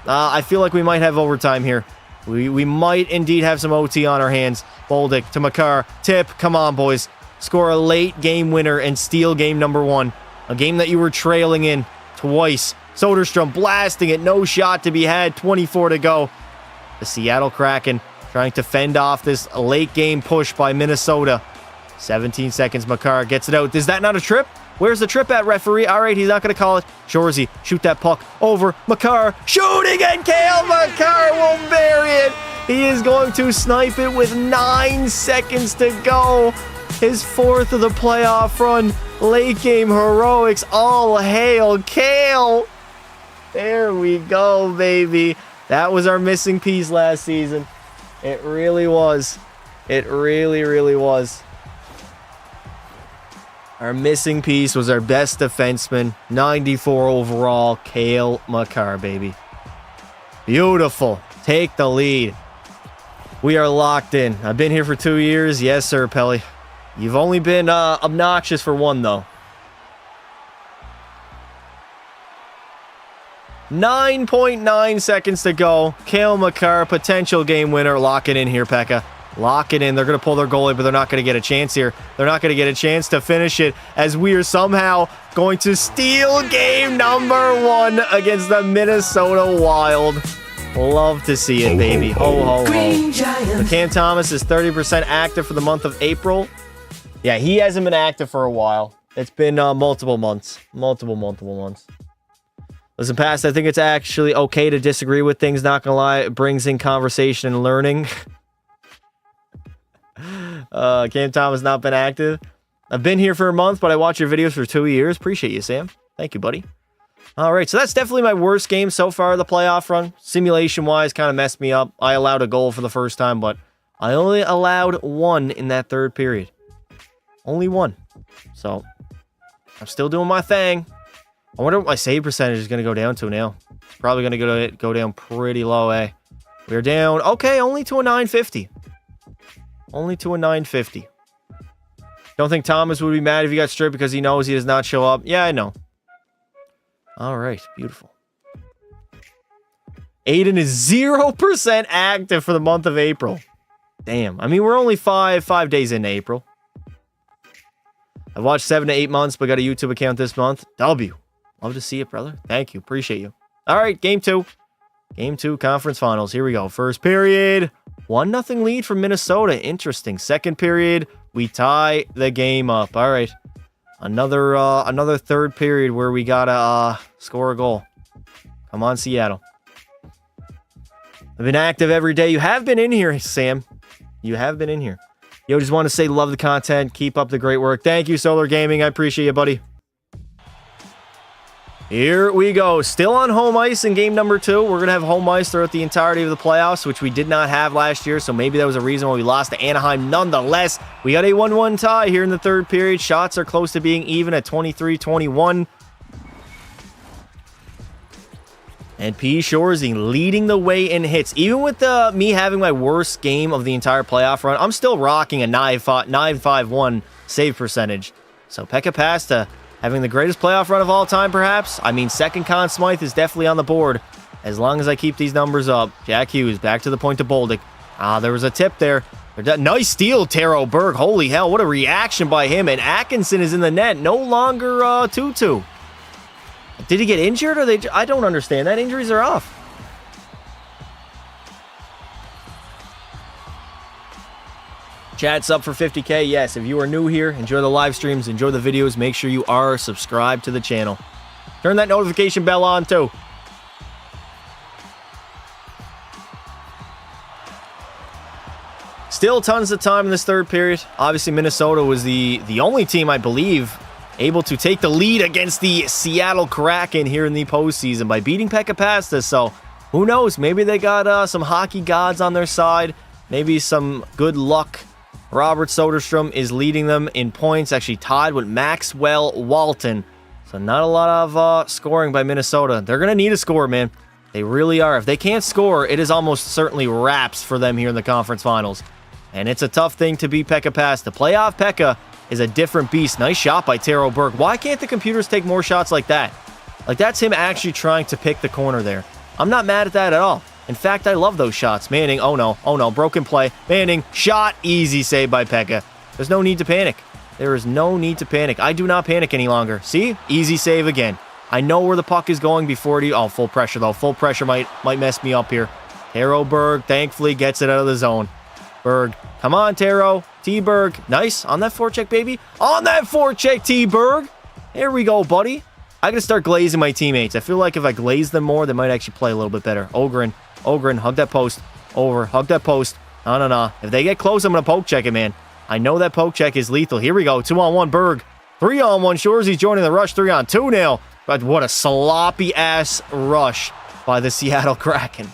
I feel like we might have overtime here. We might indeed have some OT on our hands. Bolduc to Makar. Tip. Come on, boys. Score a late game winner and steal game number 1. A game that you were trailing in twice. Soderstrom blasting it. No shot to be had. 24 to go. The Seattle Kraken trying to fend off this late game push by Minnesota. 17 seconds. Makar gets it out. Is that not a trip? Where's the trip at, referee? All right, he's not going to call it. Shorzy, shoot that puck over. Makar shooting, and Cale Makar will bury it. He is going to snipe it with 9 seconds to go. His 4th of the playoff run. Late game heroics. All hail Cale. There we go, baby. That was our missing piece last season. It really was. It really, really was. Our missing piece was our best defenseman. 94 overall, Cale Makar, baby. Beautiful. Take the lead. We are locked in. I've been here for 2 years. Yes, sir, Pelly. You've only been obnoxious for 1, though. 9.9 seconds to go. Cale Makar, potential game winner. Lock it in here, Pekka. Lock it in. They're going to pull their goalie, but they're not going to get a chance here. They're not going to get a chance to finish it, as we are somehow going to steal game number 1 against the Minnesota Wild. Love to see it, baby. Ho, ho, ho. Cam Thomas is 30% active for the month of April. Yeah, he hasn't been active for a while. It's been multiple months. Multiple months. Listen, Past, I think it's actually okay to disagree with things, not gonna lie. It brings in conversation and learning. Cam Thomas not been active. I've been here for a month, but I watch your videos for 2 years. Appreciate you, Sam. Thank you, buddy. All right, so that's definitely my worst game so far of the playoff run. Simulation-wise, kind of messed me up. I allowed a goal for the first time, but I only allowed 1 in that 3rd period. Only 1. So, I'm still doing my thing. I wonder what my save percentage is going to go down to now. Probably going to go down pretty low, eh? We're down, okay, only to a 950. Only to a 950. Don't think Thomas would be mad if he got stripped because he knows he does not show up. Yeah, I know. All right, beautiful. Aiden is 0% active for the month of April. Damn. I mean, we're only five days into April. I've watched 7 to 8 months, but got a YouTube account this month. W. Love to see it, brother. Thank you. Appreciate you. All right, game 2. Game 2, conference finals. Here we go. First period. 1-0 lead for Minnesota. Interesting. Second period, we tie the game up. All right. Another 3rd period where we gotta score a goal. Come on, Seattle. I've been active every day. You have been in here, Sam. You have been in here. Yo, just want to say love the content. Keep up the great work. Thank you, Solar Gaming. I appreciate you, buddy. Here we go. Still on home ice in game number 2. We're going to have home ice throughout the entirety of the playoffs, which we did not have last year, so maybe that was a reason why we lost to Anaheim. Nonetheless, we got a 1-1 tie here in the 3rd period. Shots are close to being even at 23-21. And P. Shorzy leading the way in hits. Even with me having my worst game of the entire playoff run, I'm still rocking a 9.51 save percentage. So Pekka Pasta having the greatest playoff run of all time, perhaps. I mean, second Conn Smythe is definitely on the board as long as I keep these numbers up. Jack Hughes back to the point to Bolduc. There was a tip there. Nice steal, Taro Berg. Holy hell, what a reaction by him. And Atkinson is in the net. No longer 2-2. Did he get injured? Or I don't understand. That injuries are off. Chat's up for 50K. Yes, if you are new here, enjoy the live streams, enjoy the videos. Make sure you are subscribed to the channel. Turn that notification bell on too. Still tons of time in this third period. Obviously, Minnesota was the only team, I believe, able to take the lead against the Seattle Kraken here in the postseason by beating Pekka Pasta. So, who knows? Maybe they got some hockey gods on their side. Maybe some good luck. Robert Soderstrom is leading them in points, actually tied with Maxwell Walton. So, not a lot of scoring by Minnesota. They're going to need a score, man. They really are. If they can't score, it is almost certainly wraps for them here in the conference finals. And it's a tough thing to beat Pekka Pasta. Playoff Pekka is a different beast. Nice shot by Taro Berg. Why can't the computers take more shots like that? Like, that's him actually trying to pick the corner there. I'm not mad at that at all. In fact, I love those shots. Manning, oh no, broken play. Manning, shot, easy save by Pekka. There's no need to panic. There is no need to panic. I do not panic any longer. See? Easy save again. I know where the puck is going before it... Oh, full pressure, though. Full pressure might mess me up here. Taro Berg, thankfully, gets it out of the zone. Berg. Come on, Taro. T-Berg. Nice. On that forecheck, baby. On that forecheck, T-Berg. Here we go, buddy. I gotta start glazing my teammates. I feel like if I glaze them more, they might actually play a little bit better. Ogren, hug that post. Over. Hug that post. No. If they get close, I'm gonna poke check it, man. I know that poke check is lethal. Here we go. 2-on-1, Berg. 3-on-1, Shoresy joining the rush. 3-on-2 now. But what a sloppy-ass rush by the Seattle Kraken.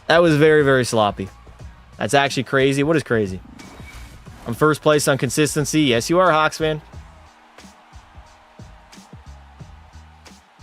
That was very, very sloppy. That's actually crazy. What is crazy? I'm first place on consistency. Yes, you are, Hawks, man.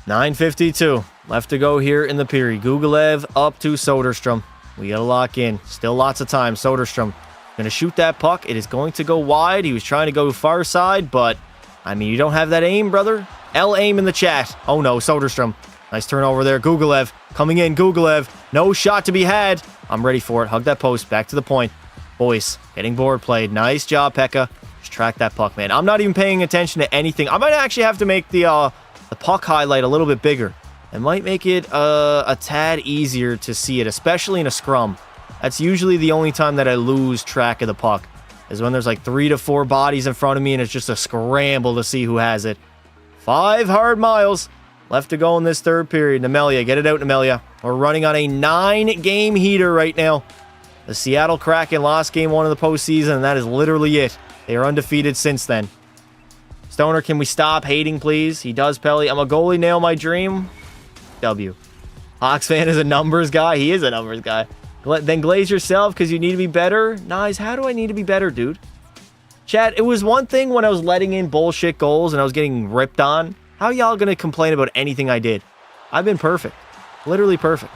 9:52 left to go here in the period. Gugulev up to Soderstrom. We gotta lock in. Still lots of time. Soderstrom gonna shoot that puck. It is going to go wide. He was trying to go far side, but I mean, you don't have that aim, brother. L-aim in the chat. Oh no, Soderstrom. Nice turnover there. Gugulev coming in. Gugulev. No shot to be had. I'm ready for it. Hug that post. Back to the point. Boys, getting board played. Nice job, Pekka. Just track that puck, man. I'm not even paying attention to anything. I might actually have to make the puck highlight a little bit bigger. It might make it a tad easier to see it, especially in a scrum. That's usually the only time that I lose track of the puck, is when there's like 3 to 4 bodies in front of me and it's just a scramble to see who has it. 5 hard miles left to go in this third period. Nemelia, get it out, Nemelia. We're running on a 9-game heater right now. The Seattle Kraken lost game 1 of the postseason, and that is literally it. They are undefeated since then. Stoner, can we stop hating, please? He does, Pelly. I'm a goalie, nail my dream. W. Hawks fan is a numbers guy. He is a numbers guy. Then glaze yourself because you need to be better. Nice. How do I need to be better, dude? Chat, it was one thing when I was letting in bullshit goals and I was getting ripped on. How y'all gonna complain about anything I did? I've been perfect. Literally perfect.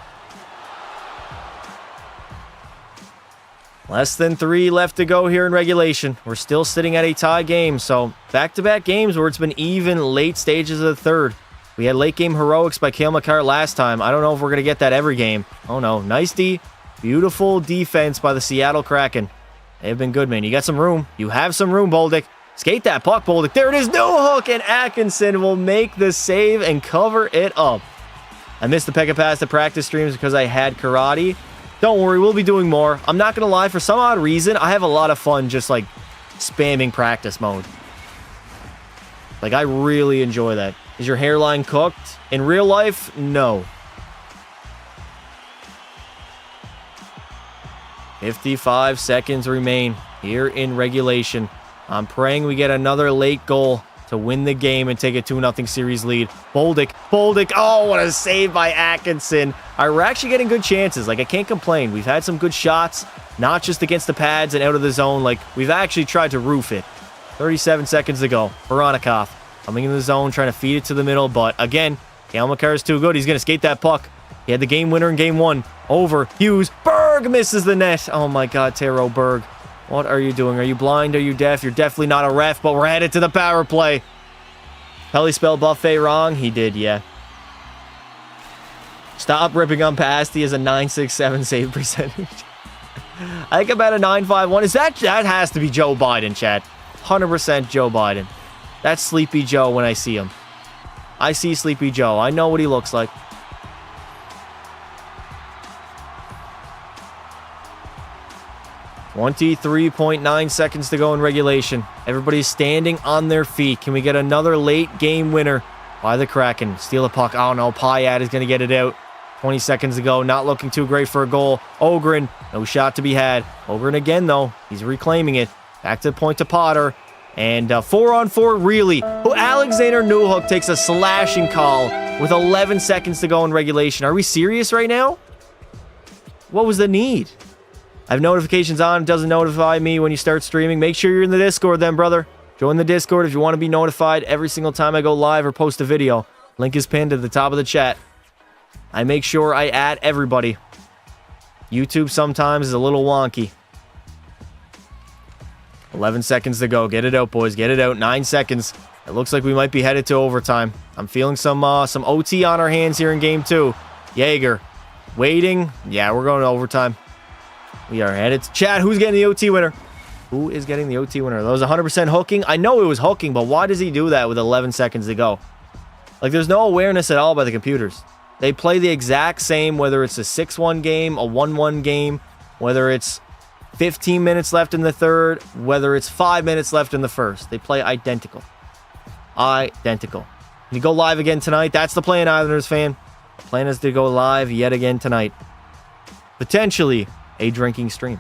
Less than 3 left to go here in regulation. We're still sitting at a tie game, so back-to-back games where it's been even late stages of the third. We had late game heroics by Cale Makar last time. I don't know if we're going to get that every game. Oh no, nice D. Beautiful defense by the Seattle Kraken. They've been good, man. You got some room. You have some room, Bolduc. Skate that puck, Bolduc. There it is. No hook, and Atkinson will make the save and cover it up. I missed the Pekka Pasta practice streams because I had karate. Don't worry, we'll be doing more. I'm not going to lie, for some odd reason, I have a lot of fun just, like, spamming practice mode. Like, I really enjoy that. Is your hairline cooked? In real life, no. 55 seconds remain here in regulation. I'm praying we get another late goal to win the game and take a 2-0 series lead. Bolduc. Oh, what a save by Atkinson. All right, we're actually getting good chances. Like, I can't complain. We've had some good shots, not just against the pads and out of the zone. Like, we've actually tried to roof it. 37 seconds to go. Veronikov coming in the zone, trying to feed it to the middle. But, again, Cale Makar is too good. He's going to skate that puck. He had the game winner in game 1. Over. Hughes. Berg misses the net. Oh, my God, Taro Berg. What are you doing? Are you blind? Are you deaf? You're definitely not a ref, but we're headed to the power play. Pelly spelled buffet wrong? He did, yeah. Stop ripping on past. He has a 967 save percentage. I think about a 951. Is that has to be Joe Biden, chat. 100% Joe Biden. That's Sleepy Joe when I see him. I see Sleepy Joe. I know what he looks like. .9 seconds to go in regulation. Everybody's standing on their feet. Can we get another late game winner by the Kraken? Steal a puck. Oh no, Payat is going to get it out. 20 seconds to go. Not looking too great for a goal. Ogren, no shot to be had. Ogren again, though. He's reclaiming it. Back to the point to Potter. And 4-on-4, really. Alexander Newhook takes a slashing call with 11 seconds to go in regulation. Are we serious right now? What was the need? I have notifications on. It doesn't notify me when you start streaming. Make sure you're in the Discord then, brother. Join the Discord if you want to be notified every single time I go live or post a video. Link is pinned at the top of the chat. I make sure I add everybody. YouTube sometimes is a little wonky. 11 seconds to go. Get it out, boys. Get it out. 9 seconds. It looks like we might be headed to overtime. I'm feeling some OT on our hands here in game 2. Jaeger. Waiting. Yeah, we're going to overtime. We are headed to chat. Who's getting the OT winner? Who is getting the OT winner? That was 100% hooking. I know it was hooking, but why does he do that with 11 seconds to go? Like, there's no awareness at all by the computers. They play the exact same, whether it's a 6-1 game, a 1-1 game, whether it's 15 minutes left in the third, whether it's 5 minutes left in the first. They play identical. Identical. You go live again tonight. That's the plan, Islanders fan. The plan is to go live yet again tonight. Potentially a drinking stream.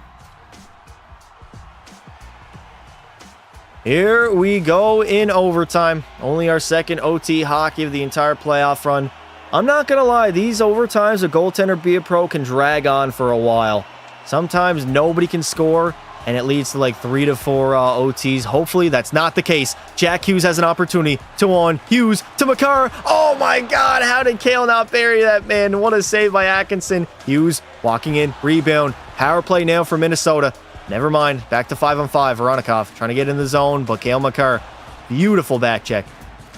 Here we go in overtime. Only our second OT hockey of the entire playoff run. I'm not going to lie, these overtimes, a goaltender be a pro can drag on for a while. Sometimes nobody can score, and it leads to like 3 to 4 OTs. Hopefully that's not the case. Jack Hughes has an opportunity to on. Hughes to Makar. Oh my God, how did Kale not bury that, man? What a save by Atkinson. Hughes walking in, rebound. Power play now for Minnesota. Never mind, back to 5-on-5. Voronikov trying to get in the zone, but Kale Makar. Beautiful back check.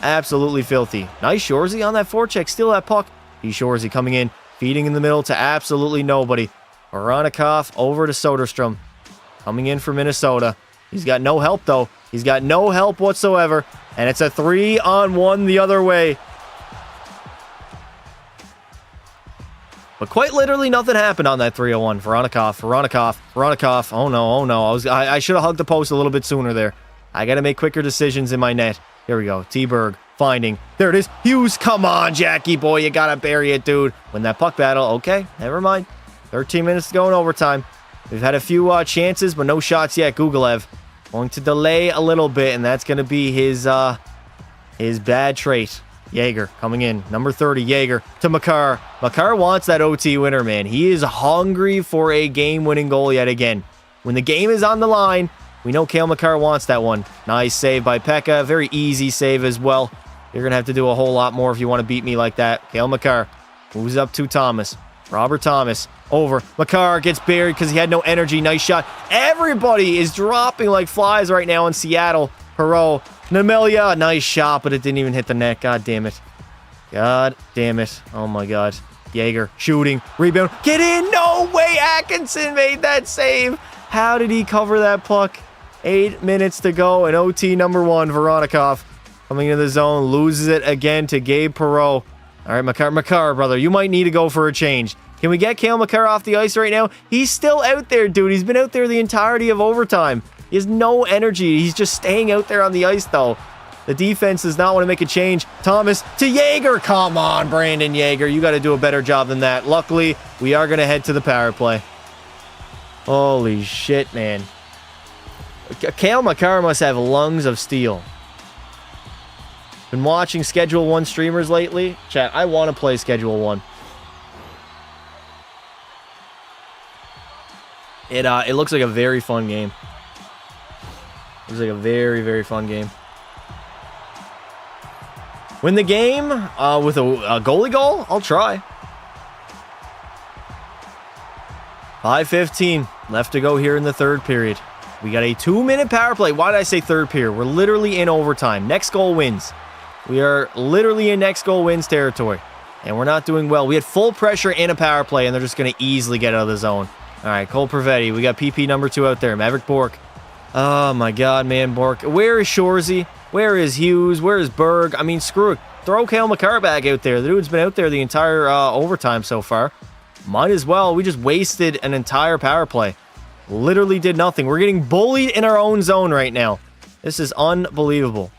Absolutely filthy. Nice Shorzy on that forecheck. Steal that puck. Shorzy coming in, feeding in the middle to absolutely nobody. Voronikov over to Soderstrom. Coming in for Minnesota. He's got no help, though. He's got no help whatsoever. And it's a 3-on-1 the other way. But quite literally nothing happened on that 3-on-1. Voronikov. Oh no. I should have hugged the post a little bit sooner there. I got to make quicker decisions in my net. Here we go. T-Berg finding. There it is. Hughes, come on, Jackie boy. You got to bury it, dude. Win that puck battle. Okay, never mind. 13 minutes to go in overtime. We've had a few chances, but no shots yet. Gugolev going to delay a little bit, and that's going to be his bad trait. Jaeger coming in. Number 30, Jaeger to Makar. Makar wants that OT winner, man. He is hungry for a game-winning goal yet again. When the game is on the line, we know Kale Makar wants that one. Nice save by Pekka. Very easy save as well. You're going to have to do a whole lot more if you want to beat me like that. Kale Makar moves up to Thomas. Robert Thomas over. Makar gets buried because he had no energy. Nice shot. Everybody is dropping like flies right now in Seattle. Perreault. Nemelia. Nice shot, but it didn't even hit the net. God damn it. God damn it. Oh my God. Jaeger shooting. Rebound. Get in. No way. Atkinson made that save. How did he cover that puck? 8 minutes to go. And OT number 1. Voronikov coming into the zone. Loses it again to Gabe Perreault. All right, Makar, brother, you might need to go for a change. Can we get Kale Makar off the ice right now? He's still out there, dude. He's been out there the entirety of overtime. He has no energy. He's just staying out there on the ice, though. The defense does not want to make a change. Thomas to Jaeger. Come on, Brandon Jaeger. You got to do a better job than that. Luckily, we are going to head to the power play. Holy shit, man. Kale Makar must have lungs of steel. Been watching Schedule 1 streamers lately. Chat, I want to play Schedule 1. It looks like a very fun game. Looks like a very, very fun game. Win the game with a goalie goal? I'll try. 5:15 left to go here in the third period. We got a 2-minute power play. Why did I say third period? We're literally in overtime. Next goal wins. We are literally in next goal wins territory. And we're not doing well. We had full pressure and a power play, and they're just going to easily get out of the zone. All right, Cole Perfetti. We got PP number 2 out there. Maverick Bork. Oh, my God, man, Bork. Where is Shorzy? Where is Hughes? Where is Berg? I mean, screw it. Throw Cale Makar back out there. The dude's been out there the entire overtime so far. Might as well. We just wasted an entire power play. Literally did nothing. We're getting bullied in our own zone right now. This is unbelievable.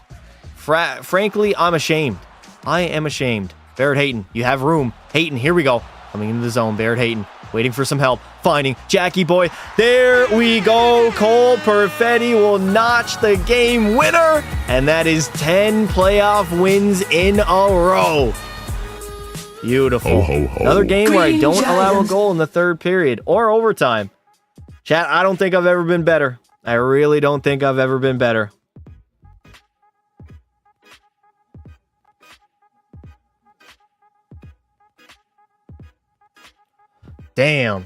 Frankly, I'm ashamed. I am ashamed. Barrett Hayton, you have room. Hayton, here we go. Coming into the zone, Barrett Hayton. Waiting for some help. Finding Jackie Boy. There we go. Cole Perfetti will notch the game winner. And that is 10 playoff wins in a row. Beautiful. Ho, ho, ho. Another game where I Green don't allow a Giants. goal in the third period or overtime. Chat, I don't think I've ever been better. I really don't think I've ever been better. Damn.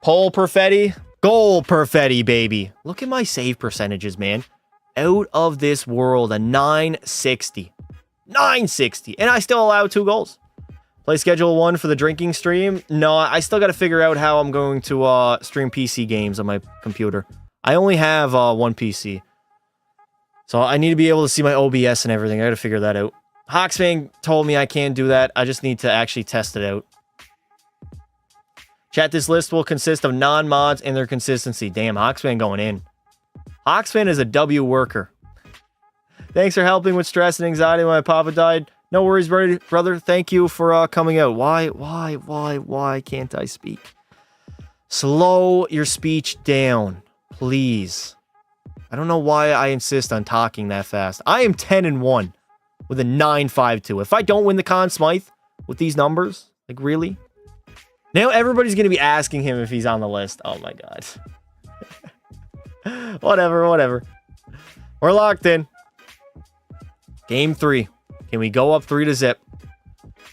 Pole Perfetti. Goal Perfetti, baby. Look at my save percentages, man. Out of this world, a 960. 960. And I still allow 2 goals. Play schedule 1 for the drinking stream. No, I still got to figure out how I'm going to stream PC games on my computer. I only have 1 PC. So I need to be able to see my OBS and everything. I got to figure that out. Hawksfang told me I can't do that. I just need to actually test it out. Chat, this list will consist of non-mods and their consistency. Damn, Hawksfan going in. Hawksfan is a W worker. Thanks for helping with stress and anxiety when my papa died. No worries, brother. Thank you for coming out. Why can't I speak? Slow your speech down, please. I don't know why I insist on talking that fast. I am 10-1 with a 9.52. If I don't win the Conn Smythe with these numbers, like really? Now everybody's going to be asking him if he's on the list. Oh my God. Whatever. We're locked in. Game 3. Can we go up 3-0?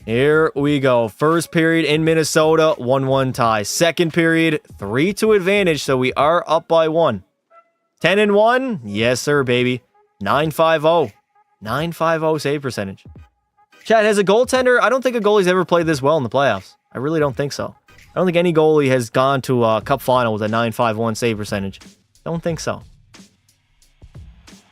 Here we go. First period in Minnesota, 1-1 tie. Second period, 3-2 advantage, so we are up by 1. 10-1? Yes, sir, baby. 9.50. 9.50 save percentage. Chat, has a goaltender... I don't think a goalie's ever played this well in the playoffs. I really don't think so. I don't think any goalie has gone to a cup final with a 9.51 save percentage. Don't think so.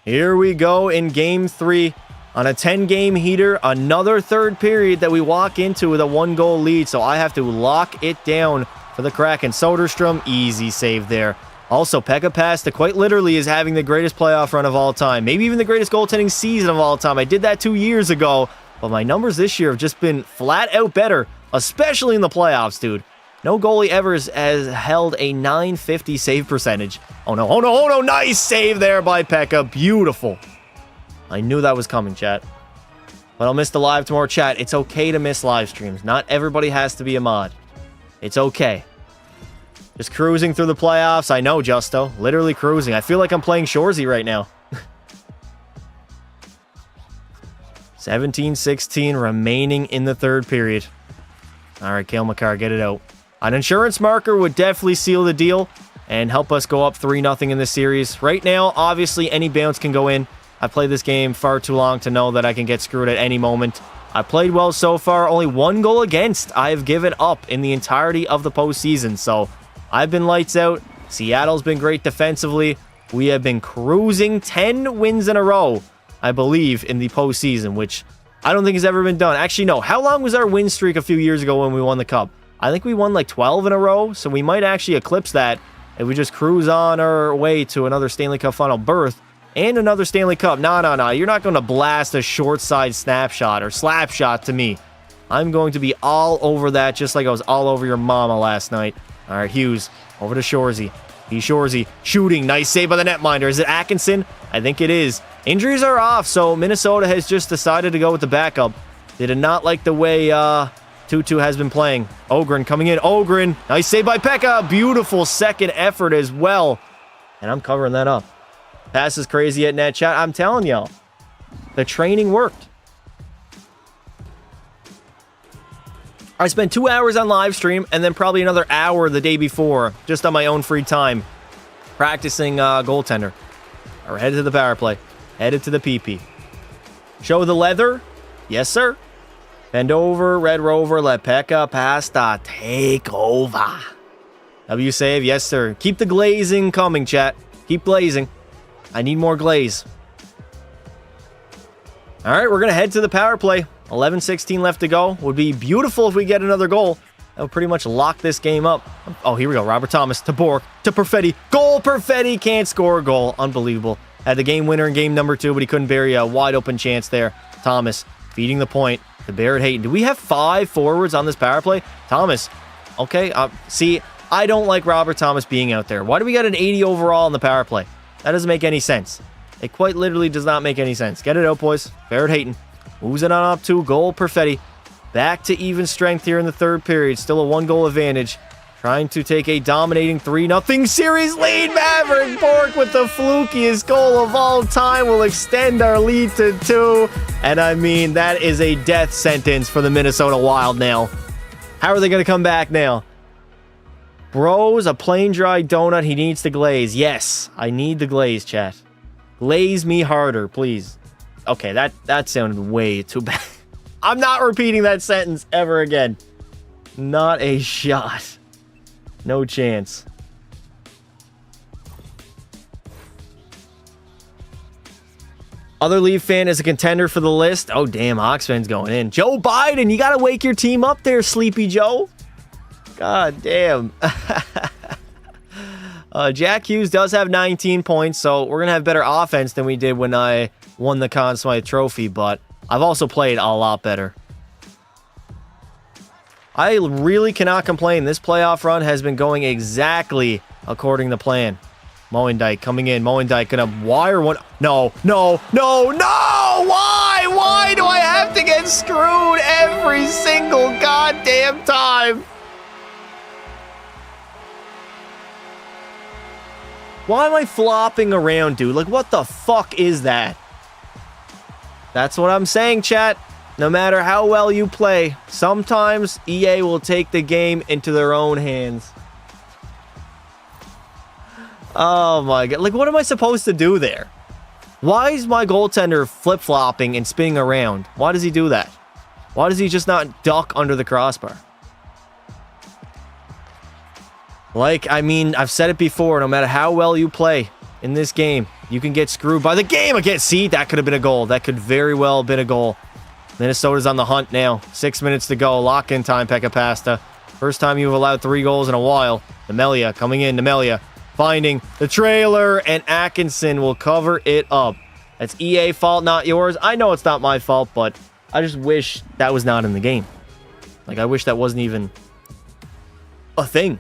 Here we go in Game 3. On a 10-game heater, another third period that we walk into with a 1-goal lead, so I have to lock it down for the Kraken. Soderstrom, easy save there. Also, Pekka Pasta quite literally is having the greatest playoff run of all time. Maybe even the greatest goaltending season of all time. I did that 2 years ago, but my numbers this year have just been flat out better, especially in the playoffs, dude. No goalie ever has held a 950 save percentage. Oh no, nice save there by Pekka. Beautiful. I knew that was coming, chat. But I'll miss the live tomorrow, chat. It's okay to miss live streams. Not everybody has to be a mod. It's okay. Just cruising through the playoffs. I know, Justo. Literally cruising. I feel like I'm playing Shorzy right now. 17-16 remaining in the third period. All right, Cale Makar, get it out. An insurance marker would definitely seal the deal and help us go up 3-0 in this series. Right now, obviously, any bounce can go in. I played this game far too long to know that I can get screwed at any moment. I played well so far. Only 1 goal against I have given up in the entirety of the postseason. So I've been lights out. Seattle's been great defensively. We have been cruising 10 wins in a row, I believe, in the postseason, which I don't think has ever been done. Actually, no. How long was our win streak a few years ago when we won the Cup? I think we won like 12 in a row, so we might actually eclipse that if we just cruise on our way to another Stanley Cup final berth. And another Stanley Cup. No. You're not going to blast a short side snapshot or slap shot to me. I'm going to be all over that just like I was all over your mama last night. All right, Hughes. Over to Shorzy. He's Shorzy. Shooting. Nice save by the netminder. Is it Atkinson? I think it is. Injuries are off, so Minnesota has just decided to go with the backup. They did not like the way Tutu has been playing. Ogren coming in. Ogren. Nice save by Pekka. Beautiful second effort as well. And I'm covering that up. Pass is crazy at net, chat. I'm telling y'all, the training worked. I spent 2 hours on live stream and then probably another hour the day before, just on my own free time, practicing goaltender. All right, headed to the power play, headed to the PP. Show the leather. Yes, sir. Bend over, Red Rover, let Pekka Pasta take over. W save, yes, sir. Keep the glazing coming, chat. Keep glazing. I need more glaze. All right, we're going to head to the power play. 11:16 left to go. Would be beautiful if we get another goal. That would pretty much lock this game up. Oh, here we go. Robert Thomas to Bork to Perfetti. Goal, Perfetti. Can't score a goal. Unbelievable. Had the game winner in game number 2, but he couldn't bury a wide open chance there. Thomas feeding the point to Barrett Hayton. Do we have 5 forwards on this power play? Thomas. Okay. See, I don't like Robert Thomas being out there. Why do we got an 80 overall in the power play? That doesn't make any sense. It quite literally does not make any sense. Get it out, boys. Barrett Hayton moves it on up to goal. Perfetti. Back to even strength here in the third period. Still a 1-goal advantage. Trying to take a dominating 3-0 series lead. Maverick Bork with the flukiest goal of all time will extend our lead to 2. And I mean, that is a death sentence for the Minnesota Wild now. How are they going to come back now? Bros, a plain dry donut. He needs to glaze. Yes, I need the glaze, chat. Glaze me harder, please. Okay, that sounded way too bad. I'm not repeating that sentence ever again. Not a shot. No chance. Other Leaf fan is a contender for the list. Oh, damn, Oxman's going in. Joe Biden, you got to wake your team up there, Sleepy Joe. God damn. Jack Hughes does have 19 points, so we're going to have better offense than we did when I won the Conn Smythe Trophy, but I've also played a lot better. I really cannot complain. This playoff run has been going exactly according to plan. Moendijk coming in. Moendijk gonna wire one. No, no, no, no! Why? Why do I have to get screwed every single goddamn time? Why am I flopping around, dude? Like, what the fuck is that? That's what I'm saying, chat. No matter how well you play, sometimes EA will take the game into their own hands. Oh my god. Like, what am I supposed to do there? Why is my goaltender flip-flopping and spinning around? Why does he do that? Why does he just not duck under the crossbar? Like, I mean, I've said it before, no matter how well you play in this game, you can get screwed by the game again. See, that could have been a goal. That could very well have been a goal. Minnesota's on the hunt now. 6 minutes to go. Lock-in time, Pekka Pasta. First time you've allowed 3 goals in a while. Nemelia coming in. Nemelia finding the trailer, and Atkinson will cover it up. That's EA fault, not yours. I know it's not my fault, but I just wish that was not in the game. Like, I wish that wasn't even a thing.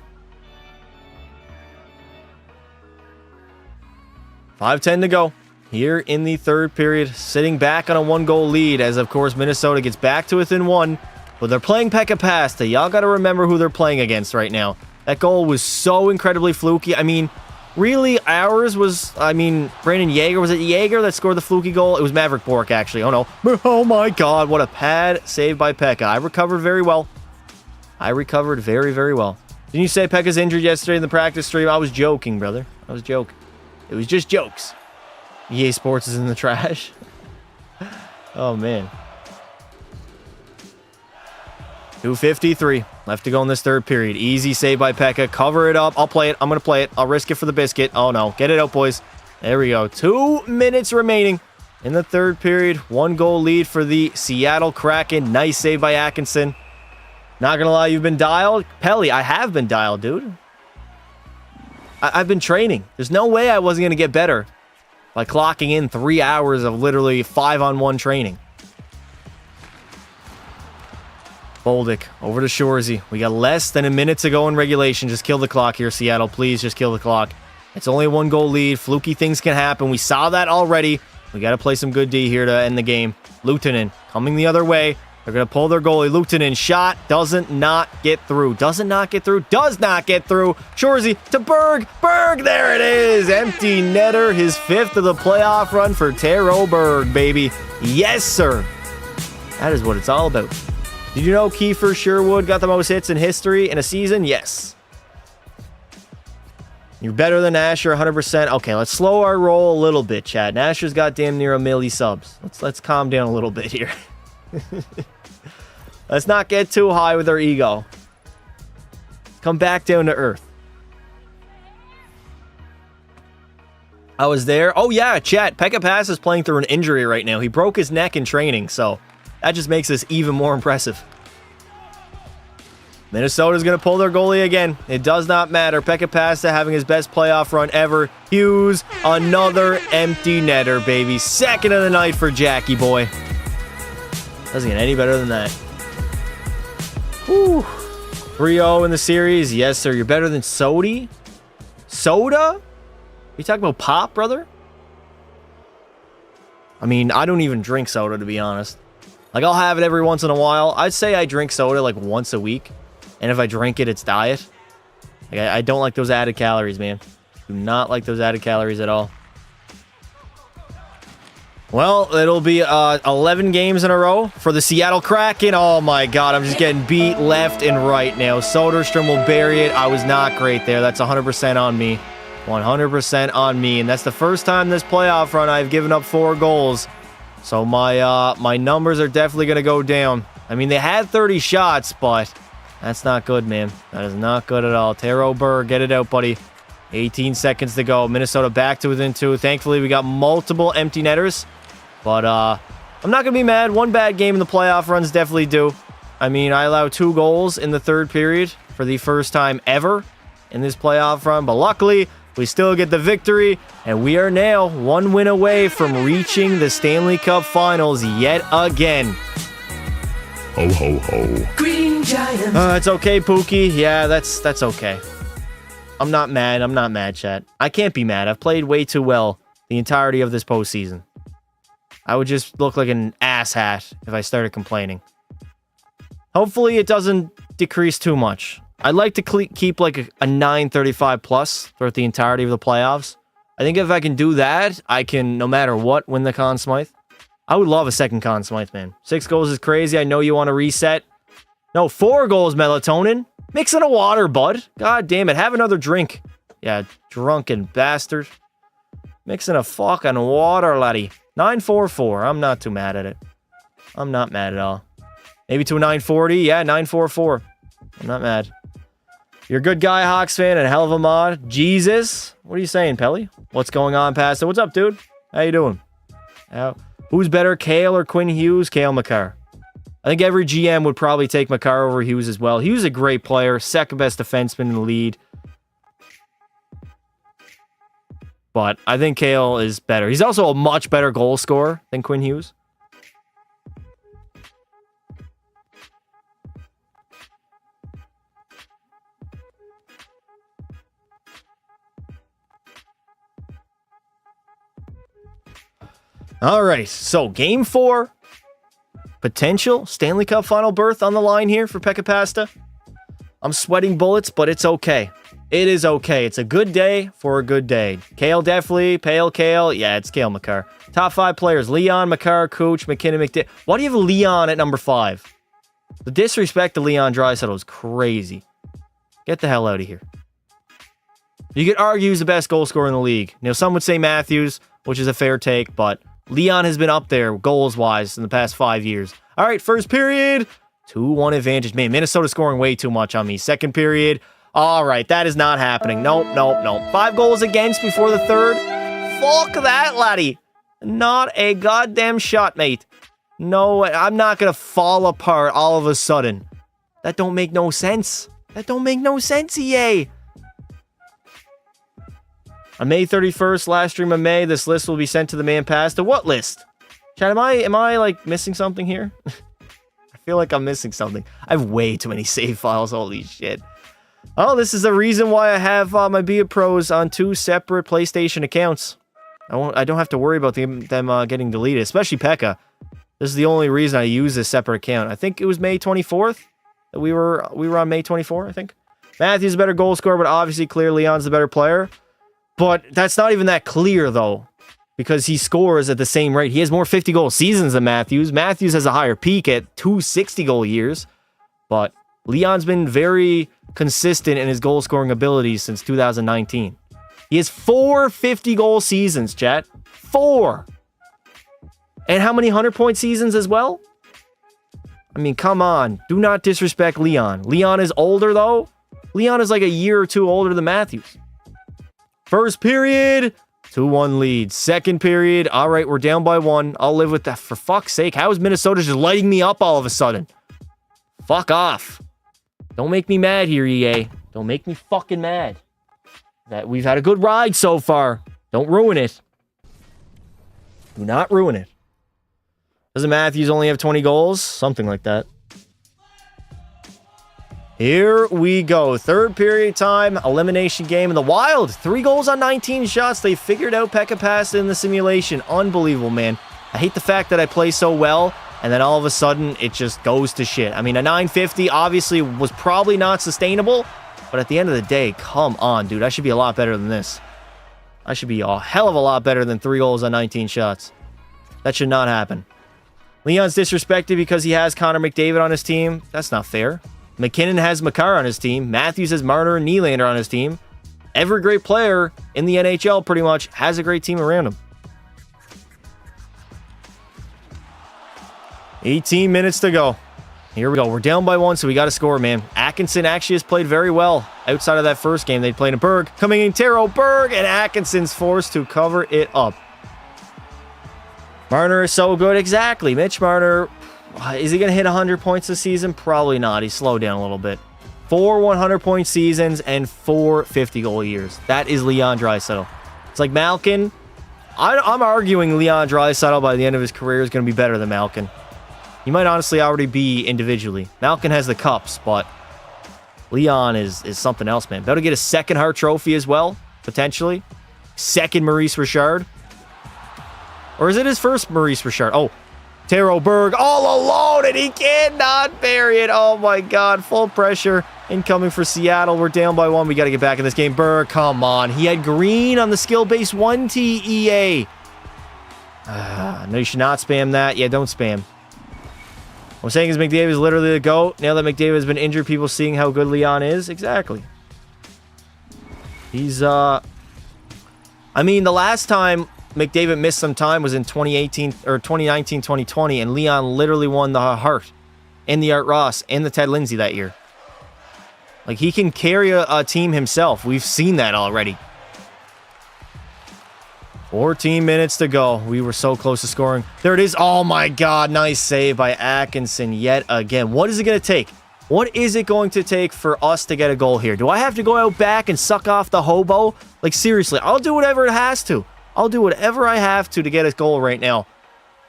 5:10 to go here in the third period, sitting back on a 1-goal lead as, of course, Minnesota gets back to within 1. But they're playing Pekka Pasta. Y'all got to remember who they're playing against right now. That goal was so incredibly fluky. I mean, really, ours was, Brandon Yeager. Was it Yeager that scored the fluky goal? It was Maverick Bork, actually. Oh, no. Oh, my God. What a pad save by Pekka. I recovered very well. I recovered very, very well. Didn't you say Pekka's injured yesterday in the practice stream? I was joking, brother. I was joking. It was just jokes. EA Sports is in the trash. Oh, man. 2:53 left to go in this third period. Easy save by Pekka. Cover it up. I'll play it. I'm going to play it. I'll risk it for the biscuit. Oh, no. Get it out, boys. There we go. 2 minutes remaining in the third period. 1-goal lead for the Seattle Kraken. Nice save by Atkinson. Not going to lie, you've been dialed. Pelly, I have been dialed, dude. I've been training. There's no way I wasn't going to get better by clocking in 3 hours of literally 5-on-1 training. Boldick over to Shorzy. We got less than a minute to go in regulation. Just kill the clock here, Seattle. Please just kill the clock. It's only a 1-goal lead. Fluky things can happen. We saw that already. We got to play some good D here to end the game. Luukkonen coming the other way. They're going to pull their goalie. Luukkonen shot. Doesn't not get through. Does not get through. Shorzy to Berg. Berg, there it is. Empty netter. His 5th of the playoff run for Taro Berg, baby. Yes, sir. That is what it's all about. Did you know Kiefer Sherwood got the most hits in history in a season? Yes. You're better than Asher, 100%. Okay, let's slow our roll a little bit, chat. Asher's got damn near 1 million subs. Let's calm down a little bit here. Let's not get too high with our ego. Come back down to earth. I was there. Oh, yeah, chat. Pekka Pass is playing through an injury right now. He broke his neck in training, so that just makes this even more impressive. Minnesota's going to pull their goalie again. It does not matter. Pekka Pasta having his best playoff run ever. Hughes, another empty netter, baby. Second of the night for Jackie boy. Doesn't get any better than that. Whew. 3-0 in the series. Yes, sir. You're better than Sody? Soda? You talking about pop, brother? I mean, I don't even drink soda, to be honest. Like, I'll have it every once in a while. I'd say I drink soda like once a week. And if I drink it, it's diet. Like, I don't like those added calories, man. Do not like those added calories at all. Well, it'll be 11 games in a row for the Seattle Kraken. Oh, my God. I'm just getting beat left and right now. Soderstrom will bury it. I was not great there. That's 100% on me. 100% on me. And that's the first time this playoff run I've given up 4 goals. So my numbers are definitely going to go down. I mean, they had 30 shots, but that's not good, man. That is not good at all. Taro Burr, get it out, buddy. 18 seconds to go. Minnesota back to within 2. Thankfully, we got multiple empty netters. But I'm not going to be mad. One bad game in the playoff runs definitely do. I mean, I allowed 2 goals in the third period for the first time ever in this playoff run. But luckily, we still get the victory. And we are now 1 win away from reaching the Stanley Cup Finals yet again. Ho, ho, ho. Green Giant. It's okay, Pookie. Yeah, that's okay. I'm not mad. I'm not mad, chat. I can't be mad. I've played way too well the entirety of this postseason. I would just look like an asshat if I started complaining. Hopefully, it doesn't decrease too much. I'd like to keep like a 935 plus throughout the entirety of the playoffs. I think if I can do that, I can, no matter what, win the Conn Smythe. I would love a second Conn Smythe, man. 6 goals is crazy. I know you want to reset. No, 4 goals, Melatonin. Mix in a water, bud. God damn it. Have another drink. Yeah, drunken bastard. Mix in a fucking water, laddie. 944. I'm not too mad at it. I'm not mad at all. Maybe to a 940. Yeah, 944. I'm not mad. You're a good guy, Hawks fan, and a hell of a mod. Jesus. What are you saying, Pelly? What's going on, Pastor? What's up, dude? How you doing? Who's better, Kale or Quinn Hughes? Kale McCarr. I think every GM would probably take McCarr over Hughes as well. Hughes is a great player, second best defenseman in the league. But I think Kale is better. He's also a much better goal scorer than Quinn Hughes. All right, so game 4. Potential Stanley Cup final berth on the line here for Pekka Pasta. I'm sweating bullets, but it's okay. It is okay. It's a good day for a good day. Kale definitely. Pale Kale. Yeah, it's Kale McCarr. Top 5 players. Leon, McCarr, Cooch, McKinnon, McDavid. Why do you have Leon at number 5? The disrespect to Leon Draisaitl is crazy. Get the hell out of here. You could argue he's the best goal scorer in the league. You know, some would say Matthews, which is a fair take, but Leon has been up there goals-wise in the past 5 years. All right, first period. 2-1 advantage. Man, Minnesota scoring way too much on me. Second period. All right, that is not happening. Nope. 5 goals against before the third. Fuck that, laddie. Not a goddamn shot, mate. No, I'm not going to fall apart all of a sudden. That don't make no sense. That don't make no sense, EA. On May 31st, last stream of May, this list will be sent to the man past. To what list? Chat, am I like missing something here? I feel like I'm missing something. I have way too many save files. Holy shit. Oh, this is the reason why I have my Be It Pros on 2 separate PlayStation accounts. I don't have to worry about them getting deleted, especially Pekka. This is the only reason I use this separate account. I think it was May 24th that we were on May 24, I think. Matthews is a better goal scorer, but obviously clear Leon's the better player. But that's not even that clear, though, because he scores at the same rate. He has more 50-goal seasons than Matthews. Matthews has a higher peak at 2 60-goal years. But Leon's been very consistent in his goal-scoring abilities since 2019. He has 4 50-goal seasons, chat. 4. And how many 100-point seasons as well? I mean, come on. Do not disrespect Leon. Leon is older, though. Leon is like a year or two older than Matthews. First period, 2-1 lead. Second period, all right, we're down by 1. I'll live with that. For fuck's sake, how is Minnesota just lighting me up all of a sudden? Fuck off. Don't make me mad here, EA. Don't make me fucking mad. That we've had a good ride so far. Don't ruin it. Do not ruin it. Doesn't Matthews only have 20 goals? Something like that. Here we go. Third period time. Elimination game in the Wild. 3 goals on 19 shots. They figured out Pekka Pasta in the simulation. Unbelievable, man. I hate the fact that I play so well, and then all of a sudden, it just goes to shit. I mean, a 950 obviously was probably not sustainable, but at the end of the day, come on, dude. I should be a lot better than this. I should be a hell of a lot better than 3 goals on 19 shots. That should not happen. Leon's disrespected because he has Connor McDavid on his team. That's not fair. McKinnon has Makar on his team. Matthews has Marner and Nylander on his team. Every great player in the NHL pretty much has a great team around him. 18 minutes to go. Here we go. We're down by 1, so we got to score, man. Atkinson actually has played very well outside of that first game. They played in Berg. Coming in, Taro Berg, and Atkinson's forced to cover it up. Marner is so good. Exactly. Mitch Marner, is he going to hit 100 points this season? Probably not. He's slowed down a little bit. 4 100-point seasons and 4 50-goal years. That is Leon Draisaitl. It's like Malkin. I'm arguing Leon Draisaitl by the end of his career is going to be better than Malkin. He might honestly already be individually. Malkin has the cups, but Leon is something else, man. About to get a second Hart Trophy as well, potentially. Second Maurice Richard. Or is it his first Maurice Richard? Oh, Taro Berg all alone, and he cannot bury it. Oh, my God. Full pressure incoming for Seattle. We're down by 1. We got to get back in this game. Berg, come on. He had green on the skill base 1 TEA. No, you should not spam that. Yeah, don't spam. What I'm saying is McDavid is literally the GOAT. Now that McDavid has been injured, people seeing how good Leon is. Exactly. He's, I mean, the last time McDavid missed some time was in 2018 or 2019, 2020, and Leon literally won the Hart and the Art Ross and the Ted Lindsay that year. Like, he can carry a team himself. We've seen that already. 14 minutes to go. We were so close to scoring. There it is. Oh, my God. Nice save by Atkinson yet again. What is it going to take? What is it going to take for us to get a goal here? Do I have to go out back and suck off the hobo? Like, seriously, I'll do whatever it has to. I'll do whatever I have to get a goal right now.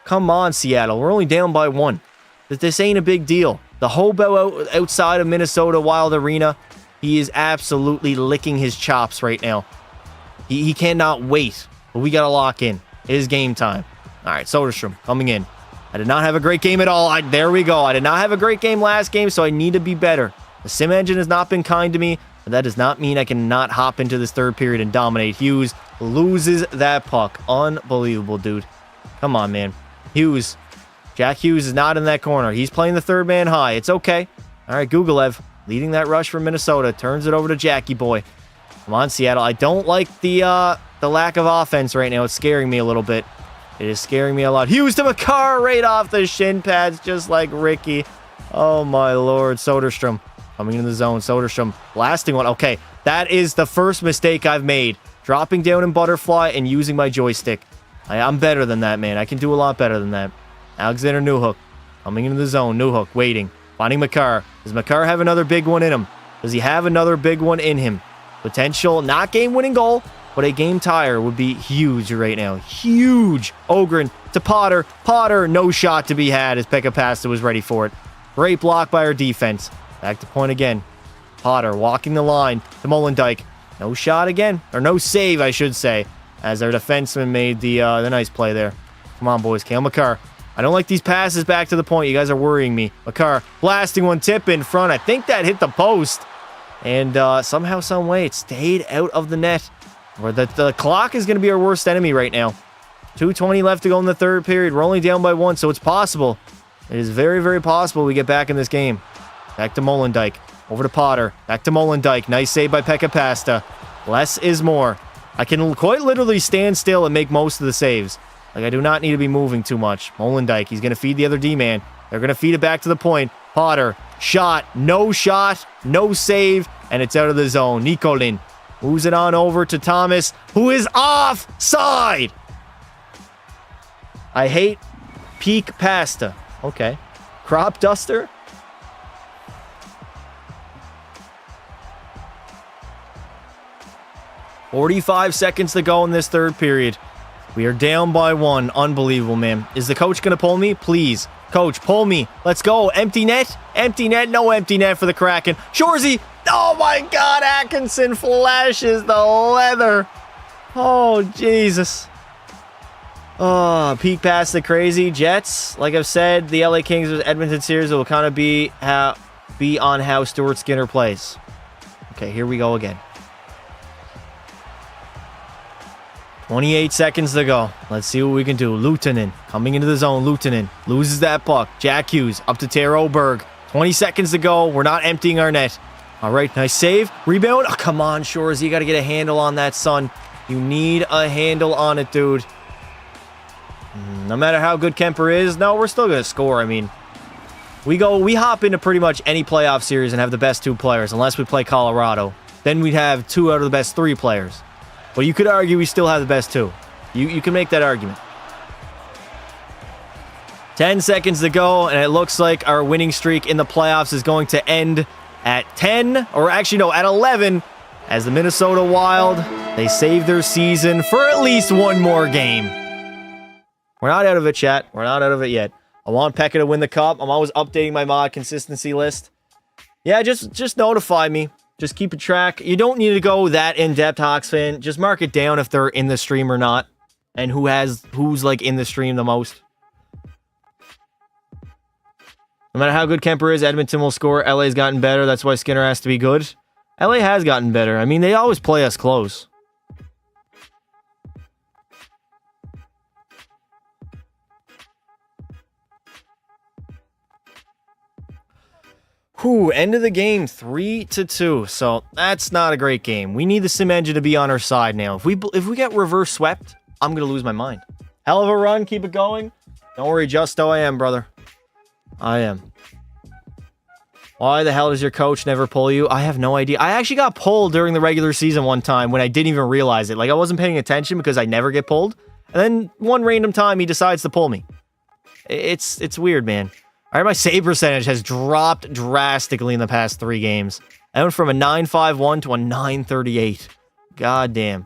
Come on, Seattle. We're only down by 1. This ain't a big deal. The hobo outside of Minnesota Wild Arena, he is absolutely licking his chops right now. He cannot wait. But we got to lock in. It is game time. All right, Soderstrom coming in. I did not have a great game at all. There we go. I did not have a great game last game, so I need to be better. The sim engine has not been kind to me, but that does not mean I cannot hop into this third period and dominate. Hughes loses that puck. Unbelievable, dude. Come on, man. Hughes. Jack Hughes is not in that corner. He's playing the third man high. It's okay. All right, Gugolev leading that rush from Minnesota. Turns it over to Jackie boy. Come on, Seattle. I don't like the lack of offense right now. It's scaring me a little bit. It is scaring me a lot. Hughes to Makar right off the shin pads, just like Ricky. Oh, my Lord. Soderstrom coming into the zone. Soderstrom blasting one. Okay, that is the first mistake I've made. Dropping down in butterfly and using my joystick. I'm better than that, man. I can do a lot better than that. Alexander Newhook coming into the zone. Newhook waiting. Finding Makar. Does Makar have another big one in him? Does he have another big one in him? Potential, not game-winning goal, but a game tire would be huge right now. Huge. Ogren to Potter. Potter, no shot to be had as Pekka Pasta was ready for it. Great block by our defense. Back to point again. Potter walking the line to Molendyke. No shot again. Or no save, I should say, as our defenseman made the nice play there. Come on, boys. Cale Makar. I don't like these passes back to the point. You guys are worrying me. Makar blasting one tip in front. I think that hit the post. And somehow, some way, it stayed out of the net. Where the clock is going to be our worst enemy right now. 2:20 left to go in the third period. We're only down by 1, so it's possible. It is very, very possible we get back in this game. Back to Molendyke. Over to Potter. Back to Molendyke. Nice save by Pekka Pasta. Less is more. I can quite literally stand still and make most of the saves. Like, I do not need to be moving too much. Molendijk, he's going to feed the other D-man. They're going to feed it back to the point. Potter, shot, no save, and it's out of the zone. Nikolin moves it on over to Thomas, who is offside. I hate peak pasta. Okay. Crop duster. "45 seconds to go in this third period. We are down by 1. Unbelievable, man. Is the coach going to pull me? Please. Coach, pull me. Let's go. Empty net. Empty net. No empty net for the Kraken. Shorzy. Oh, my God. Atkinson flashes the leather. Oh, Jesus. Oh, peak past the crazy Jets. Like I've said, the LA Kings with Edmonton series will kind of be on how Stuart Skinner plays. Okay, here we go again. 28 seconds to go. Let's see what we can do. Luukkonen coming into the zone. Luukkonen loses that puck. Jack Hughes up to Taro Berg. 20 seconds to go. We're not emptying our net. All right, nice save. Rebound. Oh, come on, Shores. You got to get a handle on that, son. You need a handle on it, dude. No matter how good Kemper is, no, we're still going to score. I mean, we hop into pretty much any playoff series and have the best 2 players, unless we play Colorado. Then we'd have 2 out of the best 3 players. But you could argue we still have the best 2. You can make that argument. 10 seconds to go, and it looks like our winning streak in the playoffs is going to end at 10, or actually, no, at 11, as the Minnesota Wild, they save their season for at least 1 more game. We're not out of it, chat. We're not out of it yet. I want Pekka to win the cup. I'm always updating my mod consistency list. Yeah, just notify me. Just keep a track. You don't need to go that in-depth, Hawks fan. Just mark it down if they're in the stream or not. And who's like in the stream the most. No matter how good Kemper is, Edmonton will score. LA's gotten better. That's why Skinner has to be good. LA has gotten better. I mean, they always play us close. End of the game 3-2. So that's not a great game. We need the sim engine to be on our side now. If we get reverse swept, I'm gonna lose my mind. Hell of a run, keep it going. Don't worry, Justo, I am, brother. I am. Why the hell does your coach never pull you? I have no idea. I actually got pulled during the regular season one time when I didn't even realize it. Like, I wasn't paying attention because I never get pulled. And then one random time he decides to pull me. It's weird, man. All right, my save percentage has dropped drastically in the past 3 games. I went from a 9.51 to a 9.38. God damn.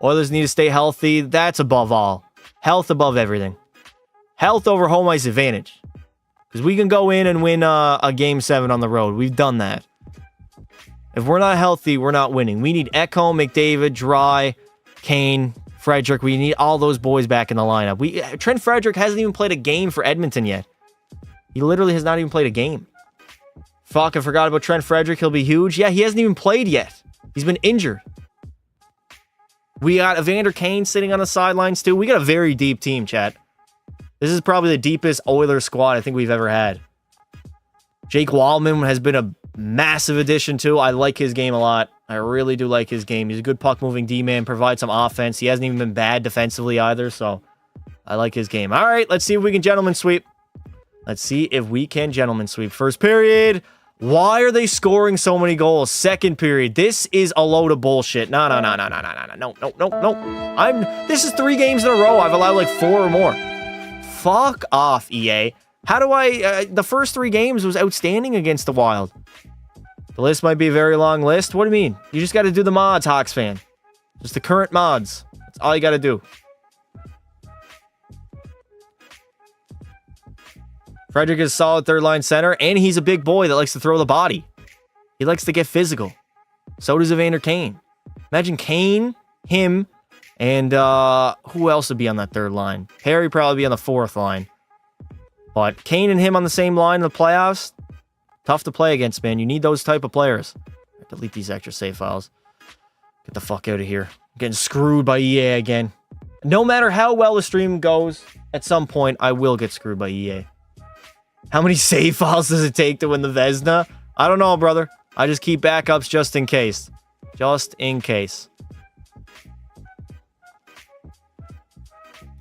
Oilers need to stay healthy. That's above all. Health above everything. Health over home ice advantage. Because we can go in and win a Game 7 on the road. We've done that. If we're not healthy, we're not winning. We need Ekholm, McDavid, Dry, Kane, Frederick. We need all those boys back in the lineup. Trent Frederick hasn't even played a game for Edmonton yet. He literally has not even played a game. Fuck, I forgot about Trent Frederick. He'll be huge. Yeah, he hasn't even played yet. He's been injured. We got Evander Kane sitting on the sidelines too. We got a very deep team, chat. This is probably the deepest Oilers squad I think we've ever had. Jake Wallman has been a massive addition too. I like his game a lot. I really do like his game. He's a good puck-moving D-man, provides some offense. He hasn't even been bad defensively either, so I like his game. All right, let's see if we can gentleman sweep. First period. Why are they scoring so many goals? Second period. This is a load of bullshit. No. This is 3 games in a row. I've allowed like 4 or more. Fuck off, EA. How do the first 3 games was outstanding against the Wild. The list might be a very long list. What do you mean? You just got to do the mods, Hawks fan. Just the current mods. That's all you got to do. Frederick is a solid third-line center, and he's a big boy that likes to throw the body. He likes to get physical. So does Evander Kane. Imagine Kane, him, and who else would be on that third line? Perry probably be on the 4th line. But Kane and him on the same line in the playoffs, tough to play against, man. You need those type of players. Delete these extra save files. Get the fuck out of here. I'm getting screwed by EA again. No matter how well the stream goes, at some point, I will get screwed by EA. How many save files does it take to win the Vezina? I don't know, brother. I just keep backups just in case. Just in case.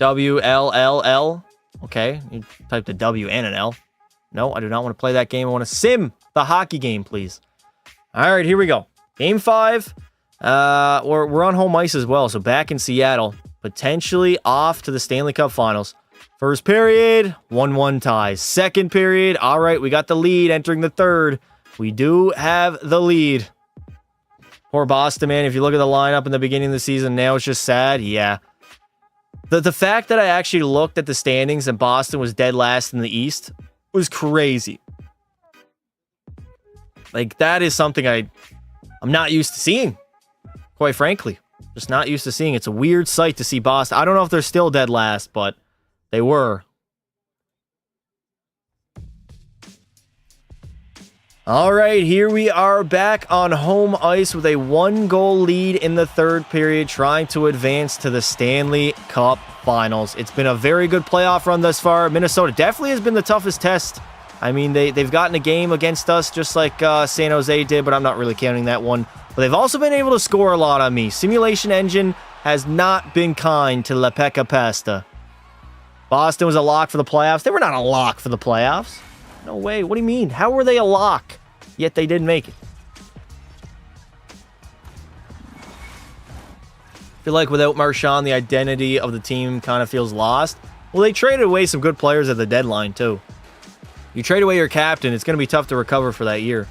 WLLL. Okay, you typed a W and an L. No, I do not want to play that game. I want to sim the hockey game, please. All right, here we go. Game 5. We're on home ice as well, so back in Seattle. Potentially off to the Stanley Cup Finals. First period, 1-1 ties. Second period, all right, we got the lead entering the third. We do have the lead. Poor Boston, man. If you look at the lineup in the beginning of the season, now it's just sad. Yeah. The fact that I actually looked at the standings and Boston was dead last in the East was crazy. Like, that is something I'm not used to seeing, quite frankly. Just not used to seeing. It's a weird sight to see Boston. I don't know if they're still dead last, but they were. All right, here we are back on home ice with a 1-goal lead in the third period, trying to advance to the Stanley Cup Finals. It's been a very good playoff run thus far. Minnesota definitely has been the toughest test. I mean, they've gotten a game against us just like San Jose did, but I'm not really counting that one. But they've also been able to score a lot on me. Simulation Engine has not been kind to La Pecca Pasta. Boston was a lock for the playoffs. They were not a lock for the playoffs. No way. What do you mean? How were they a lock? Yet they didn't make it. I feel like without Marchand, the identity of the team kind of feels lost. Well, they traded away some good players at the deadline, too. You trade away your captain, it's going to be tough to recover for that year.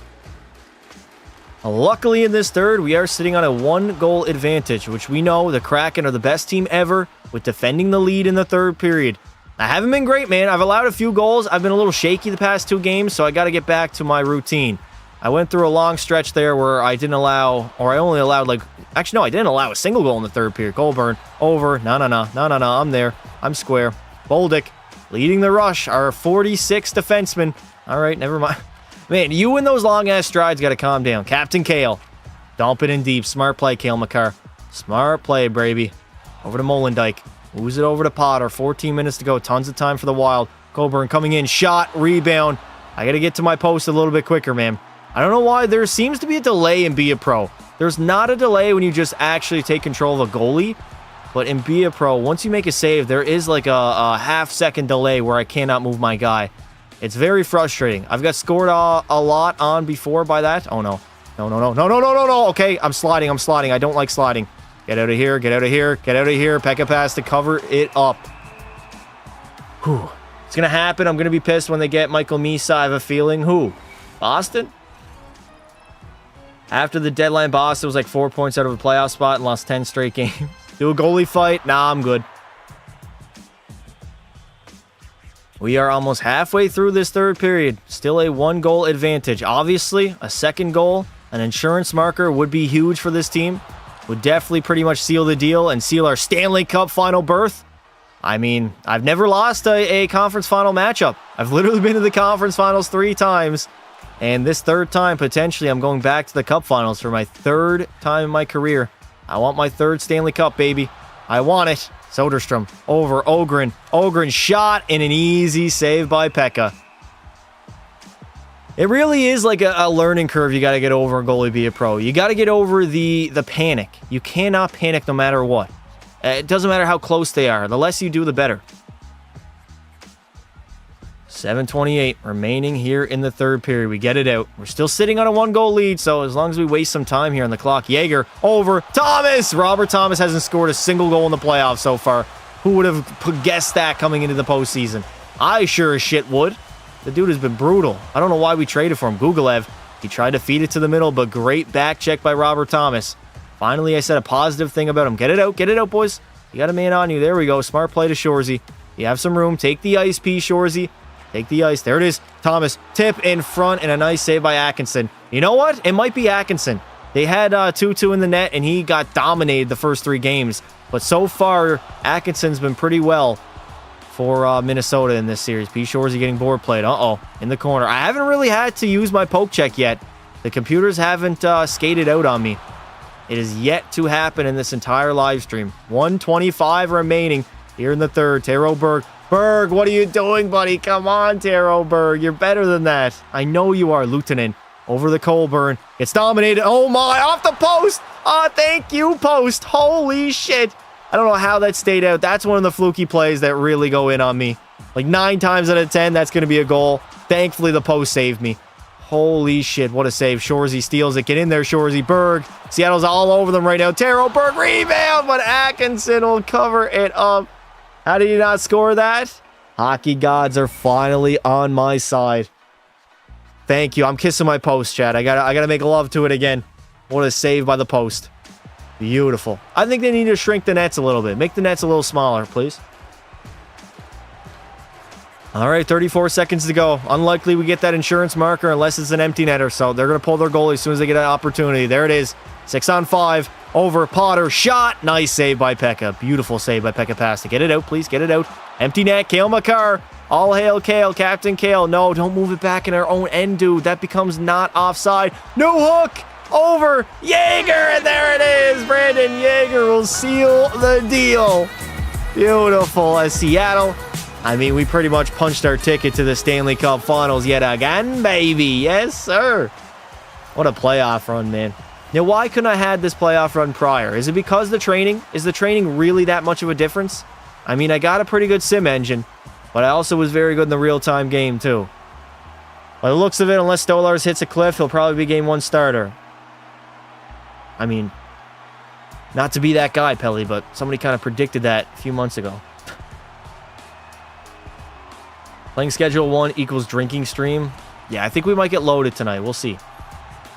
Luckily, in this third, we are sitting on a 1-goal advantage, which we know the Kraken are the best team ever with defending the lead in the third period. I haven't been great, man. I've allowed a few goals. I've been a little shaky the past 2 games, so I got to get back to my routine. I went through a long stretch there where I didn't allow, or I only allowed actually, no, I didn't allow a single goal in the third period. Goalburn, over, no, I'm there. I'm square. Bolduc, leading the rush, our 46 defenseman. All right, never mind. Man, you and those long-ass strides got to calm down. Captain Kale, dump it in deep. Smart play, Kale McCarr. Smart play, baby. Over to Molendyke. Moves it over to Potter. 14 minutes to go. Tons of time for the Wild. Coburn coming in. Shot. Rebound. I got to get to my post a little bit quicker, man. I don't know why. There seems to be a delay in Be a Pro. There's not a delay when you just actually take control of a goalie. But in Be a Pro, once you make a save, there is like a half-second delay where I cannot move my guy. It's very frustrating. I've got scored a lot on before by that. Oh, no. No. Okay, I'm sliding. I don't like sliding. Get out of here. Pekka pass to cover it up. Whew. It's going to happen. I'm going to be pissed when they get Michael Misa. I have a feeling. Who? Boston? After the deadline, Boston was like 4 points out of a playoff spot and lost 10 straight games. Do a goalie fight? Nah, I'm good. We are almost halfway through this third period. Still a 1-goal advantage. Obviously, a second goal, an insurance marker would be huge for this team. Would definitely pretty much seal the deal and seal our Stanley Cup final berth. I mean, I've never lost a conference final matchup. I've literally been to the conference finals 3 times. And this third time, potentially, I'm going back to the Cup finals for my 3rd time in my career. I want my 3rd Stanley Cup, baby. I want it. Soderstrom over Ogren. Ogren shot in an easy save by Pekka. It really is like a learning curve you got to get over in goalie be a pro. You got to get over the panic. You cannot panic no matter what. It doesn't matter how close they are. The less you do, the better. 7:28 remaining here in the third period. We get it out. We're still sitting on a 1-goal lead, so as long as we waste some time here on the clock. Jaeger over Thomas. Robert Thomas hasn't scored a single goal in the playoffs so far. Who would have guessed that coming into the postseason? I sure as shit would. The dude has been brutal. I don't know why we traded for him. Gugolev, he tried to feed it to the middle, but great back check by Robert Thomas. Finally, I said a positive thing about him. Get it out, boys. You got a man on you. There we go. Smart play to Shorzy. You have some room. Take the ice, P. Shorzy. Take the ice. There it is. Thomas. Tip in front and a nice save by Atkinson. You know what? It might be Atkinson. They had 2-2 in the net and he got dominated the first 3 games. But so far, Atkinson's been pretty well for Minnesota in this series. P. Shorzy getting board played. In the corner. I haven't really had to use my poke check yet. The computers haven't skated out on me. It is yet to happen in this entire live stream. 1:25 remaining here in the third. Taro Berg. Berg, what are you doing, buddy? Come on, Taro Berg. You're better than that. I know you are, Lieutenant. Over the Colburn. It's dominated. Oh, my. Off the post. Oh, thank you, post. Holy shit. I don't know how that stayed out. That's one of the fluky plays that really go in on me. Like 9 times out of 10, that's going to be a goal. Thankfully, the post saved me. Holy shit, what a save. Shorzy steals it. Get in there, Shorzy. Berg. Seattle's all over them right now. Taro Berg rebound, but Atkinson will cover it up. How did he not score that? Hockey gods are finally on my side. Thank you. I'm kissing my post, chat. I gotta make love to it again. What a save by the post. Beautiful. I think they need to shrink the nets a little bit. Make the nets a little smaller, please. All right, 34 seconds to go. Unlikely we get that insurance marker unless it's an empty netter. So they're going to pull their goalie as soon as they get an opportunity. There it is. 6-on-5. Over Potter. Shot. Nice save by Pekka. Beautiful save by Pekka Pasta. Get it out, please. Get it out. Empty net. Kale McCarr. All hail Kale. Captain Kale. No, don't move it back in our own end, dude. That becomes not offside. No hook. Over Jaeger. And there it is. Brandon Jaeger will seal the deal. Beautiful. As Seattle... I mean, we pretty much punched our ticket to the Stanley Cup Finals yet again, baby. Yes, sir. What a playoff run, man. Now, why couldn't I had this playoff run prior? Is it because the training? Is the training really that much of a difference? I mean, I got a pretty good sim engine, but I also was very good in the real-time game, too. By the looks of it, unless Stolarz hits a cliff, he'll probably be Game 1 starter. I mean, not to be that guy, Pelly, but somebody kind of predicted that a few months ago. Playing schedule 1 equals drinking stream. Yeah, I think we might get loaded tonight. We'll see.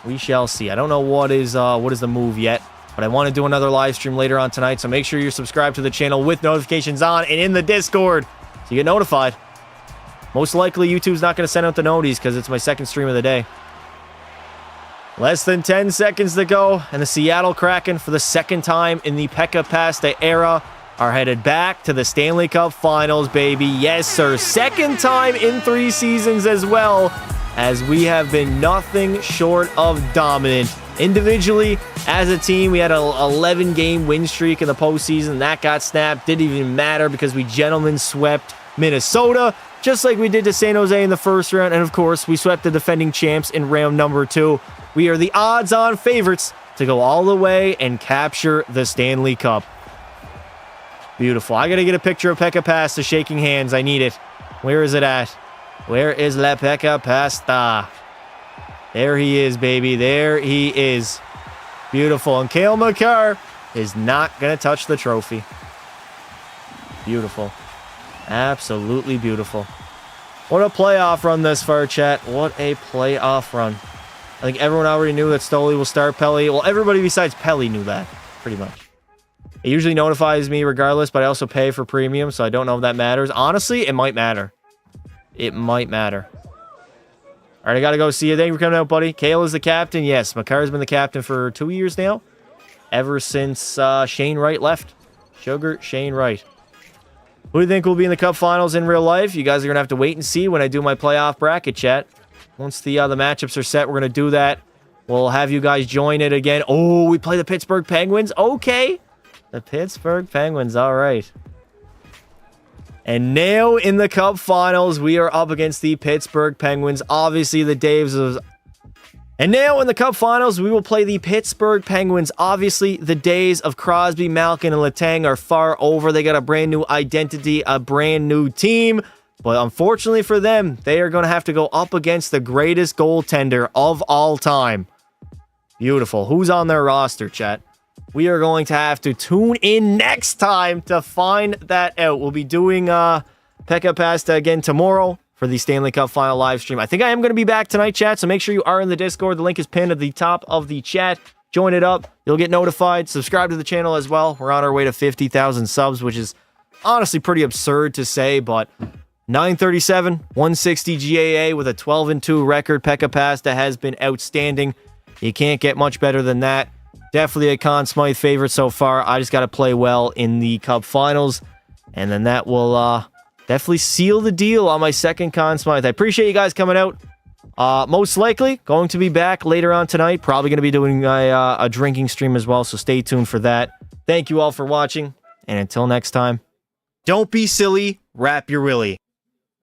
We shall see. I don't know what is the move yet, but I want to do another live stream later on tonight, so make sure you're subscribed to the channel with notifications on and in the Discord so you get notified. Most likely, YouTube's not going to send out the noties because it's my second stream of the day. Less than 10 seconds to go, and the Seattle Kraken, for the second time in the Pekka Pasta era, are headed back to the Stanley Cup Finals, baby. Yes, sir. Second time in 3 seasons as well, as we have been nothing short of dominant. Individually, as a team, we had an 11-game win streak in the postseason. That got snapped. Didn't even matter because we gentlemen swept Minnesota, just like we did to San Jose in the first round. And, of course, we swept the defending champs in round number 2. We are the odds-on favorites to go all the way and capture the Stanley Cup. Beautiful. I got to get a picture of Pekka Pasta shaking hands. I need it. Where is it at? Where is La Pekka Pasta? There he is, baby. There he is. Beautiful. And Kale McCarr is not going to touch the trophy. Beautiful. Absolutely beautiful. What a playoff run this far, chat. What a playoff run. I think everyone already knew that Stoli will start Pelly. Well, everybody besides Pelly knew that, pretty much. It usually notifies me regardless, but I also pay for premium, so I don't know if that matters. Honestly, it might matter. It might matter. All right, I got to go. See you. Thank you for coming out, buddy. Kale is the captain. Yes, McCarr's been the captain for 2 years now. Ever since Shane Wright left. Sugar Shane Wright. Who do you think will be in the Cup Finals in real life? You guys are going to have to wait and see when I do my playoff bracket, chat. Once the matchups are set, we're going to do that. We'll have you guys join it again. Oh, we play the Pittsburgh Penguins? Okay. The Pittsburgh Penguins, all right. And now in the Cup Finals, we are up against the Pittsburgh Penguins. Obviously, the Daves of... And now in the Cup Finals, we will play the Pittsburgh Penguins. Obviously, the days of Crosby, Malkin, and Letang are far over. They got a brand new identity, a brand new team. But unfortunately for them, they are going to have to go up against the greatest goaltender of all time. Beautiful. Who's on their roster, chat? We are going to have to tune in next time to find that out. We'll be doing Pekka Pasta again tomorrow for the Stanley Cup Final live stream. I think I am going to be back tonight, chat, so make sure you are in the Discord. The link is pinned at the top of the chat. Join it up. You'll get notified. Subscribe to the channel as well. We're on our way to 50,000 subs, which is honestly pretty absurd to say, but 937, 160 GAA with a 12-2 record. Pekka Pasta has been outstanding. You can't get much better than that. Definitely a Conn Smythe favorite so far. I just got to play well in the Cup Finals, and then that will definitely seal the deal on my second Conn Smythe. I appreciate you guys coming out. Most likely going to be back later on tonight. Probably going to be doing a drinking stream as well, so stay tuned for that. Thank you all for watching, and until next time, don't be silly, wrap your willy.